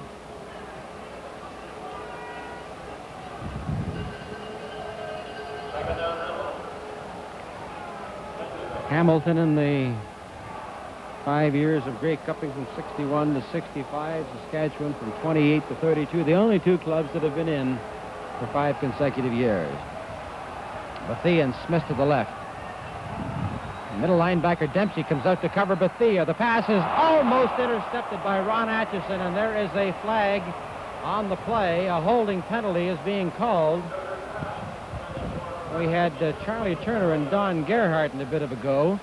Hamilton in the 5 years of Grey Cupping from 61 to 65, Saskatchewan from 28 to 32, the only two clubs that have been in for 5 consecutive years. Bethia and Smith to the left. Middle linebacker Dempsey comes out to cover Bethea. The pass is almost intercepted by Ron Atchison, and there is a flag on the play. A holding penalty is being called. We had Charlie Turner and Don Gerhardt in a bit of a go.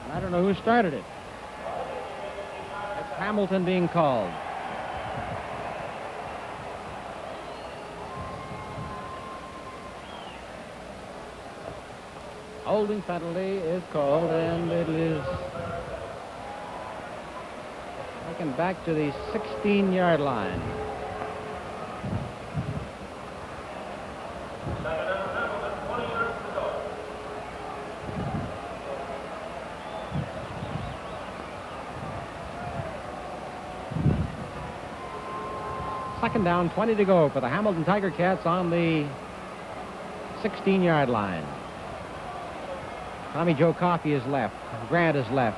And I don't know who started it. It's Hamilton being called. Holding penalty is called, and it is taken back to the 16-yard line. Second down, 20 to go for the Hamilton Tiger Cats on the 16-yard line. Tommy Joe Coffey is left. Grant is left.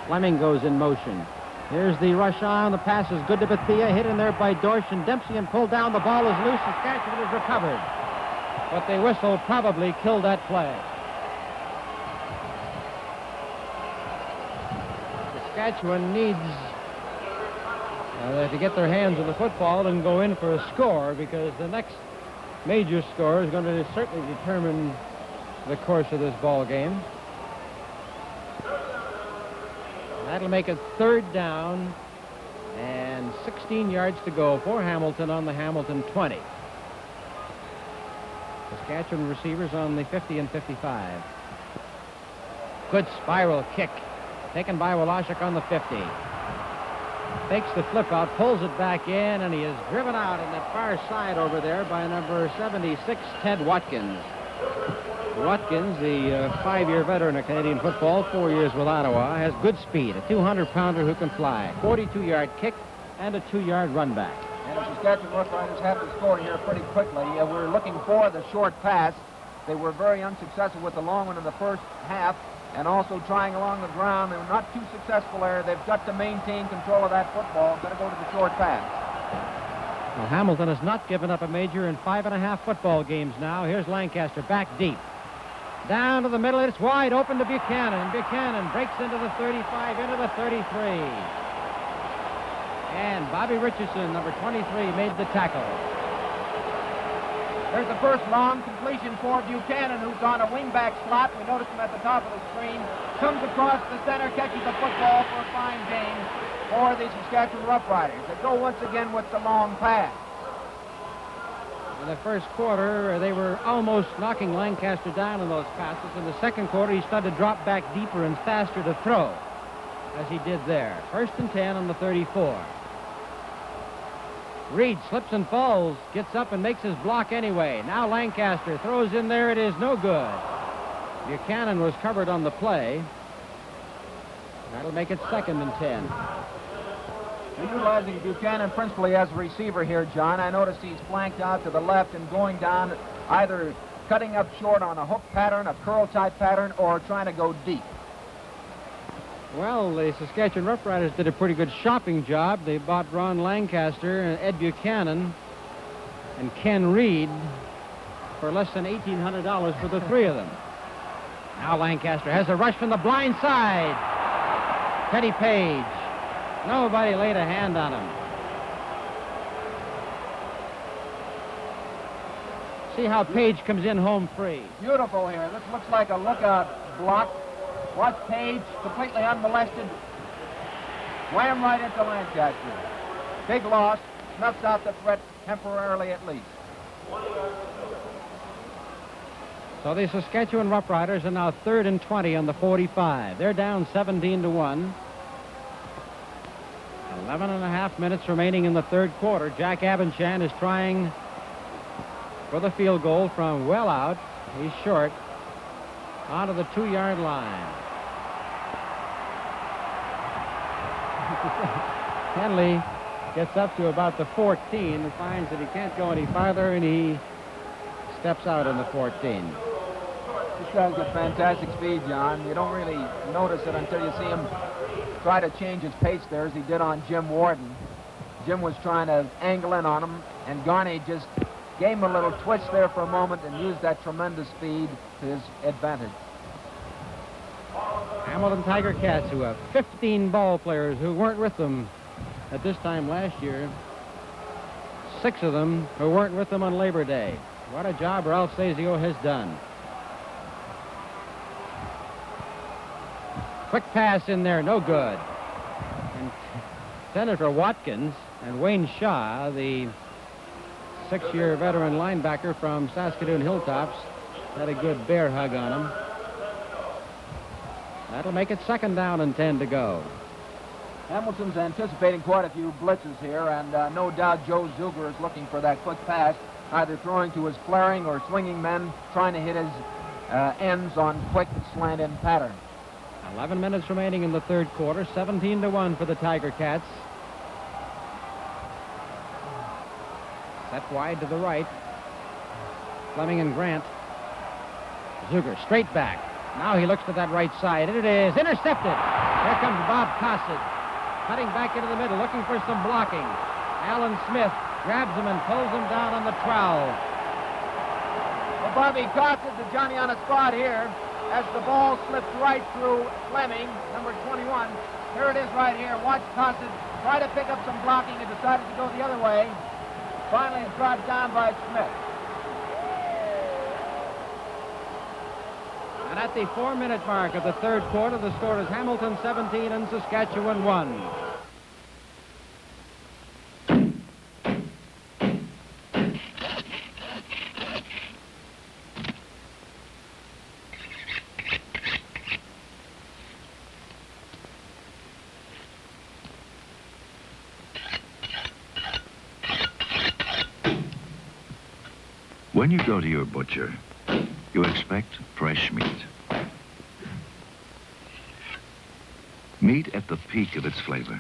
Fleming goes in motion. Here's the rush on. The pass is good to Bethea. Hit in there by Dorsch and Dempsey and pulled down. The ball is loose. Saskatchewan is recovered. But they whistle probably killed that play. Saskatchewan needs to get their hands on the football and go in for a score, because the next major score is going to certainly determine the course of this ball game. That'll make it third down and 16 yards to go for Hamilton on the Hamilton 20. Saskatchewan receivers on the 50 and 55. Good spiral kick taken by Woloschuk on the 50. Takes the flip out, pulls it back in, and he is driven out on the far side over there by number 76, Ted Watkins. Watkins, the 5-year veteran of Canadian football, 4 years with Ottawa, has good speed, a 200-pounder who can fly, 42-yard kick, and a 2-yard run back. And the Saskatchewan Roughriders have to score here pretty quickly. We're looking for the short pass. They were very unsuccessful with the long one in the first half, and also trying along the ground. They were not too successful there. They've got to maintain control of that football. Got to go to the short pass. Well, Hamilton has not given up a major in 5.5 football games now. Here's Lancaster back deep. Down to the middle, it's wide open to Buchanan. Buchanan breaks into the 35, into the 33. And Bobby Richardson, number 23, made the tackle. There's the first long completion for Buchanan, who's on a wingback slot. We notice him at the top of the screen. Comes across the center, catches the football for a fine gain for the Saskatchewan Roughriders. They go once again with the long pass. In the first quarter, they were almost knocking Lancaster down in those passes. In the second quarter, he started to drop back deeper and faster to throw, as he did there. 1st and 10 on the 34. Reed slips and falls, gets up and makes his block anyway. Now Lancaster throws in there. It is no good. Buchanan was covered on the play. That'll make it 2nd and 10. Utilizing Buchanan principally as a receiver here, John. I noticed he's flanked out to the left and going down, either cutting up short on a hook pattern, a curl-type pattern, or trying to go deep. Well, the Saskatchewan Roughriders did a pretty good shopping job. They bought Ron Lancaster and Ed Buchanan and Ken Reed for less than $1,800 for the three of them. Now Lancaster has a rush from the blind side. Teddy Page. Nobody laid a hand on him. See how Page comes in home free. Beautiful here. This looks like a lookout block. Watch Page, completely unmolested. Wham right into Lancaster. Big loss. Snuffs out the threat temporarily at least. So the Saskatchewan Roughriders are now 3rd and 20 on the 45. They're down 17-1. 11.5 minutes remaining in the third quarter. Jack Abenchan is trying for the field goal from well out. He's short. Onto the 2-yard line. Henley gets up to about the 14 and finds that he can't go any farther, and he steps out in the 14. This guy's got fantastic speed, John. You don't really notice it until you see him try to change his pace there, as he did on Jim Warden. Jim was trying to angle in on him, and Garney just gave him a little twist there for a moment and used that tremendous speed to his advantage. Hamilton Tiger Cats, who have 15 ball players who weren't with them at this time last year. 6 of them who weren't with them on Labor Day. What a job Ralph Sazio has done. Quick pass in there, no good. And Senator Watkins and Wayne Shaw, the 6-year veteran linebacker from Saskatoon Hilltops, had a good bear hug on him. That'll make it 2nd down and 10 to go. Hamilton's anticipating quite a few blitzes here, and no doubt Joe Zuger is looking for that quick pass, either throwing to his flaring or swinging men, trying to hit his ends on quick slant-in pattern. 11 minutes remaining in the 3rd quarter, 17-1 for the Tiger Cats. Set wide to the right. Fleming and Grant. Zuger straight back. Now he looks to that right side, and it is intercepted. Here comes Bob Cossett, cutting back into the middle, looking for some blocking. Alan Smith grabs him and pulls him down on the trowel. Well, Bobby Cossett, the Johnny on the spot here, as the ball slipped right through Fleming, number 21. Here it is right here. Watch Cossett try to pick up some blocking and decided to go the other way. Finally, it's brought down by Smith. And at the 4-minute mark of the 3rd quarter, the score is Hamilton 17 and Saskatchewan 1. When you go to your butcher, you expect fresh meat. Meat at the peak of its flavor.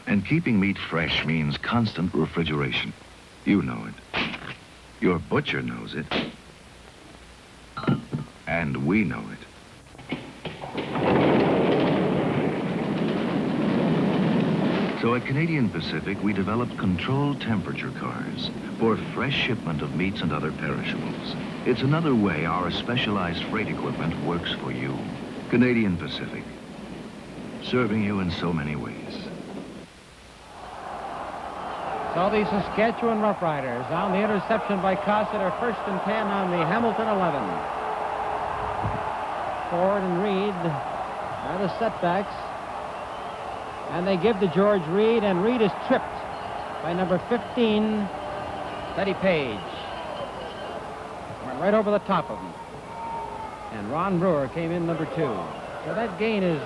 And keeping meat fresh means constant refrigeration. You know it. Your butcher knows it. And we know it. So at Canadian Pacific, we developed controlled temperature cars for fresh shipment of meats and other perishables. It's another way our specialized freight equipment works for you. Canadian Pacific, serving you in so many ways. So the Saskatchewan Roughriders on the interception by Cossett are 1st and 10 on the Hamilton 11. Ford and Reed are the setbacks. And they give to George Reed, and Reed is tripped by number 15, Teddy Page. Went right over the top of him. And Ron Brewer came in number 2. So that gain is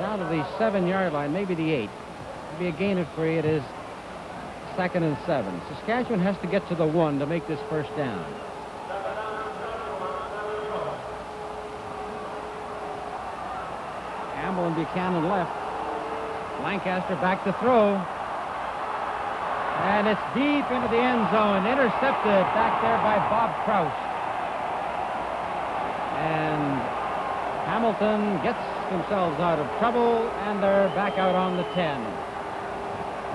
down to the 7-yard line, maybe the 8. It'll be a gain of 3. It is 2nd and 7. Saskatchewan has to get to the 1 to make this 1st down. Campbell and Buchanan left. Lancaster back to throw. And it's deep into the end zone. Intercepted back there by Bob Kraus. And Hamilton gets themselves out of trouble, and they're back out on the 10.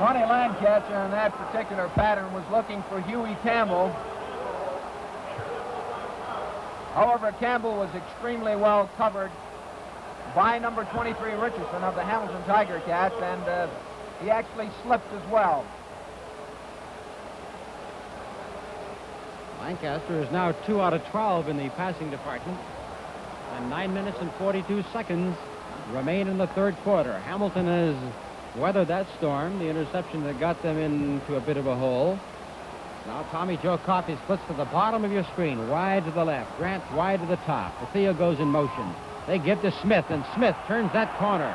Ronnie Lancaster in that particular pattern was looking for Huey Campbell. However, Campbell was extremely well covered by number 23 Richardson of the Hamilton Tiger Cats, and he actually slipped as well. Lancaster is now 2 out of 12 in the passing department, and 9 minutes and 42 seconds remain in the 3rd quarter. Hamilton has weathered that storm, the interception that got them into a bit of a hole. Now Tommy Joe Coffey splits to the bottom of your screen, wide to the left, Grant wide to the top. Theo goes in motion. They give to Smith, and Smith turns that corner.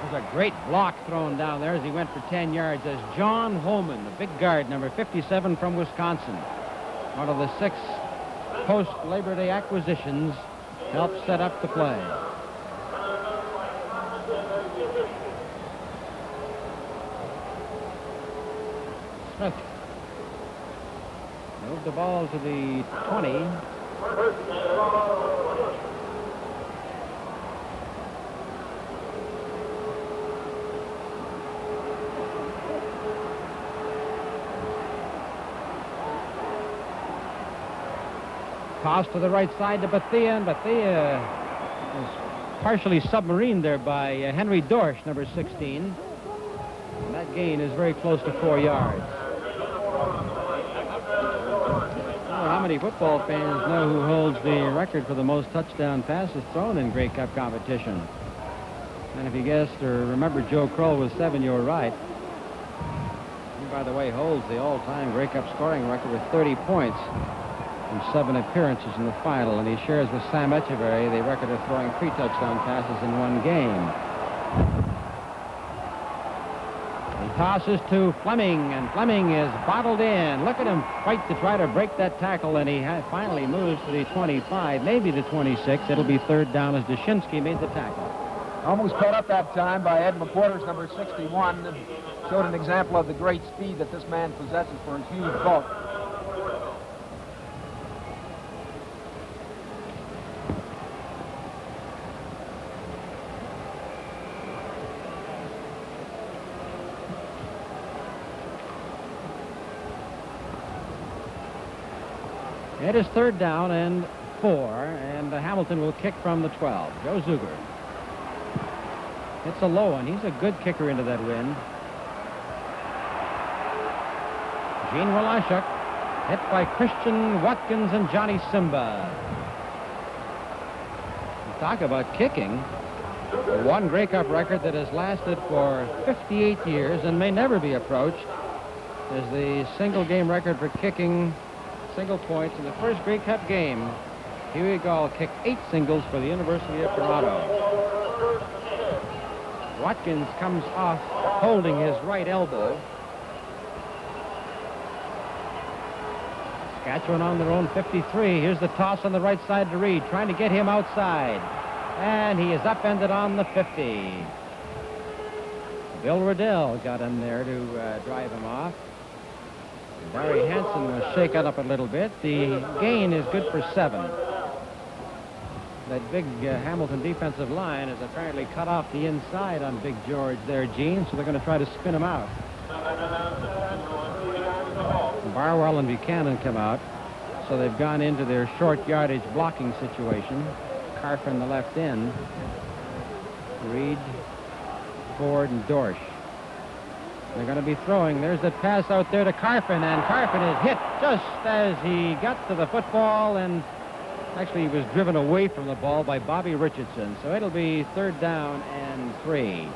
There's a great block thrown down there as he went for 10 yards as John Holman, the big guard, number 57 from Wisconsin, one of the 6 post-Labor Day acquisitions, helped set up the play. Smith moved the ball to the 20. Toss to the right side to Bethea, and Bethea is partially submarined there by Henry Dorsch, number 16. And that gain is very close to 4 yards. Well, how many football fans know who holds the record for the most touchdown passes thrown in Grey Cup competition? And if you guessed or remember Joe Kroll with 7, you were right. He, by the way, holds the all-time Grey Cup scoring record with 30 points in 7 appearances in the final, and he shares with Sam Echeverry the record of throwing 3 touchdown passes in 1 game. He tosses to Fleming, and Fleming is bottled in. Look at him fight to try to break that tackle, and he finally moves to the 25, maybe the 26. It'll be 3rd down as Dushinsky made the tackle. Almost caught up that time by Ed McQuarters, number 61. And showed an example of the great speed that this man possesses for his huge bulk. It is 3rd down and 4, and Hamilton will kick from the 12. Joe Zuger. It's a low one. He's a good kicker into that wind. Gene Walashuk hit by Christian Watkins and Johnny Simba. Talk about kicking. One Grey Cup record that has lasted for 58 years and may never be approached is the single game record for kicking single points in the first Grey Cup game. Huey Gall kicked 8 singles for the University of Toronto. Watkins comes off holding his right elbow. Saskatchewan on their own 53. Here's the toss on the right side to Reed, trying to get him outside. And he is upended on the 50. Bill Riddell got in there to drive him off. Barry Hansen was shaken up a little bit. The gain is good for 7. That big Hamilton defensive line is apparently cut off the inside on Big George there, Gene, so they're going to try to spin him out. Barwell and Buchanan come out, so they've gone into their short yardage blocking situation. Carfin the left end. Reed, Ford, and Dorsch. They're going to be throwing. There's the pass out there to Carfin, and Carfin is hit just as he got to the football, and actually he was driven away from the ball by Bobby Richardson. So it'll be 3rd down and 3.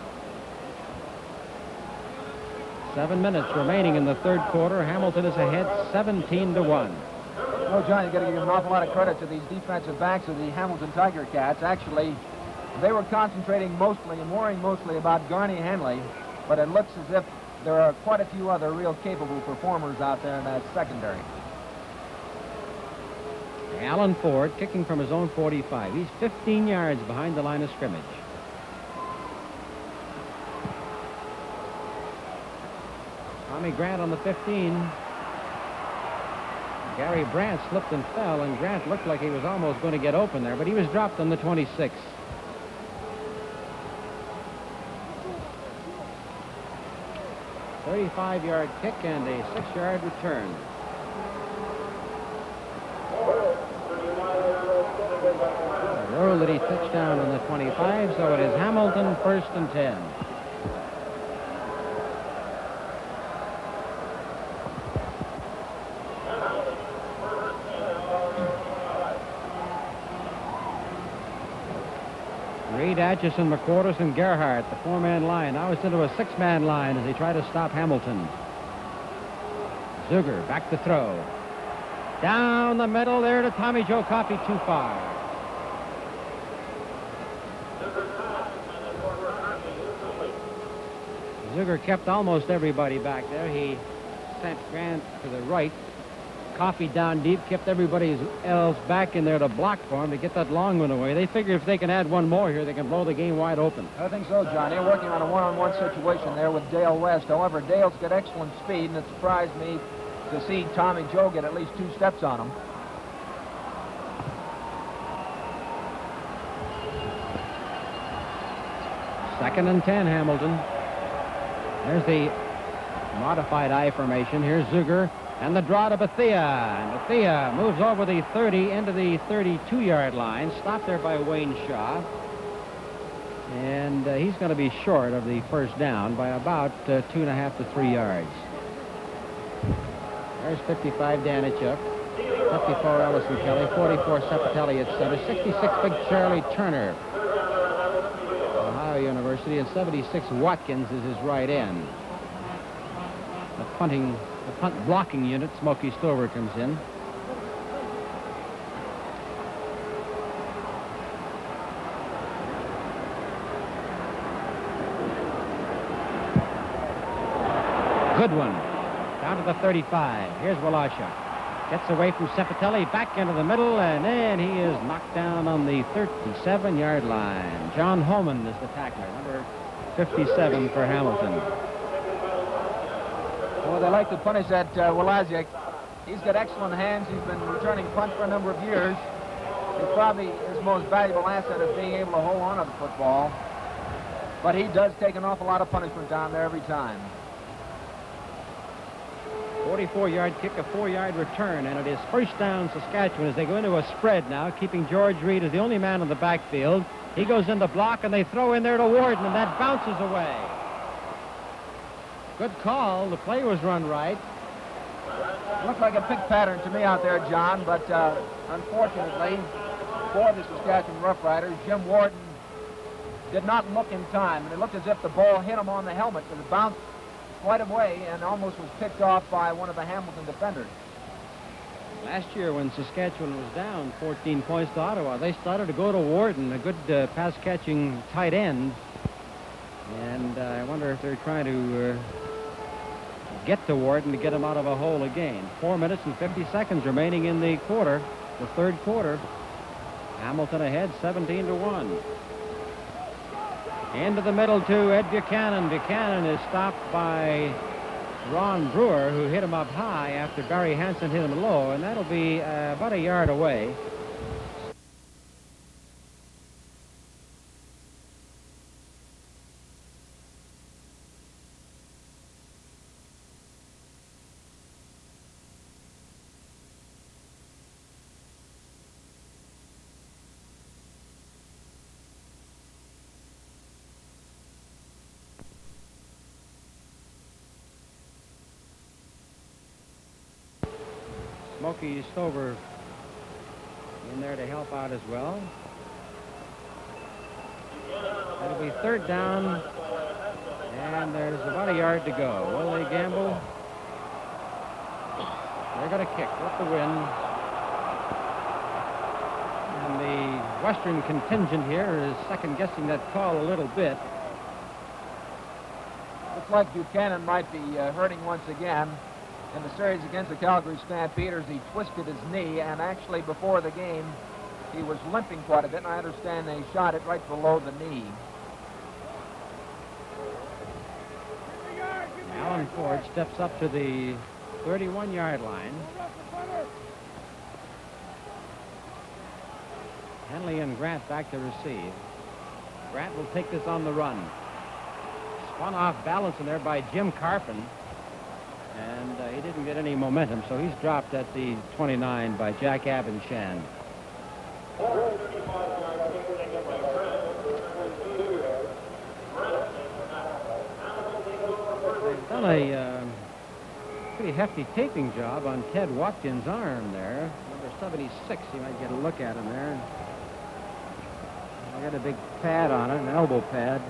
7 minutes remaining in the 3rd quarter. Hamilton is ahead 17-1. No, John, you got to give an awful lot of credit to these defensive backs of the Hamilton Tiger Cats. Actually, they were concentrating mostly and worrying mostly about Garney Henley, but it looks as if there are quite a few other real capable performers out there in that secondary. Alan Ford kicking from his own 45. He's 15 yards behind the line of scrimmage. Tommy Grant on the 15. Gary Brandt slipped and fell, and Grant looked like he was almost going to get open there, but he was dropped on the 26. A 35-yard kick and a 6-yard return. Roll that he touched down on the 25, so it is Hamilton 1st and 10. Reed, Atchison, McQuarters, and Gerhardt, the 4-man line. Now it's into a 6-man line as they try to stop Hamilton. Zuger back to throw. Down the middle there to Tommy Joe Coffey, too far. Zuger kept almost everybody back there. He sent Grant to the right. Coffey down deep, kept everybody else back in there to block for him to get that long one away. They figure if they can add one more here, they can blow the game wide open. I think so, John. They're working on a one-on-one situation there with Dale West. However, Dale's got excellent speed, and it surprised me to see Tommy Joe get at least 2 steps on him. Second and 10, Hamilton. There's the modified I formation. Here's Zuger And the draw to Bethia. And Bethia moves over the 30 into the 32-yard line. Stopped there by Wayne Shaw. And he's going to be short of the first down by about 2.5 to 3 yards. There's 55 Danichuk, 54 Ellison Kelly, 44 Sepatelli at center, 66 Big Charlie Turner, Ohio University, and 76 Watkins is his right end. The punt blocking unit, Smokey Stover comes in. Good one. Down to the 35. Here's Walasha. Gets away from Sepatelli, back into the middle, and then he is knocked down on the 37-yard line. John Holman is the tackler, number 57 for Hamilton. Well, they like to punish that Walaziak. He's got excellent hands. He's been returning punt for a number of years. He's probably his most valuable asset is being able to hold on to the football. But he does take an awful lot of punishment down there every time. 44-yard kick, a 4-yard return, and it is first down Saskatchewan as they go into a spread now, keeping George Reed as the only man in the backfield. He goes in the block, and they throw in there to Warden, and that bounces away. Good call. The play was run right. Looked like a pick pattern to me out there, John, but unfortunately for the Saskatchewan Roughriders, Jim Warden did not look in time, and it looked as if the ball hit him on the helmet, but it bounced quite a way and almost was picked off by one of the Hamilton defenders. Last year when Saskatchewan was down 14 points to Ottawa, they started to go to Warden, a good pass-catching tight end. And I wonder if they're trying to get to Warden to get him out of a hole again. 4 minutes and 50 seconds remaining in the quarter, the third quarter. Hamilton ahead 17-1. Into the middle to Ed Buchanan. Buchanan is stopped by Ron Brewer, who hit him up high after Barry Hansen hit him low, and that'll be about a yard away. Smokey Stover in there to help out as well. It'll be third down, and there's about a yard to go. Will they gamble? They're going to kick with the wind. And the Western contingent here is second-guessing that call a little bit. Looks like Buchanan might be hurting once again. In the series against the Calgary Stampeders, he twisted his knee, and actually before the game, he was limping quite a bit, and I understand they shot it right below the knee. Alan Ford steps up to the 31-yard line. Henley and Grant back to receive. Grant will take this on the run. Spun off balance in there by Jim Carpin. And he didn't get any momentum, so he's dropped at the 29 by Jack Abinchan. They've done a pretty hefty taping job on Ted Watkins' arm there. Number 76, you might get a look at him there. I got a big pad on it, an elbow pad.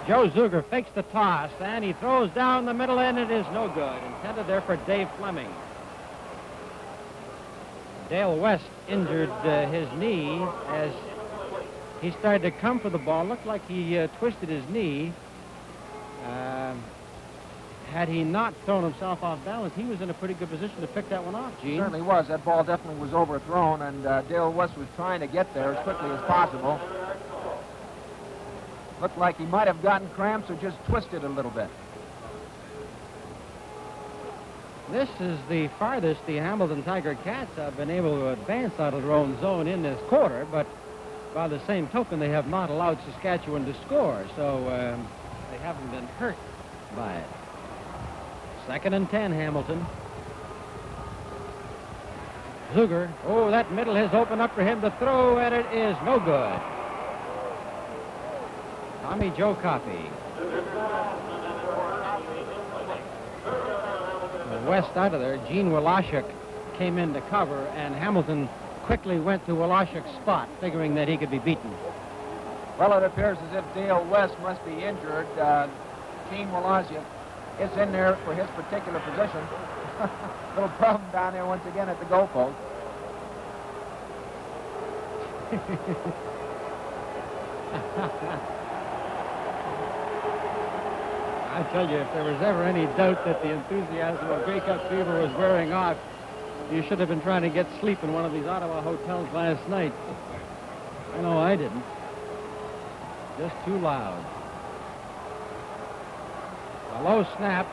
Joe Zuger fakes the toss, and he throws down the middle, and it is no good. Intended there for Dave Fleming. Dale West injured his knee as he started to come for the ball. Looked like he twisted his knee. Had he not thrown himself off balance, he was in a pretty good position to pick that one off, Gene. Certainly was. That ball definitely was overthrown, and Dale West was trying to get there as quickly as possible. Looked like he might have gotten cramps or just twisted a little bit. This is the farthest the Hamilton Tiger Cats have been able to advance out of their own zone in this quarter, but by the same token, they have not allowed Saskatchewan to score, so they haven't been hurt by it. 2nd and 10, Hamilton. Zuger. Oh, that middle has opened up for him to throw, and it is no good. Tommy Joe Coffey. West out of there, Gene Wolashuk came in to cover, and Hamilton quickly went to Wolashuk's spot, figuring that he could be beaten. Well, it appears as if Dale West must be injured. Gene Wolashuk is in there for his particular position. Little problem down there once again at the goalpost. I tell you, if there was ever any doubt that the enthusiasm of Grey Cup fever was wearing off, you should have been trying to get sleep in one of these Ottawa hotels last night. I know I didn't. Just too loud. A low snap,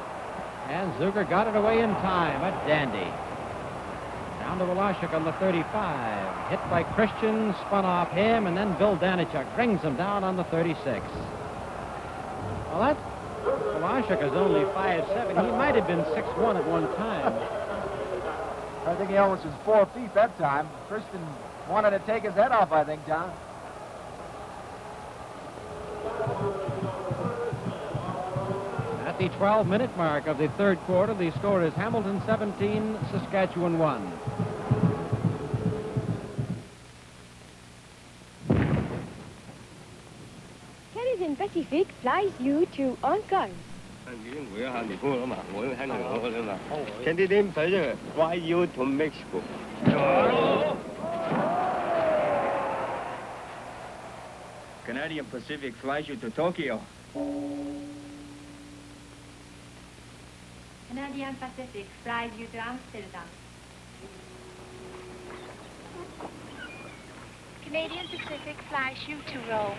and Zuger got it away in time. A dandy. Down to Wolashuk on the 35. Hit by Christian, spun off him, and then Bill Danichuk brings him down on the 36. Well, that Wolashuk is only 5'7". He might have been 6'1" at one time. I think he almost was 4 feet that time. Christian wanted to take his head off, I think, John. At the 12-minute mark of the third quarter, the score is Hamilton 17, Saskatchewan 1. Canadian Pacific flies you to Hong Kong. Canadian Pacific fly you to Mexico. Canadian Pacific flies you to Tokyo. Canadian Pacific flies you to Amsterdam. Canadian Pacific flies you to Rome.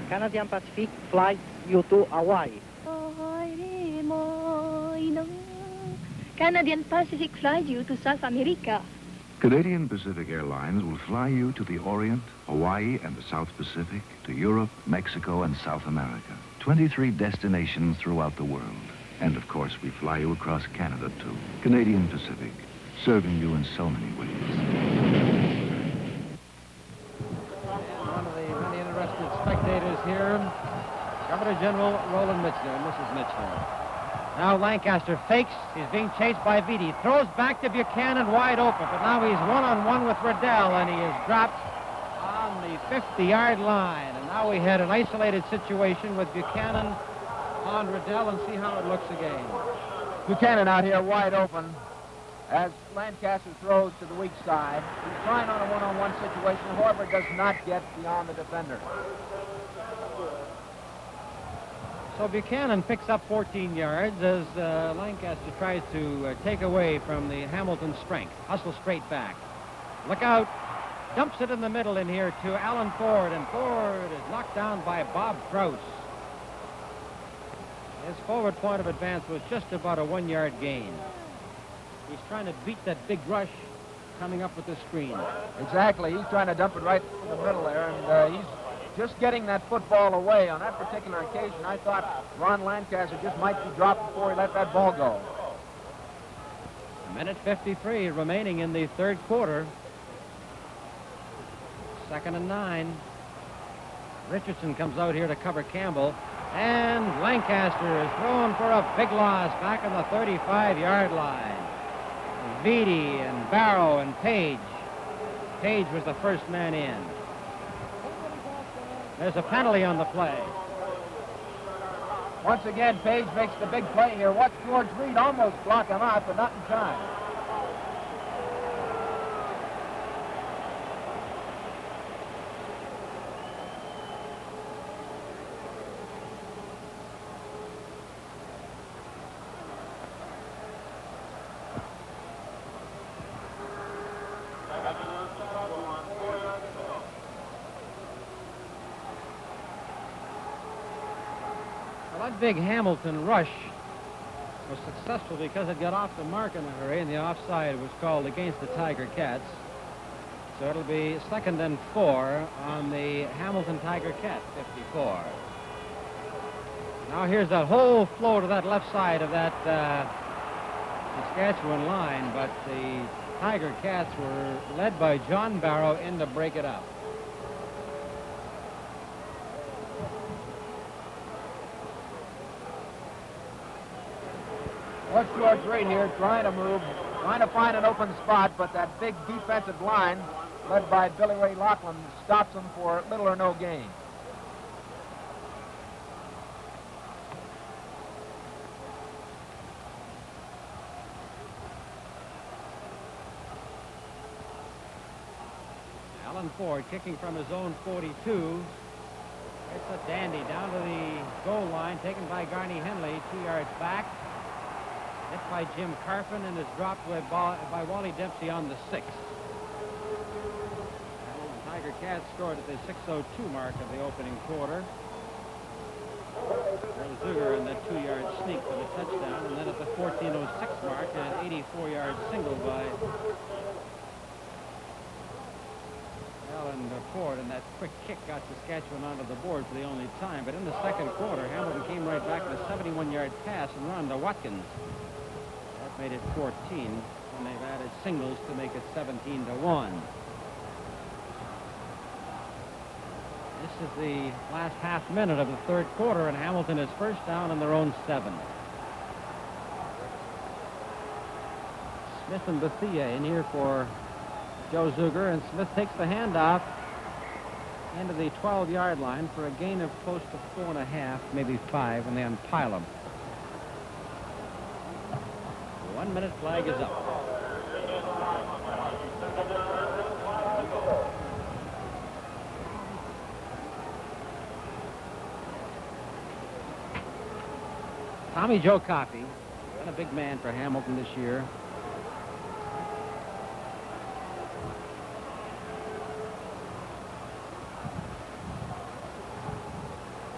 Canadian Pacific flies you to Hawaii. Canadian Pacific flies you to South America. Canadian Pacific Airlines will fly you to the Orient, Hawaii, and the South Pacific, to Europe, Mexico, and South America. 23 destinations throughout the world. And, of course, we fly you across Canada, too. Canadian Pacific, serving you in so many ways. One of the many interested spectators here, Governor General Roland Michener and Mrs. Michener. Now Lancaster fakes. He's being chased by Vitti. Throws back to Buchanan wide open, but now he's one-on-one with Riddell, and he is dropped on the 50-yard line. And now we had an isolated situation with Buchanan on Riddell, and see how it looks again. Buchanan out here wide open as Lancaster throws to the weak side. He's trying on a one-on-one situation, however, does not get beyond the defender. So Buchanan picks up 14 yards as Lancaster tries to take away from the Hamilton strength. Hustle straight back. Look out. Dumps it in the middle in here to Alan Ford, and Ford is knocked down by Bob Krause. His forward point of advance was just about a 1-yard gain. He's trying to beat that big rush coming up with the screen. Exactly. He's trying to dump it right in the middle there, and he's just getting that football away. On that particular occasion, I thought Ron Lancaster just might be dropped before he let that ball go. A minute 53 remaining in the third quarter. 2nd and 9. Richardson comes out here to cover Campbell. And Lancaster is thrown for a big loss back on the 35-yard line. Vitti and Barrow and Page. Page was the first man in. There's a penalty on the play. Once again, Page makes the big play here. Watch George Reed almost block him out, but not in time. That big Hamilton rush was successful because it got off the mark in a hurry, and the offside was called against the Tiger Cats. So it'll be 2nd and 4 on the Hamilton Tiger Cat 54. Now here's that whole flow to that left side of that Saskatchewan line, but the Tiger Cats were led by John Barrow in to break it up. What's George Reed here trying to move, trying to find an open spot, but that big defensive line, led by Billy Ray Laughlin, stops him for little or no gain. Alan Ford kicking from his own 42. It's a dandy down to the goal line, taken by Garney Henley, 2 yards back. Hit by Jim Carpin and is dropped by Wally Dempsey on the 6th. The Tiger Cats scored at the 6:02 mark of the opening quarter. Zuger in the 2-yard sneak for the touchdown, and then at the 14:06 mark, an 84-yard single by Alan Ford, and that quick kick got Saskatchewan onto the board for the only time. But in the second quarter, Hamilton came right back with a 71-yard pass and run to Watkins. That made it 14, and they've added singles to make it 17-1. This is the last half minute of the third quarter, and Hamilton is first down on their own 7. Smith and Bethia in here for Joe Zuger, and Smith takes the handoff into the 12-yard line for a gain of close to 4.5, maybe 5, when they unpile him. 1-minute flag is up. Tommy Joe Coffey, been a big man for Hamilton this year.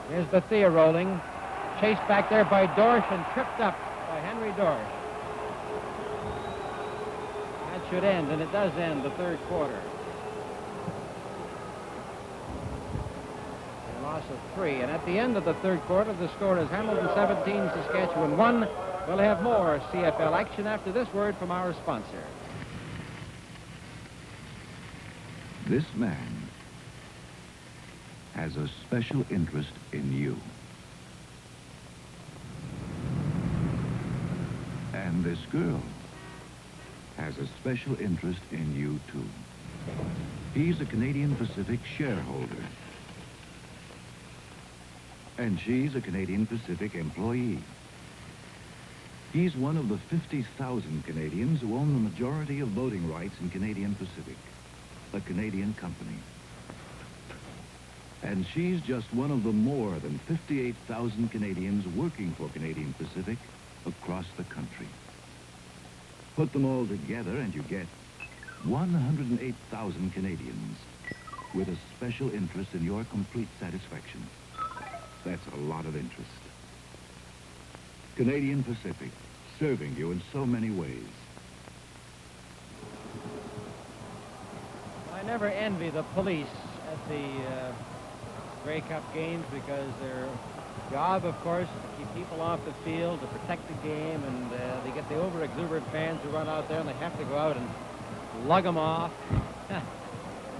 Here's Bethia rolling. Chased back there by Dorsch and tripped up by Henry Dorsch. That should end, and it does end the third quarter. A loss of 3. And at the end of the third quarter, the score is Hamilton 17, Saskatchewan 1. We'll have more CFL action after this word from our sponsor. This man has a special interest in you. And this girl has a special interest in you, too. He's a Canadian Pacific shareholder. And she's a Canadian Pacific employee. He's one of the 50,000 Canadians who own the majority of voting rights in Canadian Pacific, a Canadian company. And she's just one of the more than 58,000 Canadians working for Canadian Pacific across the country. Put them all together and you get 108,000 Canadians with a special interest in your complete satisfaction. That's a lot of interest. Canadian Pacific, serving you in so many ways. I never envy the police at the Grey Cup games, because their job, of course, is to keep people off the field, to protect the game, and they get the over-exuberant fans who run out there, and they have to go out and lug them off, and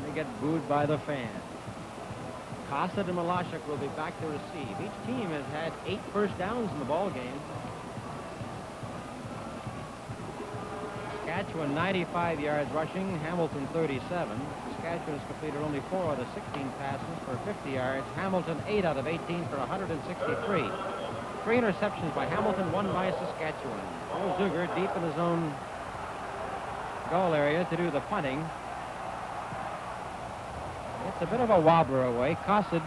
they get booed by the fans. Cossett and Malashuk will be back to receive. Each team has had 8 first downs in the ball game. Saskatchewan 95 yards rushing, Hamilton 37. Saskatchewan has completed only 4 out of 16 passes for 50 yards. Hamilton 8 out of 18 for 163. 3 interceptions by Hamilton, 1 by Saskatchewan. Joe Zuger deep in his own goal area to do the punting. It's a bit of a wobbler away. Cossett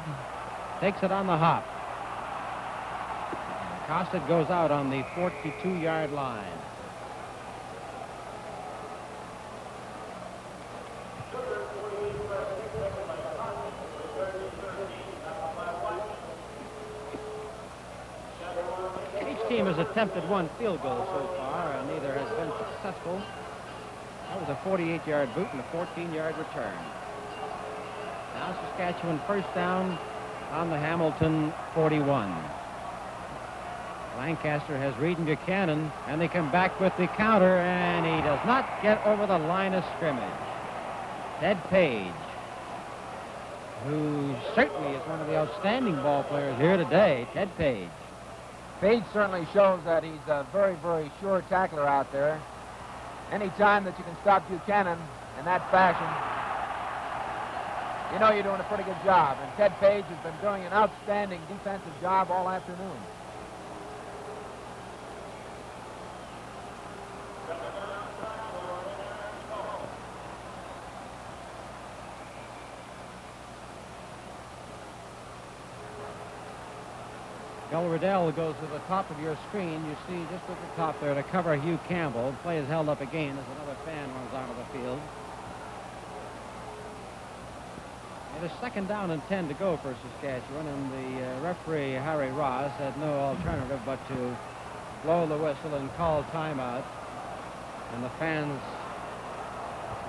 takes it on the hop. Cossett goes out on the 42-yard line. Each team has attempted 1 field goal so far, and neither has been successful. That was a 48-yard boot and a 14-yard return. Now Saskatchewan first down on the Hamilton 41. Lancaster has Reed and Buchanan, and they come back with the counter, and he does not get over the line of scrimmage. Ted Page, who certainly is one of the outstanding ball players here today. Ted Page. Page certainly shows that he's a very, very sure tackler out there. Any time that you can stop Buchanan in that fashion, you know you're doing a pretty good job. And Ted Page has been doing an outstanding defensive job all afternoon. Bill Riddell goes to the top of your screen. You see just at the top there to cover Hugh Campbell. Play is held up again as another fan runs out of the field. It is second down and 10 to go for Saskatchewan, and the referee, Harry Ross, had no alternative but to blow the whistle and call timeout. And the fans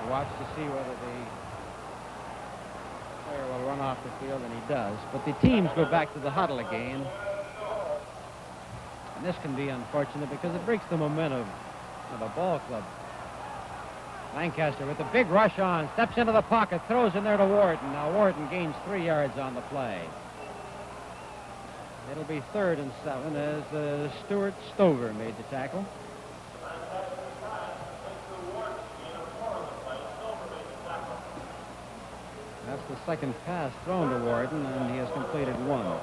watch to see whether the player will run off the field, and he does. But the teams go back to the huddle again. And this can be unfortunate because it breaks the momentum of a ball club. Lancaster with a big rush on, steps into the pocket, throws in there to Warden. Now Warden gains 3 yards on the play. It'll be 3rd and 7 as Stuart Stover made the tackle. That's the second pass thrown to Warden, and he has completed 1.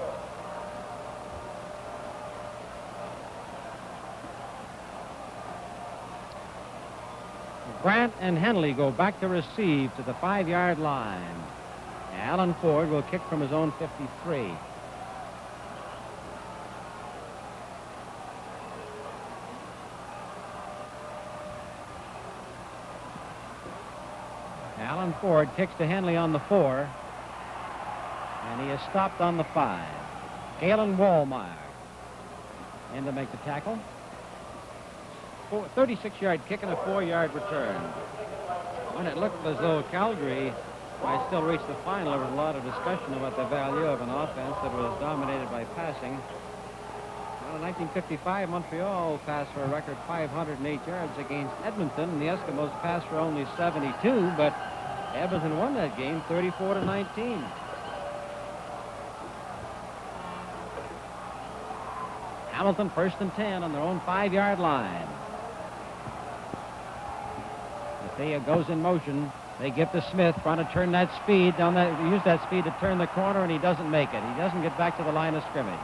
Grant and Henley go back to receive to the 5-yard line. Alan Ford will kick from his own 53. Alan Ford kicks to Henley on the 4, and he is stopped on the 5. Galen Wallmeyer in to make the tackle. 36-yard kick and a 4-yard return. When it looked as though Calgary might still reach the final, there was a lot of discussion about the value of an offense that was dominated by passing. Well, in 1955, Montreal passed for a record 508 yards against Edmonton, and the Eskimos passed for only 72, but Edmonton won that game 34-19. Hamilton first and 10 on their own 5-yard line. Thea goes in motion. They give to Smith, trying to turn that speed down that, use that speed to turn the corner, and he doesn't make it. He doesn't get back to the line of scrimmage.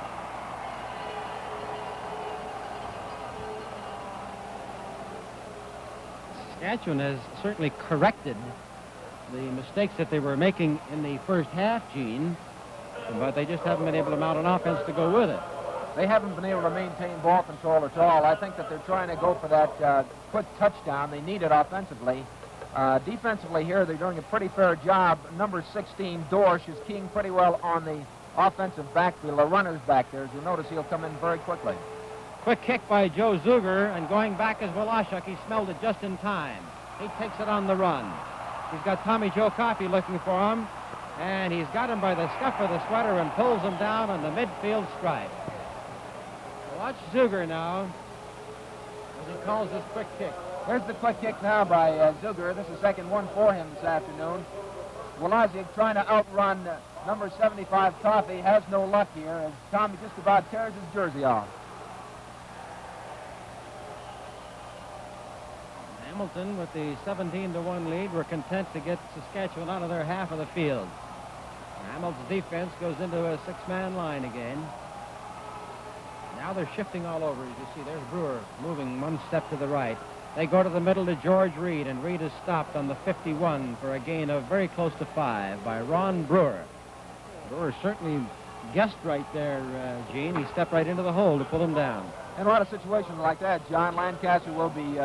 Saskatchewan has certainly corrected the mistakes that they were making in the first half, Gene, but they just haven't been able to mount an offense to go with it. They haven't been able to maintain ball control at all. I think that they're trying to go for that quick touchdown. They need it offensively. Defensively here, they're doing a pretty fair job. Number 16, Dorsch, is keying pretty well on the offensive backfield. The runner's back there. As you'll notice, he'll come in very quickly. Quick kick by Joe Zuger, and going back is Wolashuk. He smelled it just in time. He takes it on the run. He's got Tommy Joe Coffey looking for him, and he's got him by the scuff of the sweater and pulls him down on the midfield stripe. Watch Zuger now as he calls this quick kick. There's the quick kick now by Zuger. This is second one for him this afternoon. Wolazic trying to outrun number 75 Coffey. Has no luck here as Tommy just about tears his jersey off. Hamilton with the 17-1 lead were content to get Saskatchewan out of their half of the field. Hamilton's defense goes into a 6-man line again. Now they're shifting all over. As you see, there's Brewer moving one step to the right. They go to the middle to George Reed, and Reed is stopped on the 51 for a gain of very close to 5 by Ron Brewer. Brewer certainly guessed right there, Gene. He stepped right into the hole to pull him down. In a lot of situations like that, John, Lancaster will be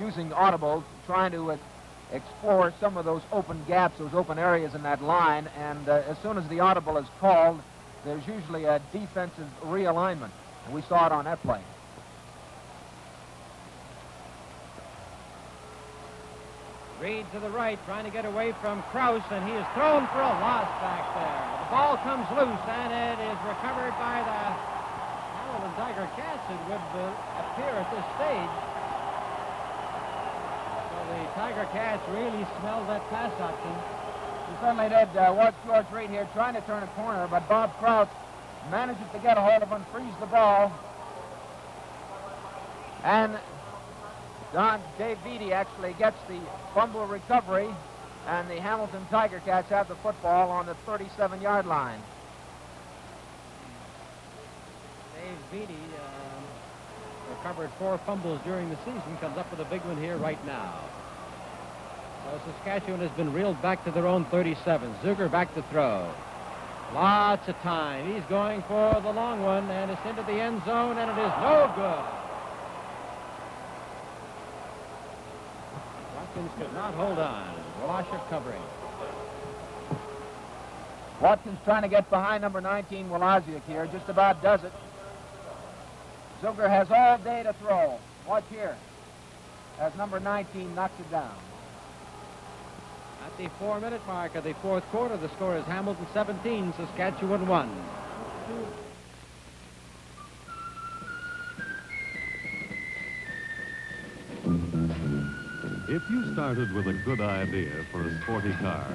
using audibles, trying to explore some of those open gaps, those open areas in that line, and as soon as the audible is called, there's usually a defensive realignment. And we saw it on that play. Reed to the right, trying to get away from Krause, and he is thrown for a loss back there. The ball comes loose, and it is recovered by the Hamilton Tiger Cats, it would appear at this stage. So the Tiger Cats really smelled that pass option. He certainly did. Watch George Reed here trying to turn a corner, but Bob Krause manages to get a hold of him, frees the ball. And Dave Beatty actually gets the fumble recovery, and the Hamilton Tiger Cats have the football on the 37-yard line. Dave Beatty recovered 4 fumbles during the season, comes up with a big one here right now. So Saskatchewan has been reeled back to their own 37. Zuger back to throw. Lots of time. He's going for the long one, and it's into the end zone, and it is no good. Watkins could not hold on. Wallachuk covering. Watkins trying to get behind number 19, Walaziuk here. Just about does it. Zuger has all day to throw. Watch here as number 19 knocks it down. At the 4-minute mark of the fourth quarter, the score is Hamilton 17, Saskatchewan 1. If you started with a good idea for a sporty car,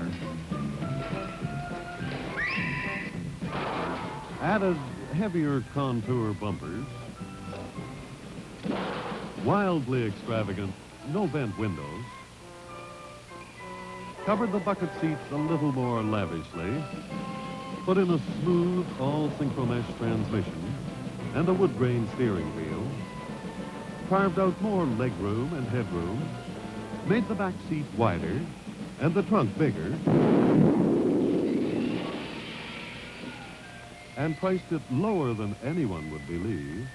added heavier contour bumpers, wildly extravagant no-vent windows, covered the bucket seats a little more lavishly, put in a smooth, all-synchro-mesh transmission, and a wood-grain steering wheel, carved out more legroom and headroom, made the back seat wider and the trunk bigger, and priced it lower than anyone would believe,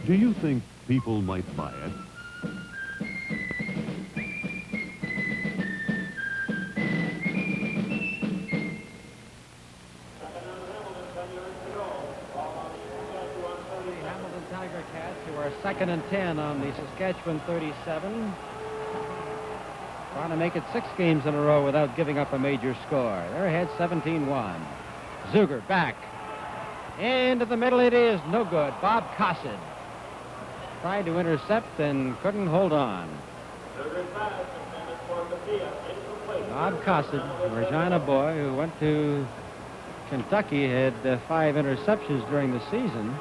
do you think people might buy it? Second and 10 on the Saskatchewan 37. Trying to make it 6 games in a row without giving up a major score. They're ahead 17-1. Zuger back. Into the middle it is. No good. Bob Cossid tried to intercept and couldn't hold on. Bob Cossid, a Regina boy who went to Kentucky, had 5 interceptions during the season.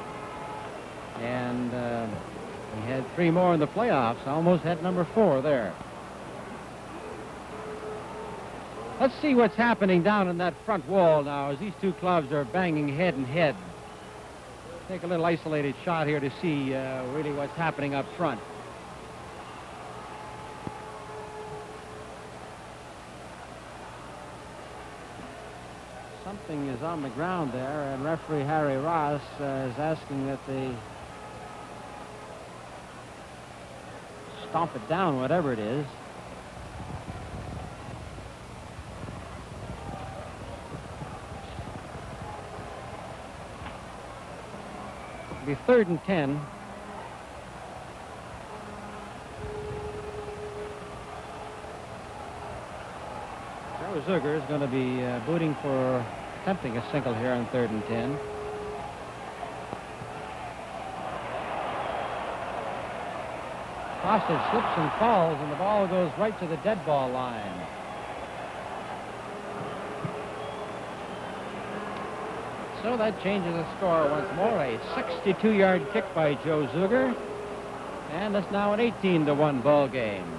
And he had 3 more in the playoffs. Almost had number 4 there. Let's see what's happening down in that front wall now as these two clubs are banging head and head. Take a little isolated shot here to see really what's happening up front. Something is on the ground there, and referee Harry Ross is asking that they stomp it down, whatever it is. It'll be 3rd and 10. Joe Zuger is going to be booting for attempting a single here on 3rd and 10. Costin slips and falls, and the ball goes right to the dead ball line. So that changes the score once more. A 62-yard kick by Joe Zuger. And it's now an 18-1 ball game.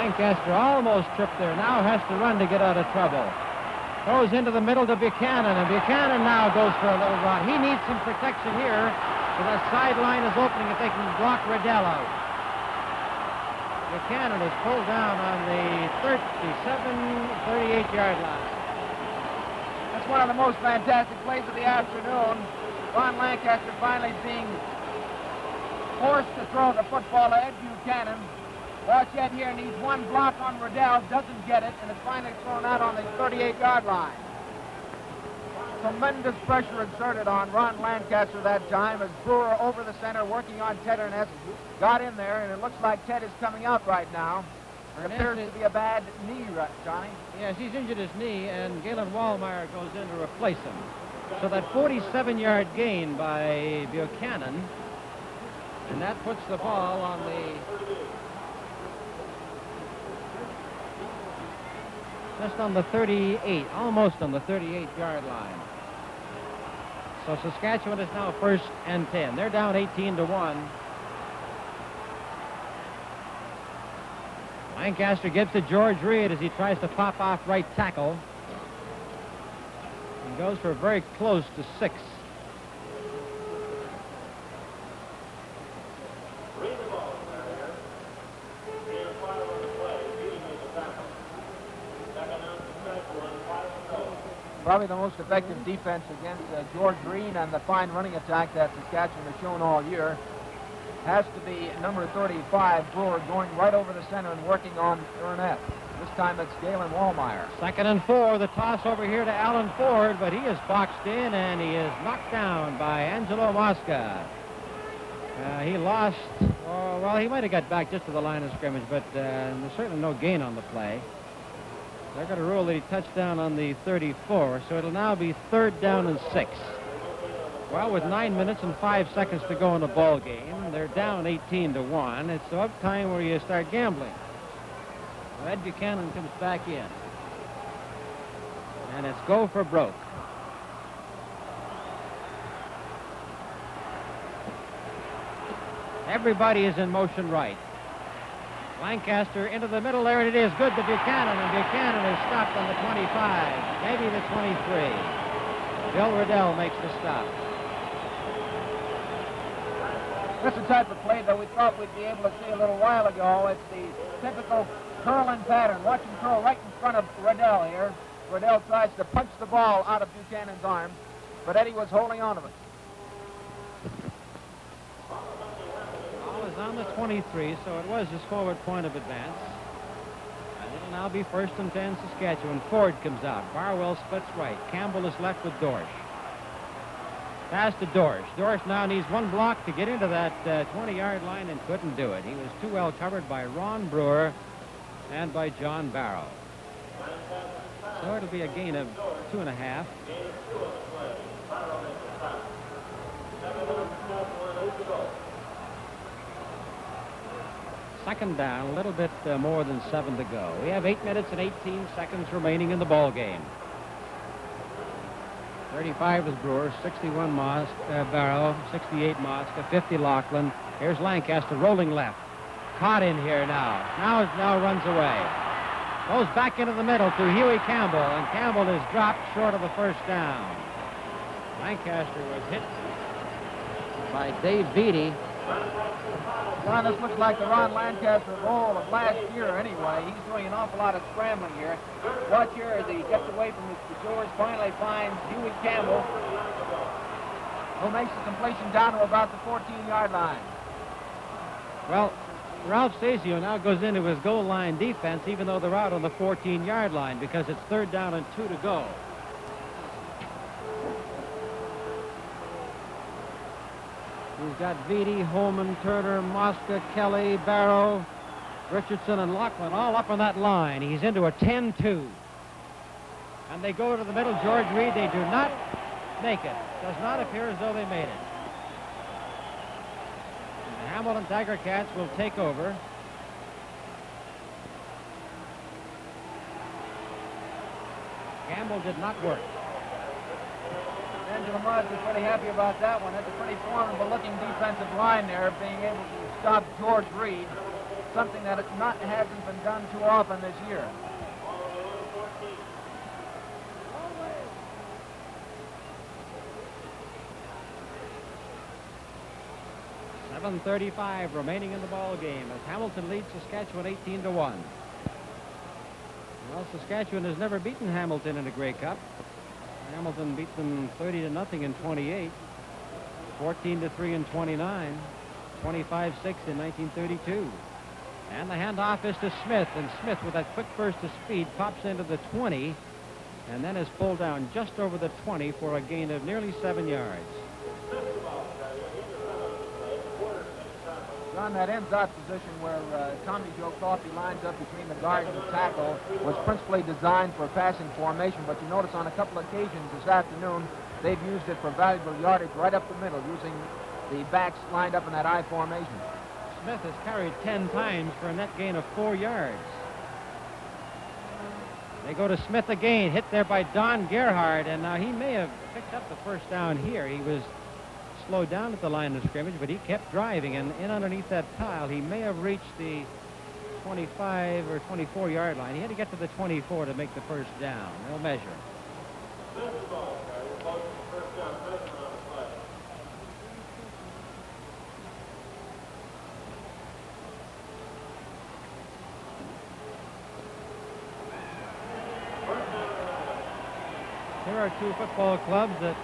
Lancaster almost tripped there. Now has to run to get out of trouble. Goes into the middle to Buchanan, and Buchanan now goes for a little run. He needs some protection here, so that sideline is opening if they can block Riddell out. Buchanan is pulled down on the 38-yard line. It's one of the most fantastic plays of the afternoon. Ron Lancaster finally being forced to throw the football to Ed Buchanan. Watch Ed here, needs one block on Riddell, doesn't get it, and it's finally thrown out on the 38-yard line. Tremendous pressure exerted on Ron Lancaster that time as Brewer over the center working on Ted Ernest got in there, and it looks like Ted is coming out right now. It appears to be a bad knee, Johnny. Yes, he's injured his knee, and Galen Wallmeyer goes in to replace him. So that 47-yard gain by Buchanan, and that puts the ball on just on the 38, almost on the 38-yard line. So Saskatchewan is now 1st and 10. They're down 18-1. Lancaster gives to George Reed as he tries to pop off right tackle. He goes for very close to 6. Probably the most effective defense against George Reed and the fine running attack that Saskatchewan has shown all year has to be number 35, Brewer, going right over the center and working on Ernest. This time it's Galen Wallmeyer. 2nd and 4, the toss over here to Alan Ford, but he is boxed in and he is knocked down by Angelo Mosca. He lost, well, he might have got back just to the line of scrimmage, but there's certainly no gain on the play. They're going to rule that he touched down on the 34, so it'll now be 3rd down and 6. Well, with 9 minutes and 5 seconds to go in the ball game, they're down 18-1. It's about time where you start gambling. Ed Buchanan comes back in. And it's go for broke. Everybody is in motion right. Lancaster into the middle there, and it is good to Buchanan, and Buchanan is stopped on the 25, maybe the 23. Bill Riddell makes the stop. That's the type of play that we thought we'd be able to see a little while ago. It's the typical curling pattern. Watch him throw right in front of Riddell here. Riddell tries to punch the ball out of Buchanan's arms, but Eddie was holding on to it. Ball is on the 23, so it was his forward point of advance. And it'll now be 1st and 10 Saskatchewan. Ford comes out. Barwell splits right. Campbell is left with Dorsch. Pass to Dorsch. Dorsch now needs one block to get into that 20-yard line and couldn't do it. He was too well covered by Ron Brewer and by John Barrow. So it'll be a gain of 2.5. Second down, a little bit more than 7 to go. We have 8 minutes and 18 seconds remaining in the ball game. 35 is Brewer, 61 Barrow, 68 Mosca, 50 Laughlin. Here's Lancaster rolling left. Caught in here now. Now runs away. Goes back into the middle to Huey Campbell, and Campbell is dropped short of the 1st down. Lancaster was hit by Dave Beatty. Ron, this looks like the Ron Lancaster role of last year anyway. He's doing an awful lot of scrambling here. Watch here as he gets away from his pursuers, finally finds Huey Campbell, who makes the completion down to about the 14-yard line. Well, Ralph Sazio now goes into his goal line defense, even though they're out on the 14-yard line, because it's 3rd down and 2 to go. We've got Vitti, Holman, Turner, Mosca, Kelly, Barrow, Richardson, and Laughlin all up on that line. He's into a 10-2. And they go to the middle. George Reed, they do not make it. Does not appear as though they made it. And the Hamilton Tiger Cats will take over. Campbell did not work. Angelo Mudge is pretty happy about that one. That's a pretty formidable-looking defensive line there, being able to stop George Reed, something that hasn't been done too often this year. .7:35 remaining in the ball game as Hamilton leads Saskatchewan 18-1. Well, Saskatchewan has never beaten Hamilton in a Grey Cup. Hamilton beat them 30-0 in 28, 14-3 in 29, 25-6 in 1932. And the handoff is to Smith, and Smith, with that quick burst of speed, pops into the 20, and then is pulled down just over the 20 for a gain of nearly 7 yards. John, that ends out position where Tommy Joe Coffey lines up between the guard and the tackle was principally designed for passing formation, but you notice on a couple of occasions this afternoon they've used it for valuable yardage right up the middle, using the backs lined up in that I formation. Smith has carried 10 times for a net gain of 4 yards. They go to Smith again, hit there by Don Gerhardt, and now he may have picked up the first down here. He was slowed down at the line of scrimmage, but he kept driving, and in underneath that tile, he may have reached the 25 or 24 yard line. He had to get to the 24 to make the first down. They'll measure. There are two football clubs that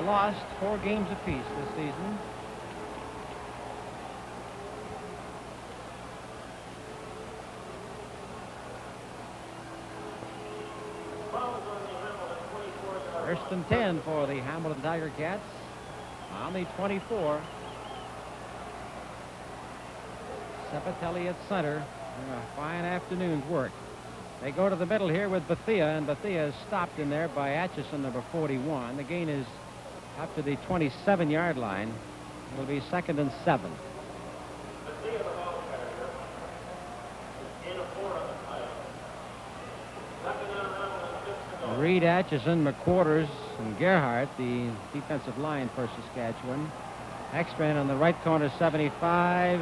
lost 4 games apiece this season. First and 10 for the Hamilton Tiger Cats on the 24. Sepatelli at center. A fine afternoon's work. They go to the middle here with Bethia, and Bethia is stopped in there by Atchison, number 41. The gain is up to the 27-yard line. It'll be 2nd and 7. Reed, Atchison, McQuarters, and Gerhardt, the defensive line for Saskatchewan. Ekstrand on the right corner, 75.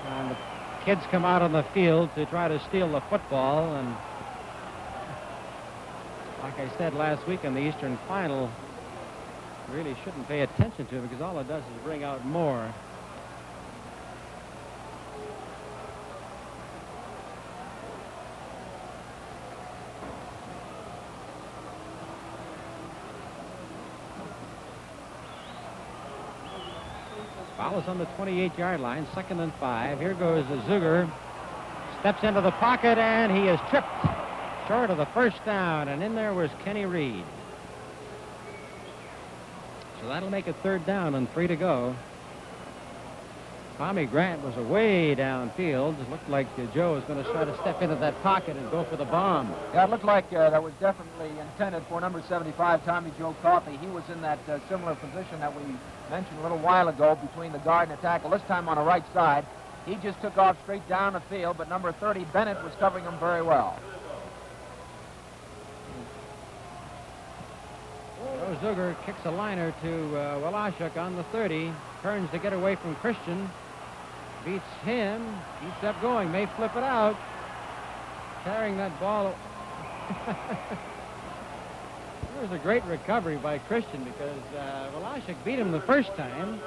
And the kids come out on the field to try to steal the football, and like I said last week in the Eastern Final, really shouldn't pay attention to it because all it does is bring out more. Foul is on the 28-yard line, 2nd and 5. Here goes Zuger. Steps into the pocket, and he is tripped short of the first down, and in there was Kenny Reed. So that'll make it 3rd down and 3 to go. Tommy Grant was away downfield. It looked like Joe was going to try to step into that pocket and go for the bomb. Yeah, it looked like that was definitely intended for number 75, Tommy Joe Coffey. He was in that similar position that we mentioned a little while ago between the guard and the tackle, this time on the right side. He just took off straight down the field, but number 30, Bennett, was covering him very well. Joe Zuger kicks a liner to Walashuk on the 30. Turns to get away from Christian. Beats him. Keeps up going. May flip it out. Carrying that ball. It was a great recovery by Christian because Walashuk beat him the first time,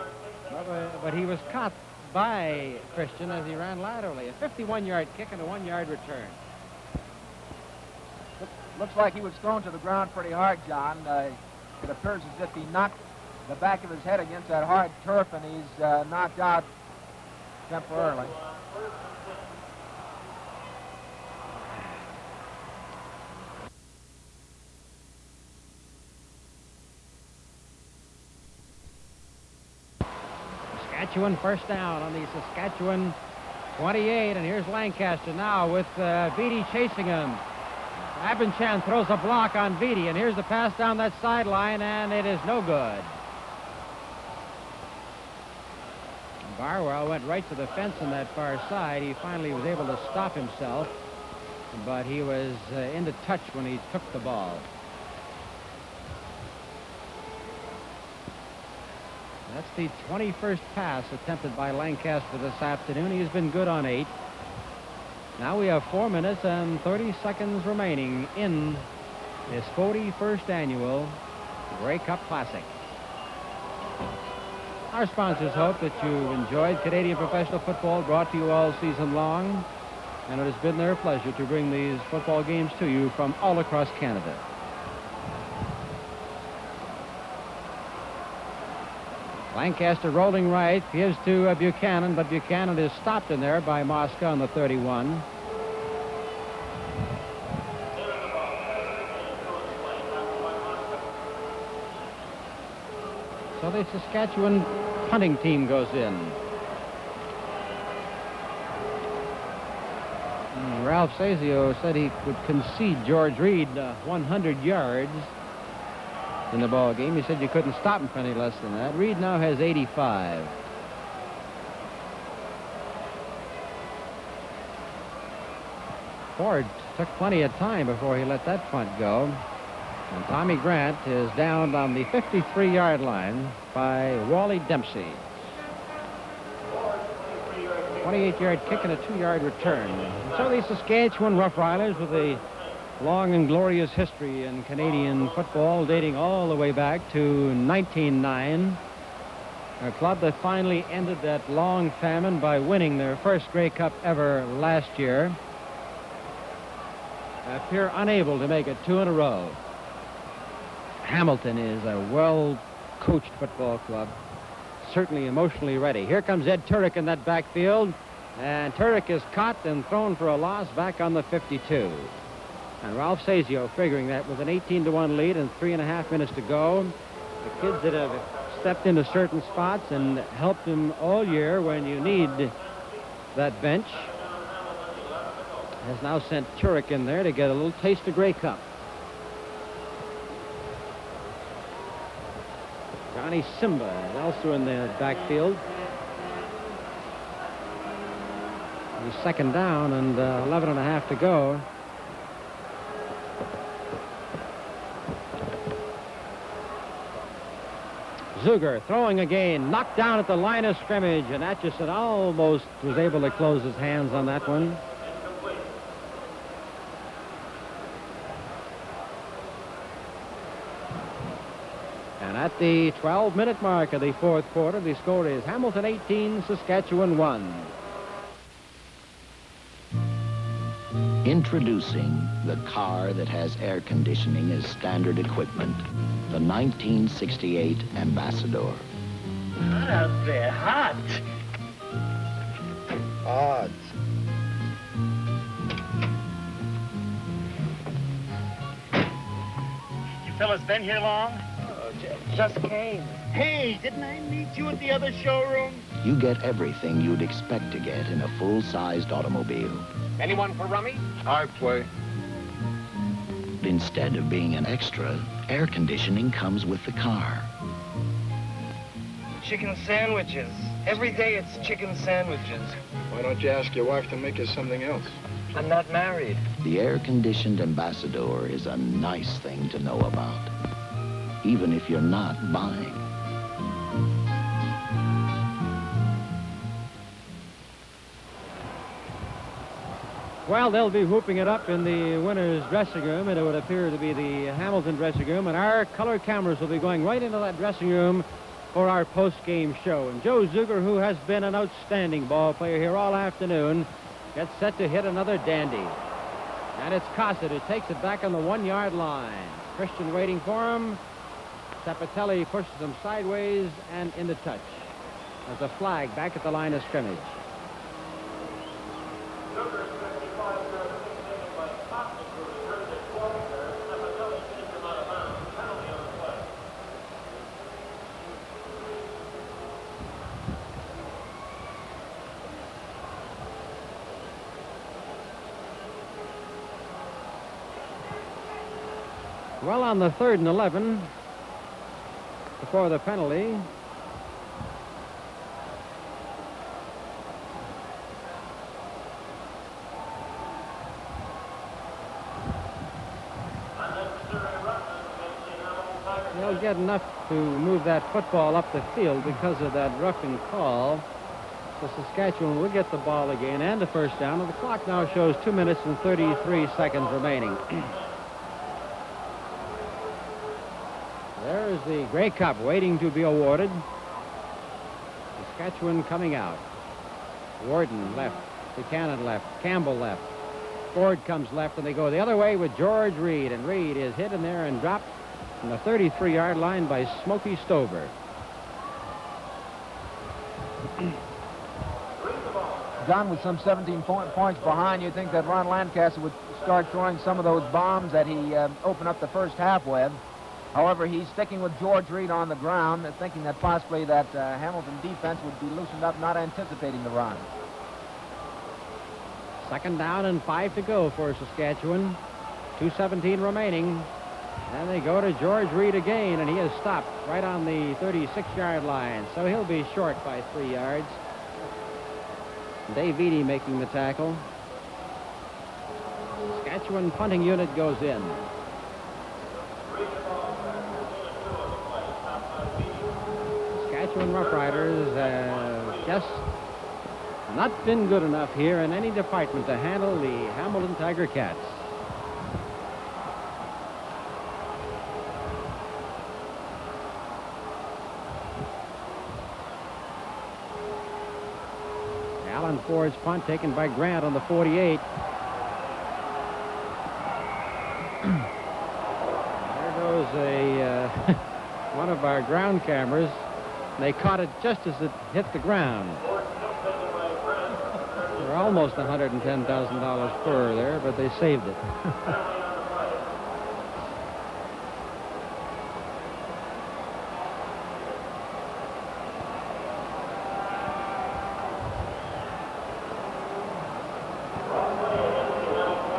but he was caught by Christian as he ran laterally. A 51-yard kick and a 1-yard return. Looks like he was thrown to the ground pretty hard, John. It appears as if he knocked the back of his head against that hard turf, and he's knocked out temporarily. Saskatchewan first down on the Saskatchewan 28, and here's Lancaster now with Beatty chasing him. Abenchan throws a block on Beatty, and here's the pass down that sideline, and it is no good. Barwell went right to the fence on that far side. He finally was able to stop himself, but he was into touch when he took the ball. That's the 21st pass attempted by Lancaster this afternoon. He's been good on 8. Now we have 4 minutes and 30 seconds remaining in this 41st annual Grey Cup Classic. Our sponsors hope that you enjoyed Canadian professional football brought to you all season long, and it has been their pleasure to bring these football games to you from all across Canada. Lancaster rolling right, gives to Buchanan, but Buchanan is stopped in there by Mosca on the 31. So the Saskatchewan punting team goes in. Ralph Sazio said he would concede George Reed 100 yards in the ball game. He said you couldn't stop him for any less than that. Reed now has 85. Ford took plenty of time before he let that punt go. And Tommy Grant is down on the 53-yard line by Wally Dempsey. 28-yard kick and a 2-yard return. And so the Saskatchewan Roughriders, with a long and glorious history in Canadian football dating all the way back to 1909, a club that finally ended that long famine by winning their first Grey Cup ever last year, appear unable to make it 2 in a row. Hamilton is a well-coached football club, certainly emotionally ready. Here comes Ed Turek in that backfield, and Turek is caught and thrown for a loss back on the 52. And Ralph Sazio figuring that with an 18-1 lead and 3.5 minutes to go, the kids that have stepped into certain spots and helped him all year when you need that bench has now sent Turek in there to get a little taste of Grey Cup. Johnny Simba is also in the backfield. He's second down and 11.5 to go. Zuger throwing again, knocked down at the line of scrimmage, and Atchison almost was able to close his hands on that one. And at the 12-minute mark of the fourth quarter, the score is Hamilton 18, Saskatchewan 1. Introducing the car that has air conditioning as standard equipment, the 1968 Ambassador. Hot out there, hot. Odds. You fellas been here long? Just came. Hey, didn't I meet you at the other showroom? You get everything you'd expect to get in a full-sized automobile. Anyone for rummy? I play. Instead of being an extra, air conditioning comes with the car. Chicken sandwiches. Every day it's chicken sandwiches. Why don't you ask your wife to make us something else? I'm not married. The air-conditioned Ambassador is a nice thing to know about, even if you're not buying. Well, they'll be whooping it up in the winner's dressing room, and it would appear to be the Hamilton dressing room, and our color cameras will be going right into that dressing room for our post-game show. And Joe Zuger, who has been an outstanding ball player here all afternoon, gets set to hit another dandy. And it's Cossett who takes it back on the 1-yard line. Christian waiting for him. Sapatelli pushes him sideways and into touch. There's a flag back at the line of scrimmage. Well, on the 3rd and 11, before the penalty, they'll get enough to move that football up the field because of that roughing call. So Saskatchewan will get the ball again and a first down, and the clock now shows 2 minutes and 33 seconds remaining. There's the Grey Cup waiting to be awarded. Saskatchewan coming out. Warden left, Buchanan left, Campbell left. Ford comes left, and they go the other way with George Reed. And Reed is hit in there and dropped from the 33-yard line by Smokey Stover. done with some 17 points behind, you'd think that Ron Lancaster would start throwing some of those bombs that he opened up the first half with. However, he's sticking with George Reed on the ground, thinking that possibly that Hamilton defense would be loosened up, not anticipating the run. 2nd down and 5 to go for Saskatchewan. 2:17 remaining. And they go to George Reed again, and he is stopped right on the 36-yard line. So he'll be short by 3 yards. Dave Eady making the tackle. Saskatchewan punting unit goes in. Saskatchewan Roughriders have just not been good enough here in any department to handle the Hamilton Tiger Cats. Alan Ford's punt taken by Grant on the 48. There goes one of our ground cameras. They caught it just as it hit the ground. They're almost $110,000 per there, but they saved it.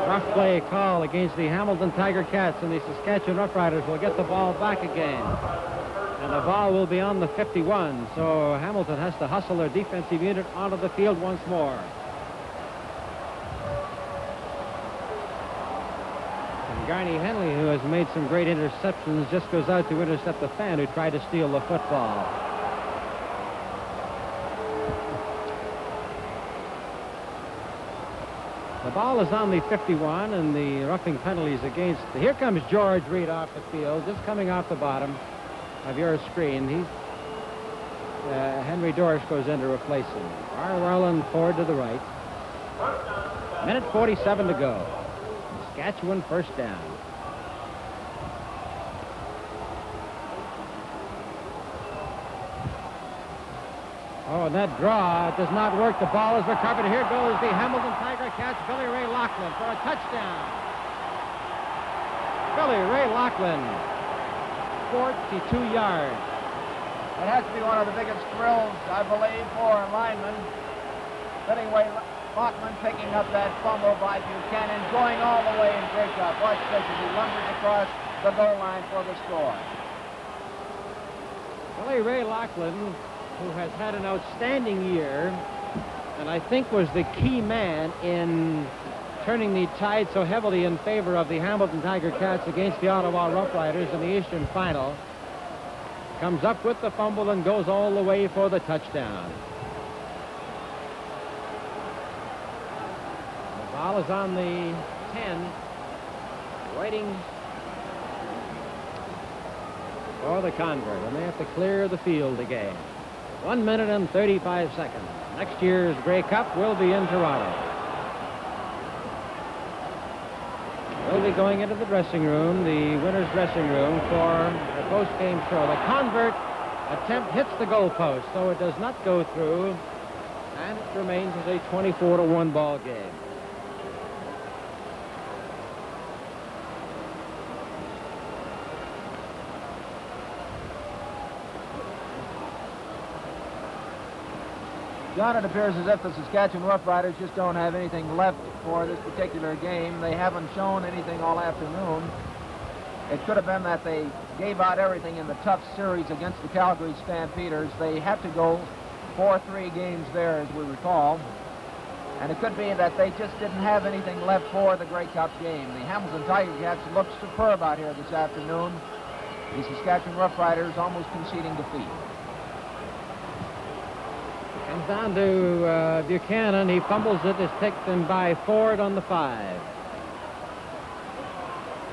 Rough play call against the Hamilton Tiger Cats, and the Saskatchewan Roughriders will get the ball back again. And the ball will be on the 51, so Hamilton has to hustle their defensive unit onto the field once more. And Garney Henley, who has made some great interceptions, just goes out to intercept the fan who tried to steal the football. The ball is on the 51, and the roughing penalties against... Here comes George Reed off the field, just coming off the bottom of your screen. Henry Dorsch goes in to replace him. Barwell and Ford to the right. Minute 47 to go. Saskatchewan first down. Oh, and that draw does not work. The ball is recovered. Here goes the Hamilton Tiger Cats, Billy Ray Loughlin for a touchdown. Billy Ray Loughlin, 42 yards. It has to be one of the biggest thrills, I believe, for a lineman. Billy Ray Loughlin picking up that fumble by Buchanan, going all the way in breakup. Watch this as he lumbers across the goal line for the score. Billy Ray Loughlin, who has had an outstanding year, and I think was the key man in turning the tide so heavily in favor of the Hamilton Tiger Cats against the Ottawa Roughriders in the Eastern Final, comes up with the fumble and goes all the way for the touchdown. The ball is on the 10, waiting for the convert, and they have to clear the field again. 1 minute and 35 seconds. Next year's Grey Cup will be in Toronto. We'll be going into the dressing room, the winner's dressing room, for the post-game show. The convert attempt hits the goalpost, so it does not go through, and it remains as a 24-1 ball game. John, it appears as if the Saskatchewan Roughriders just don't have anything left for this particular game. They haven't shown anything all afternoon. It could have been that they gave out everything in the tough series against the Calgary Stampeders. They had to go 4-3 games there, as we recall. And it could be that they just didn't have anything left for the Grey Cup game. The Hamilton Tiger Cats look superb out here this afternoon. The Saskatchewan Roughriders almost conceding defeat. Comes down to Buchanan. He fumbles it. It's taken by Ford on the 5.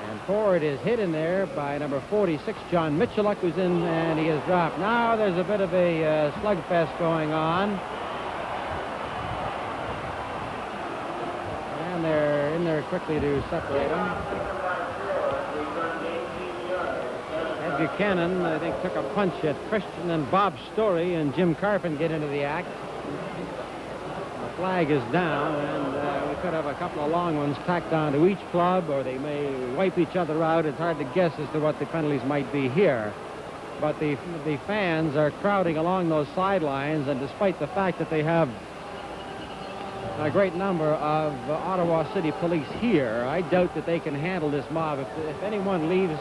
And Ford is hit in there by number 46, John Mitchelluk, who's in, and he is dropped. Now there's a bit of a slugfest going on. And they're in there quickly to separate them. Buchanan, I think, took a punch at Christian, and Bob Story and Jim Carpin get into the act. flag is down, and we could have a couple of long ones tacked on to each club, or they may wipe each other out. It's hard to guess as to what the penalties might be here. But the fans are crowding along those sidelines, and despite the fact that they have a great number of Ottawa City Police here, I doubt that they can handle this mob. If anyone leaves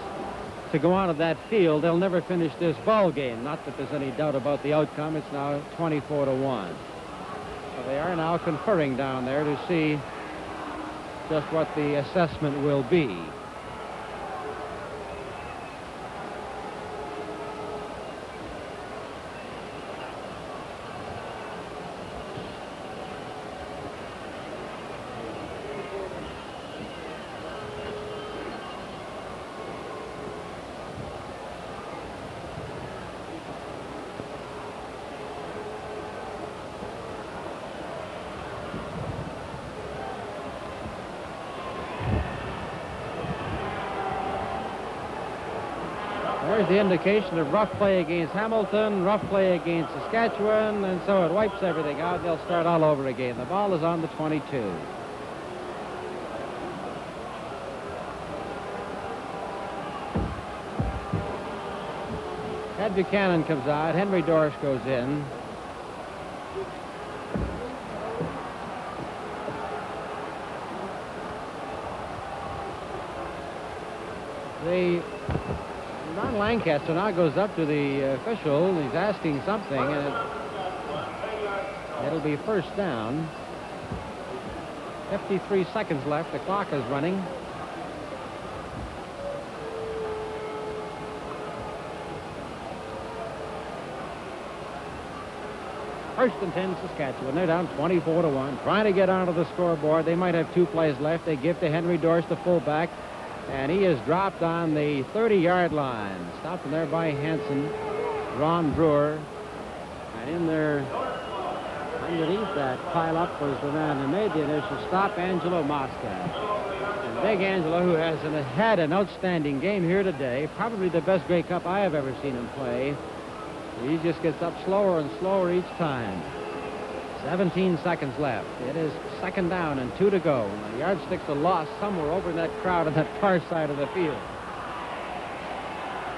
to go on to that field, they'll never finish this ball game. Not that there's any doubt about the outcome. It's now 24-1. So they are now conferring down there to see just what the assessment will be. There's the indication of rough play against Hamilton, rough play against Saskatchewan, and so it wipes everything out. They'll start all over again. The ball is on the 22. Ed Buchanan comes out. Henry Dorsch goes in. Ron Lancaster now goes up to the official. He's asking something, and it'll be first down. 53 seconds left. The clock is running. First and 10, Saskatchewan. They're down 24-1. Trying to get onto the scoreboard. They might have 2 plays left. They give to Henry Dorsch, the fullback. And he is dropped on the 30-yard line. Stopped him there by Hansen, Ron Brewer. And in there, underneath that pile-up, was the man who made the initial stop, Angelo Mosca. And Big Angelo, who has had an outstanding game here today, probably the best Grey Cup I have ever seen him play. He just gets up slower and slower each time. 17 seconds left. It is second down and 2 to go. The yardsticks are lost somewhere over in that crowd on that far side of the field.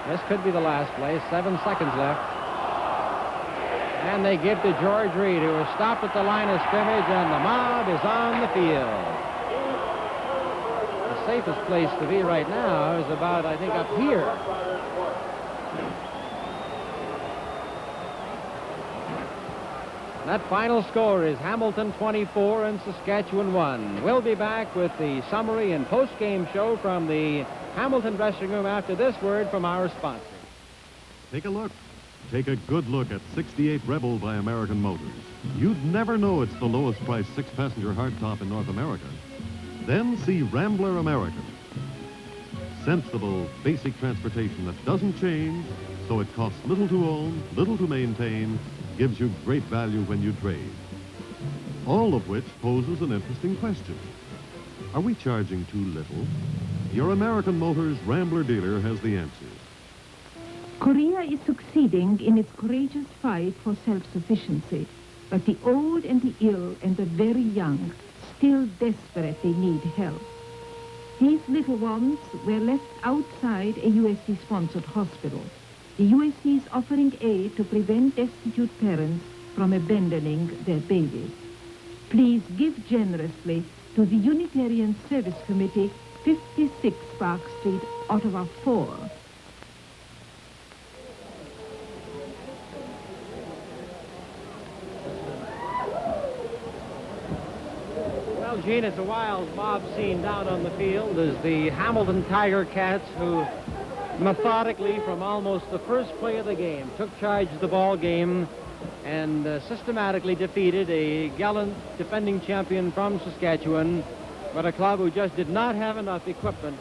This could be the last play. 7 seconds left. And they give to George Reed, who was stopped at the line of scrimmage, and the mob is on the field. The safest place to be right now is about, I think, up here. That final score is Hamilton 24 and Saskatchewan 1. We'll be back with the summary and post-game show from the Hamilton dressing room after this word from our sponsor. Take a look. Take a good look at 68 Rebel by American Motors. You'd never know it's the lowest priced 6-passenger hardtop in North America. Then see Rambler American. Sensible, basic transportation that doesn't change, so it costs little to own, little to maintain, gives you great value when you trade. All of which poses an interesting question. Are we charging too little? Your American Motors Rambler dealer has the answer. Korea is succeeding in its courageous fight for self-sufficiency, but the old and the ill and the very young still desperately need help. These little ones were left outside a USC-sponsored hospital. The USC is offering aid to prevent destitute parents from abandoning their babies. Please give generously to the Unitarian Service Committee, 56 Park Street, Ottawa 4. Well, Gene, it's a wild mob scene down on the field as the Hamilton Tiger Cats, who methodically, from almost the first play of the game, took charge of the ball game and systematically defeated a gallant defending champion from Saskatchewan, but a club who just did not have enough equipment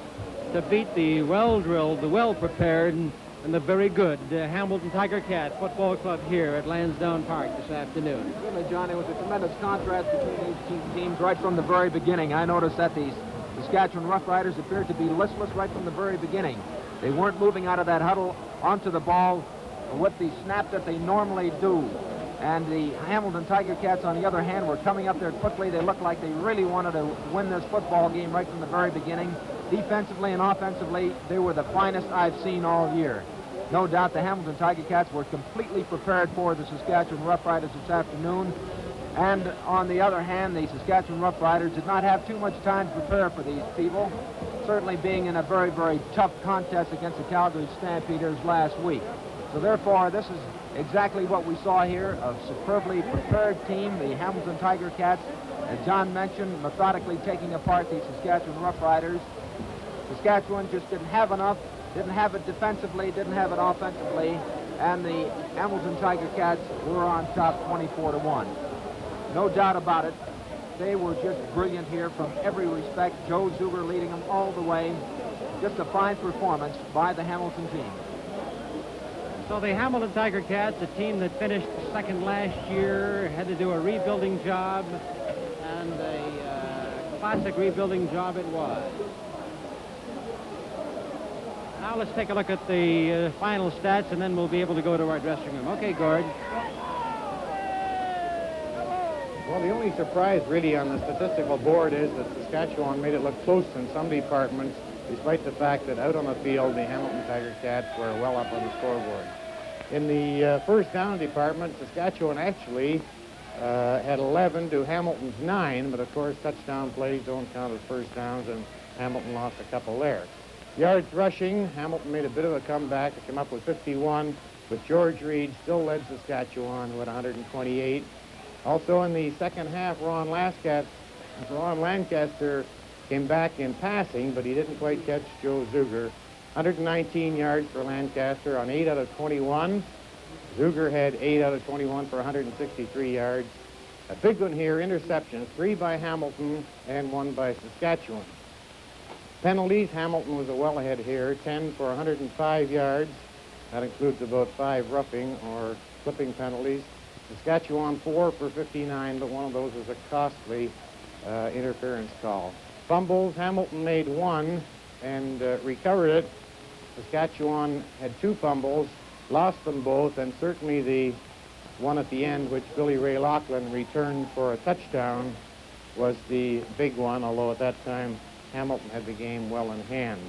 to beat the well-drilled, the well-prepared, and the very good Hamilton Tiger Cat Football Club here at Lansdowne Park this afternoon. Certainly, John, it was a tremendous contrast between these two teams right from the very beginning. I noticed that the Saskatchewan Roughriders appeared to be listless right from the very beginning. They weren't moving out of that huddle onto the ball with the snap that they normally do. And the Hamilton Tiger Cats, on the other hand, were coming up there quickly. They looked like they really wanted to win this football game right from the very beginning. Defensively and offensively, they were the finest I've seen all year. No doubt the Hamilton Tiger Cats were completely prepared for the Saskatchewan Roughriders this afternoon. And on the other hand, the Saskatchewan Roughriders did not have too much time to prepare for these people, certainly being in a very, very tough contest against the Calgary Stampeders last week. So therefore, this is exactly what we saw here, a superbly prepared team, the Hamilton Tiger Cats, as John mentioned, methodically taking apart the Saskatchewan Roughriders. Saskatchewan just didn't have enough, didn't have it defensively, didn't have it offensively, and the Hamilton Tiger Cats were on top 24-1. No doubt about it, they were just brilliant here from every respect. Joe Zuger leading them all the way. Just a fine performance by the Hamilton team. So the Hamilton Tiger Cats, a team that finished second last year, had to do a rebuilding job, and a classic rebuilding job it was. Now let's take a look at the final stats, and then we'll be able to go to our dressing room. Okay, Gord. Well, the only surprise really on the statistical board is that Saskatchewan made it look close in some departments, despite the fact that out on the field, the Hamilton Tiger Cats were well up on the scoreboard. In the first down department, Saskatchewan actually had 11 to Hamilton's 9, but of course touchdown plays don't count as first downs, and Hamilton lost a couple there. Yards rushing, Hamilton made a bit of a comeback. It came up with 51, but George Reed still led Saskatchewan with 128. Also in the second half, Ron Lancaster came back in passing, but he didn't quite catch Joe Zuger. 119 yards for Lancaster on 8 out of 21. Zuger had 8 out of 21 for 163 yards. A big one here, interceptions, 3 by Hamilton and 1 by Saskatchewan. Penalties, Hamilton was well ahead here, 10 for 105 yards. That includes about 5 roughing or clipping penalties. Saskatchewan 4 for 59, but one of those was a costly interference call. Fumbles, Hamilton made 1 and recovered it. Saskatchewan had 2 fumbles, lost them both, and certainly the one at the end, which Billy Ray Laughlin returned for a touchdown, was the big one, although at that time Hamilton had the game well in hand.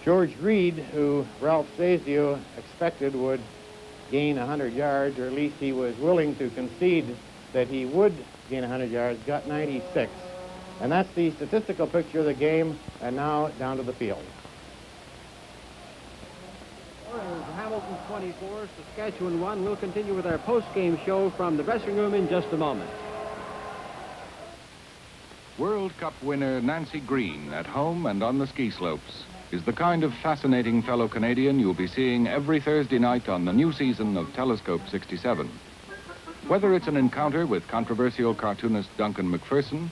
George Reed, who Ralph Stazio expected would gain 100 yards, or at least he was willing to concede that he would gain 100 yards, got 96. And that's the statistical picture of the game, and now down to the field. Hamilton 24, Saskatchewan 1. We'll continue with our post-game show from the dressing room in just a moment. World Cup winner Nancy Green, at home and on the ski slopes, is the kind of fascinating fellow Canadian you'll be seeing every Thursday night on the new season of Telescope 67. Whether it's an encounter with controversial cartoonist Duncan McPherson,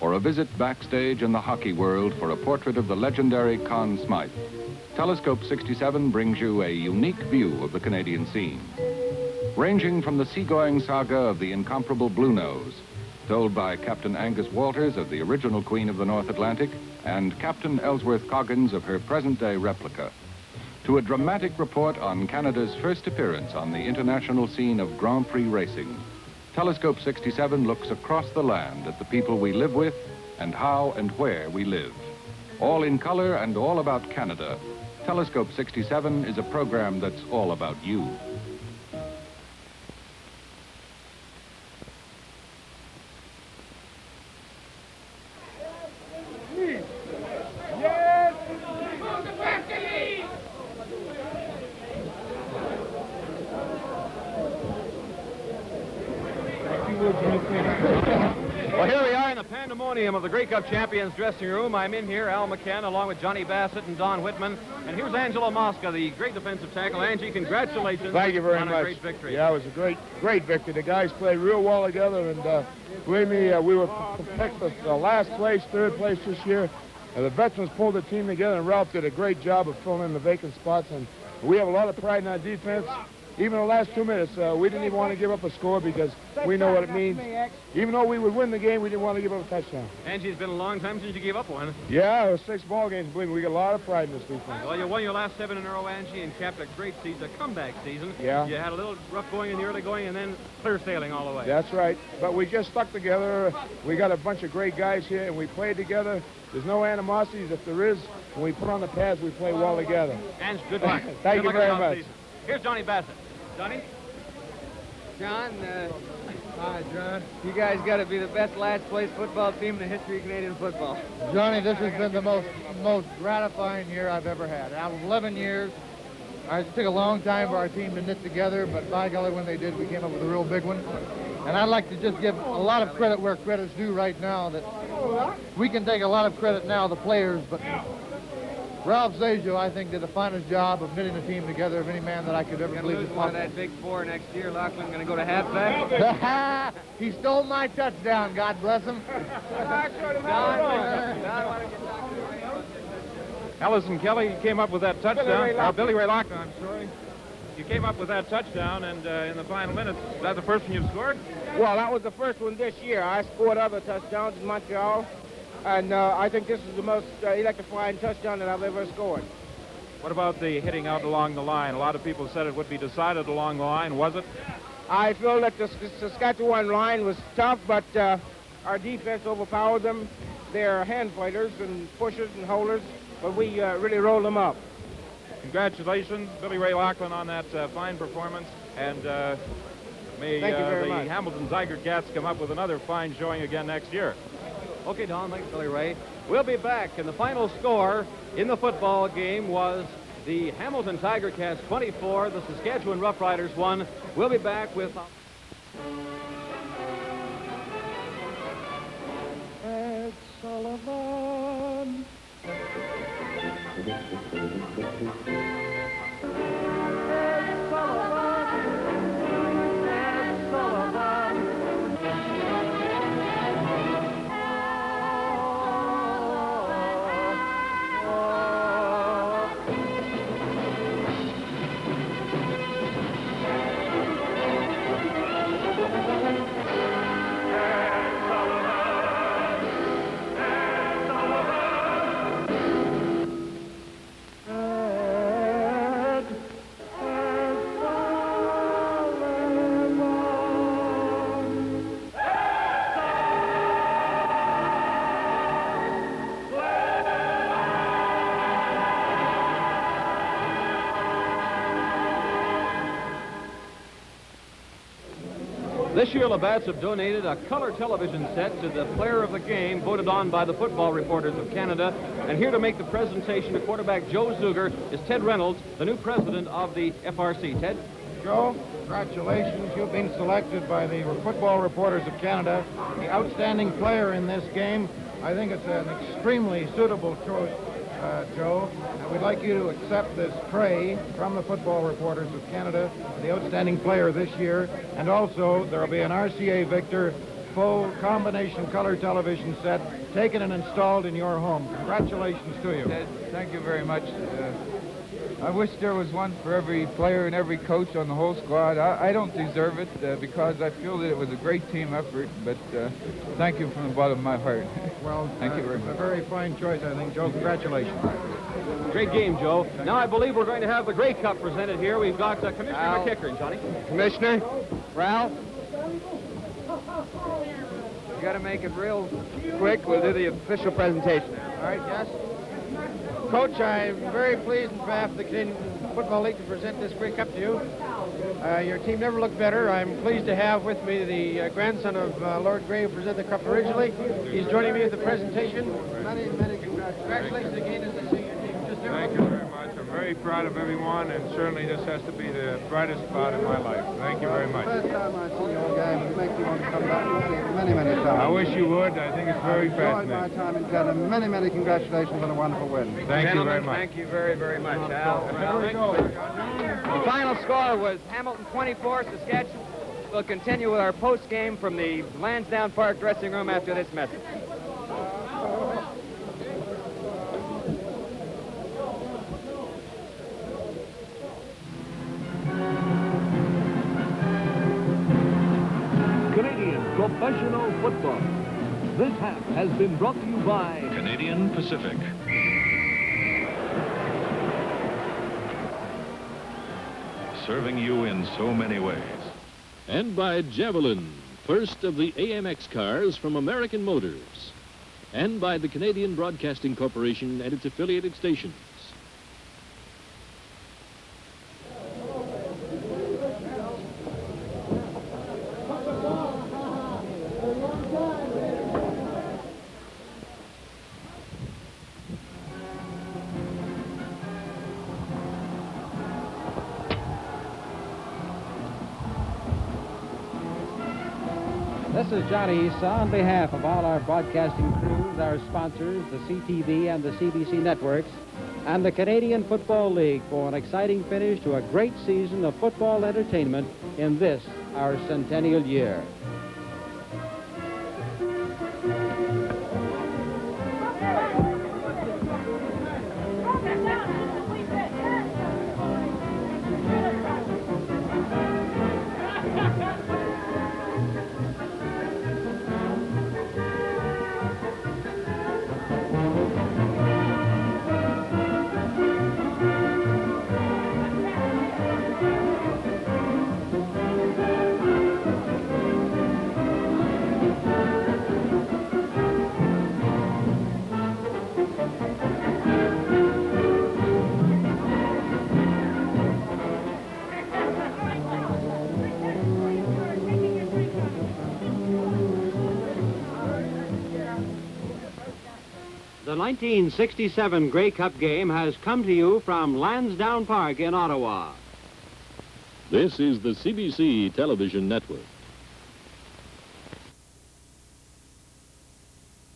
or a visit backstage in the hockey world for a portrait of the legendary Conn Smythe, Telescope 67 brings you a unique view of the Canadian scene. Ranging from the seagoing saga of the incomparable Blue Nose, told by Captain Angus Walters of the original Queen of the North Atlantic and Captain Ellsworth Coggins of her present-day replica, to a dramatic report on Canada's first appearance on the international scene of Grand Prix racing. Telescope 67 looks across the land at the people we live with and how and where we live. All in color and all about Canada, Telescope 67 is a program that's all about you. Well, here we are in the pandemonium of the Grey Cup champions dressing room. I'm in here, Al McCann, along with Johnny Bassett and Don Whitman. And here's Angelo Mosca, the great defensive tackle. Angie, congratulations. Thank you very on much. A great victory. Yeah, it was a great victory. The guys played real well together, and believe me, we were picked the last place, third place this year. And the veterans pulled the team together, and Ralph did a great job of filling in the vacant spots. And we have a lot of pride in our defense. even the last 2 minutes, we didn't even want to give up a score because we know what it means. Even though we would win the game, we didn't want to give up a touchdown. Angie, it's been a long time since you gave up one. Yeah, it was 6 ball games. Believe me, we got a lot of pride in this defense. Well, you won your last 7 in a row, Angie, and capped a great season, a comeback season. Yeah. You had a little rough going in the early going and then clear sailing all the way. That's right. But we just stuck together. We got a bunch of great guys here, and we played together. There's no animosities. If there is, when we put on the pads, we play well together. Ange, good luck. Thank you Good luck very in the much. offseason. Here's Johnny Bassett. Johnny? John, hi, John. You guys got to be the best last-place football team in the history of Canadian football. Johnny, this has been the most gratifying year I've ever had. Out of 11 years, it took a long time for our team to knit together, but by golly, when they did, we came up with a real big one. And I'd like to just give a lot of credit where credit's due right now. That we can take a lot of credit now, the players, but Ralph Zajo, I think, did the finest job of knitting the team together of any man that I could ever believe was One of possible. that big 4 next year. Lachlan going to go to halfback. He stole my touchdown, God bless him. Allison Kelly came up with that touchdown. Billy Ray Loughlin, I'm sorry. You came up with that touchdown, and in the final minutes, is that the first one you've scored? Well, that was the first one this year. I scored other touchdowns in Montreal, and I think this is the most electrifying touchdown that I've ever scored. What about the hitting out along the line? A lot of people said it would be decided along the line. Was it? I feel that the Saskatchewan line was tough, but our defense overpowered them. They're hand fighters and pushers and holders, but we really rolled them up. Congratulations, Billy Ray Loughlin, on that fine performance, and may Thank you very the much. Hamilton Tiger Cats come up with another fine showing again next year. Okay, Don, thanks, Billy Ray. We'll be back, and the final score in the football game was the Hamilton Tiger Cats 24, the Saskatchewan Roughriders 1. We'll be back with... Ed Sullivan. This year, Labatt's have donated a color television set to the player of the game, voted on by the Football Reporters of Canada. And here to make the presentation to quarterback Joe Zuger is Ted Reynolds, the new president of the FRC. Ted? Joe, congratulations. You've been selected by the Football Reporters of Canada, the outstanding player in this game. I think it's an extremely suitable choice, Joe. And we'd like you to accept this tray from the Football Reporters of Canada, the outstanding player this year. And also, there will be an RCA Victor full combination color television set taken and installed in your home. Congratulations to you. Ted, thank you very much. I wish there was one for every player and every coach on the whole squad. I don't deserve it because I feel that it was a great team effort, but thank you from the bottom of my heart. Well, thank you very much. A very fine choice, I think, Joe. Congratulations. Great game, Joe. Now I believe we're going to have the Grey Cup presented here. We've got Commissioner Al. McKickern, Johnny. Commissioner? Ralph? You got to make it real quick. We'll do the official presentation. All right, yes. Coach, I'm very pleased on behalf of the Canadian Football League to present this Grey Cup to you. Your team never looked better. I'm pleased to have with me the grandson of Lord Grey, who presented the cup originally. He's joining me at the presentation. Many, many congratulations again as I see your team just never Thank you very much. I'm very proud of everyone, and certainly this has to be the brightest spot in my life. Thank you very much. First time I see your game, it makes me want to come back and see it many, many times. I wish you would. I think it's very I've enjoyed fascinating. my time in Canada. Many, many congratulations on a wonderful win. Thank you very much. Thank you very, very much, Al. The final score was Hamilton 24, Saskatchewan. We'll continue with our post game from the Lansdowne Park dressing room after this message. professional football. This half has been brought to you by Canadian Pacific. Serving you in so many ways. And by Javelin, first of the AMX cars from American Motors. And by the Canadian Broadcasting Corporation and its affiliated stations. This is Johnny Issa on behalf of all our broadcasting crews, our sponsors, the CTV and the CBC networks, and the Canadian Football League for an exciting finish to a great season of football entertainment in this, our centennial year. The 1967 Grey Cup game has come to you from Lansdowne Park in Ottawa. This is the CBC Television Network.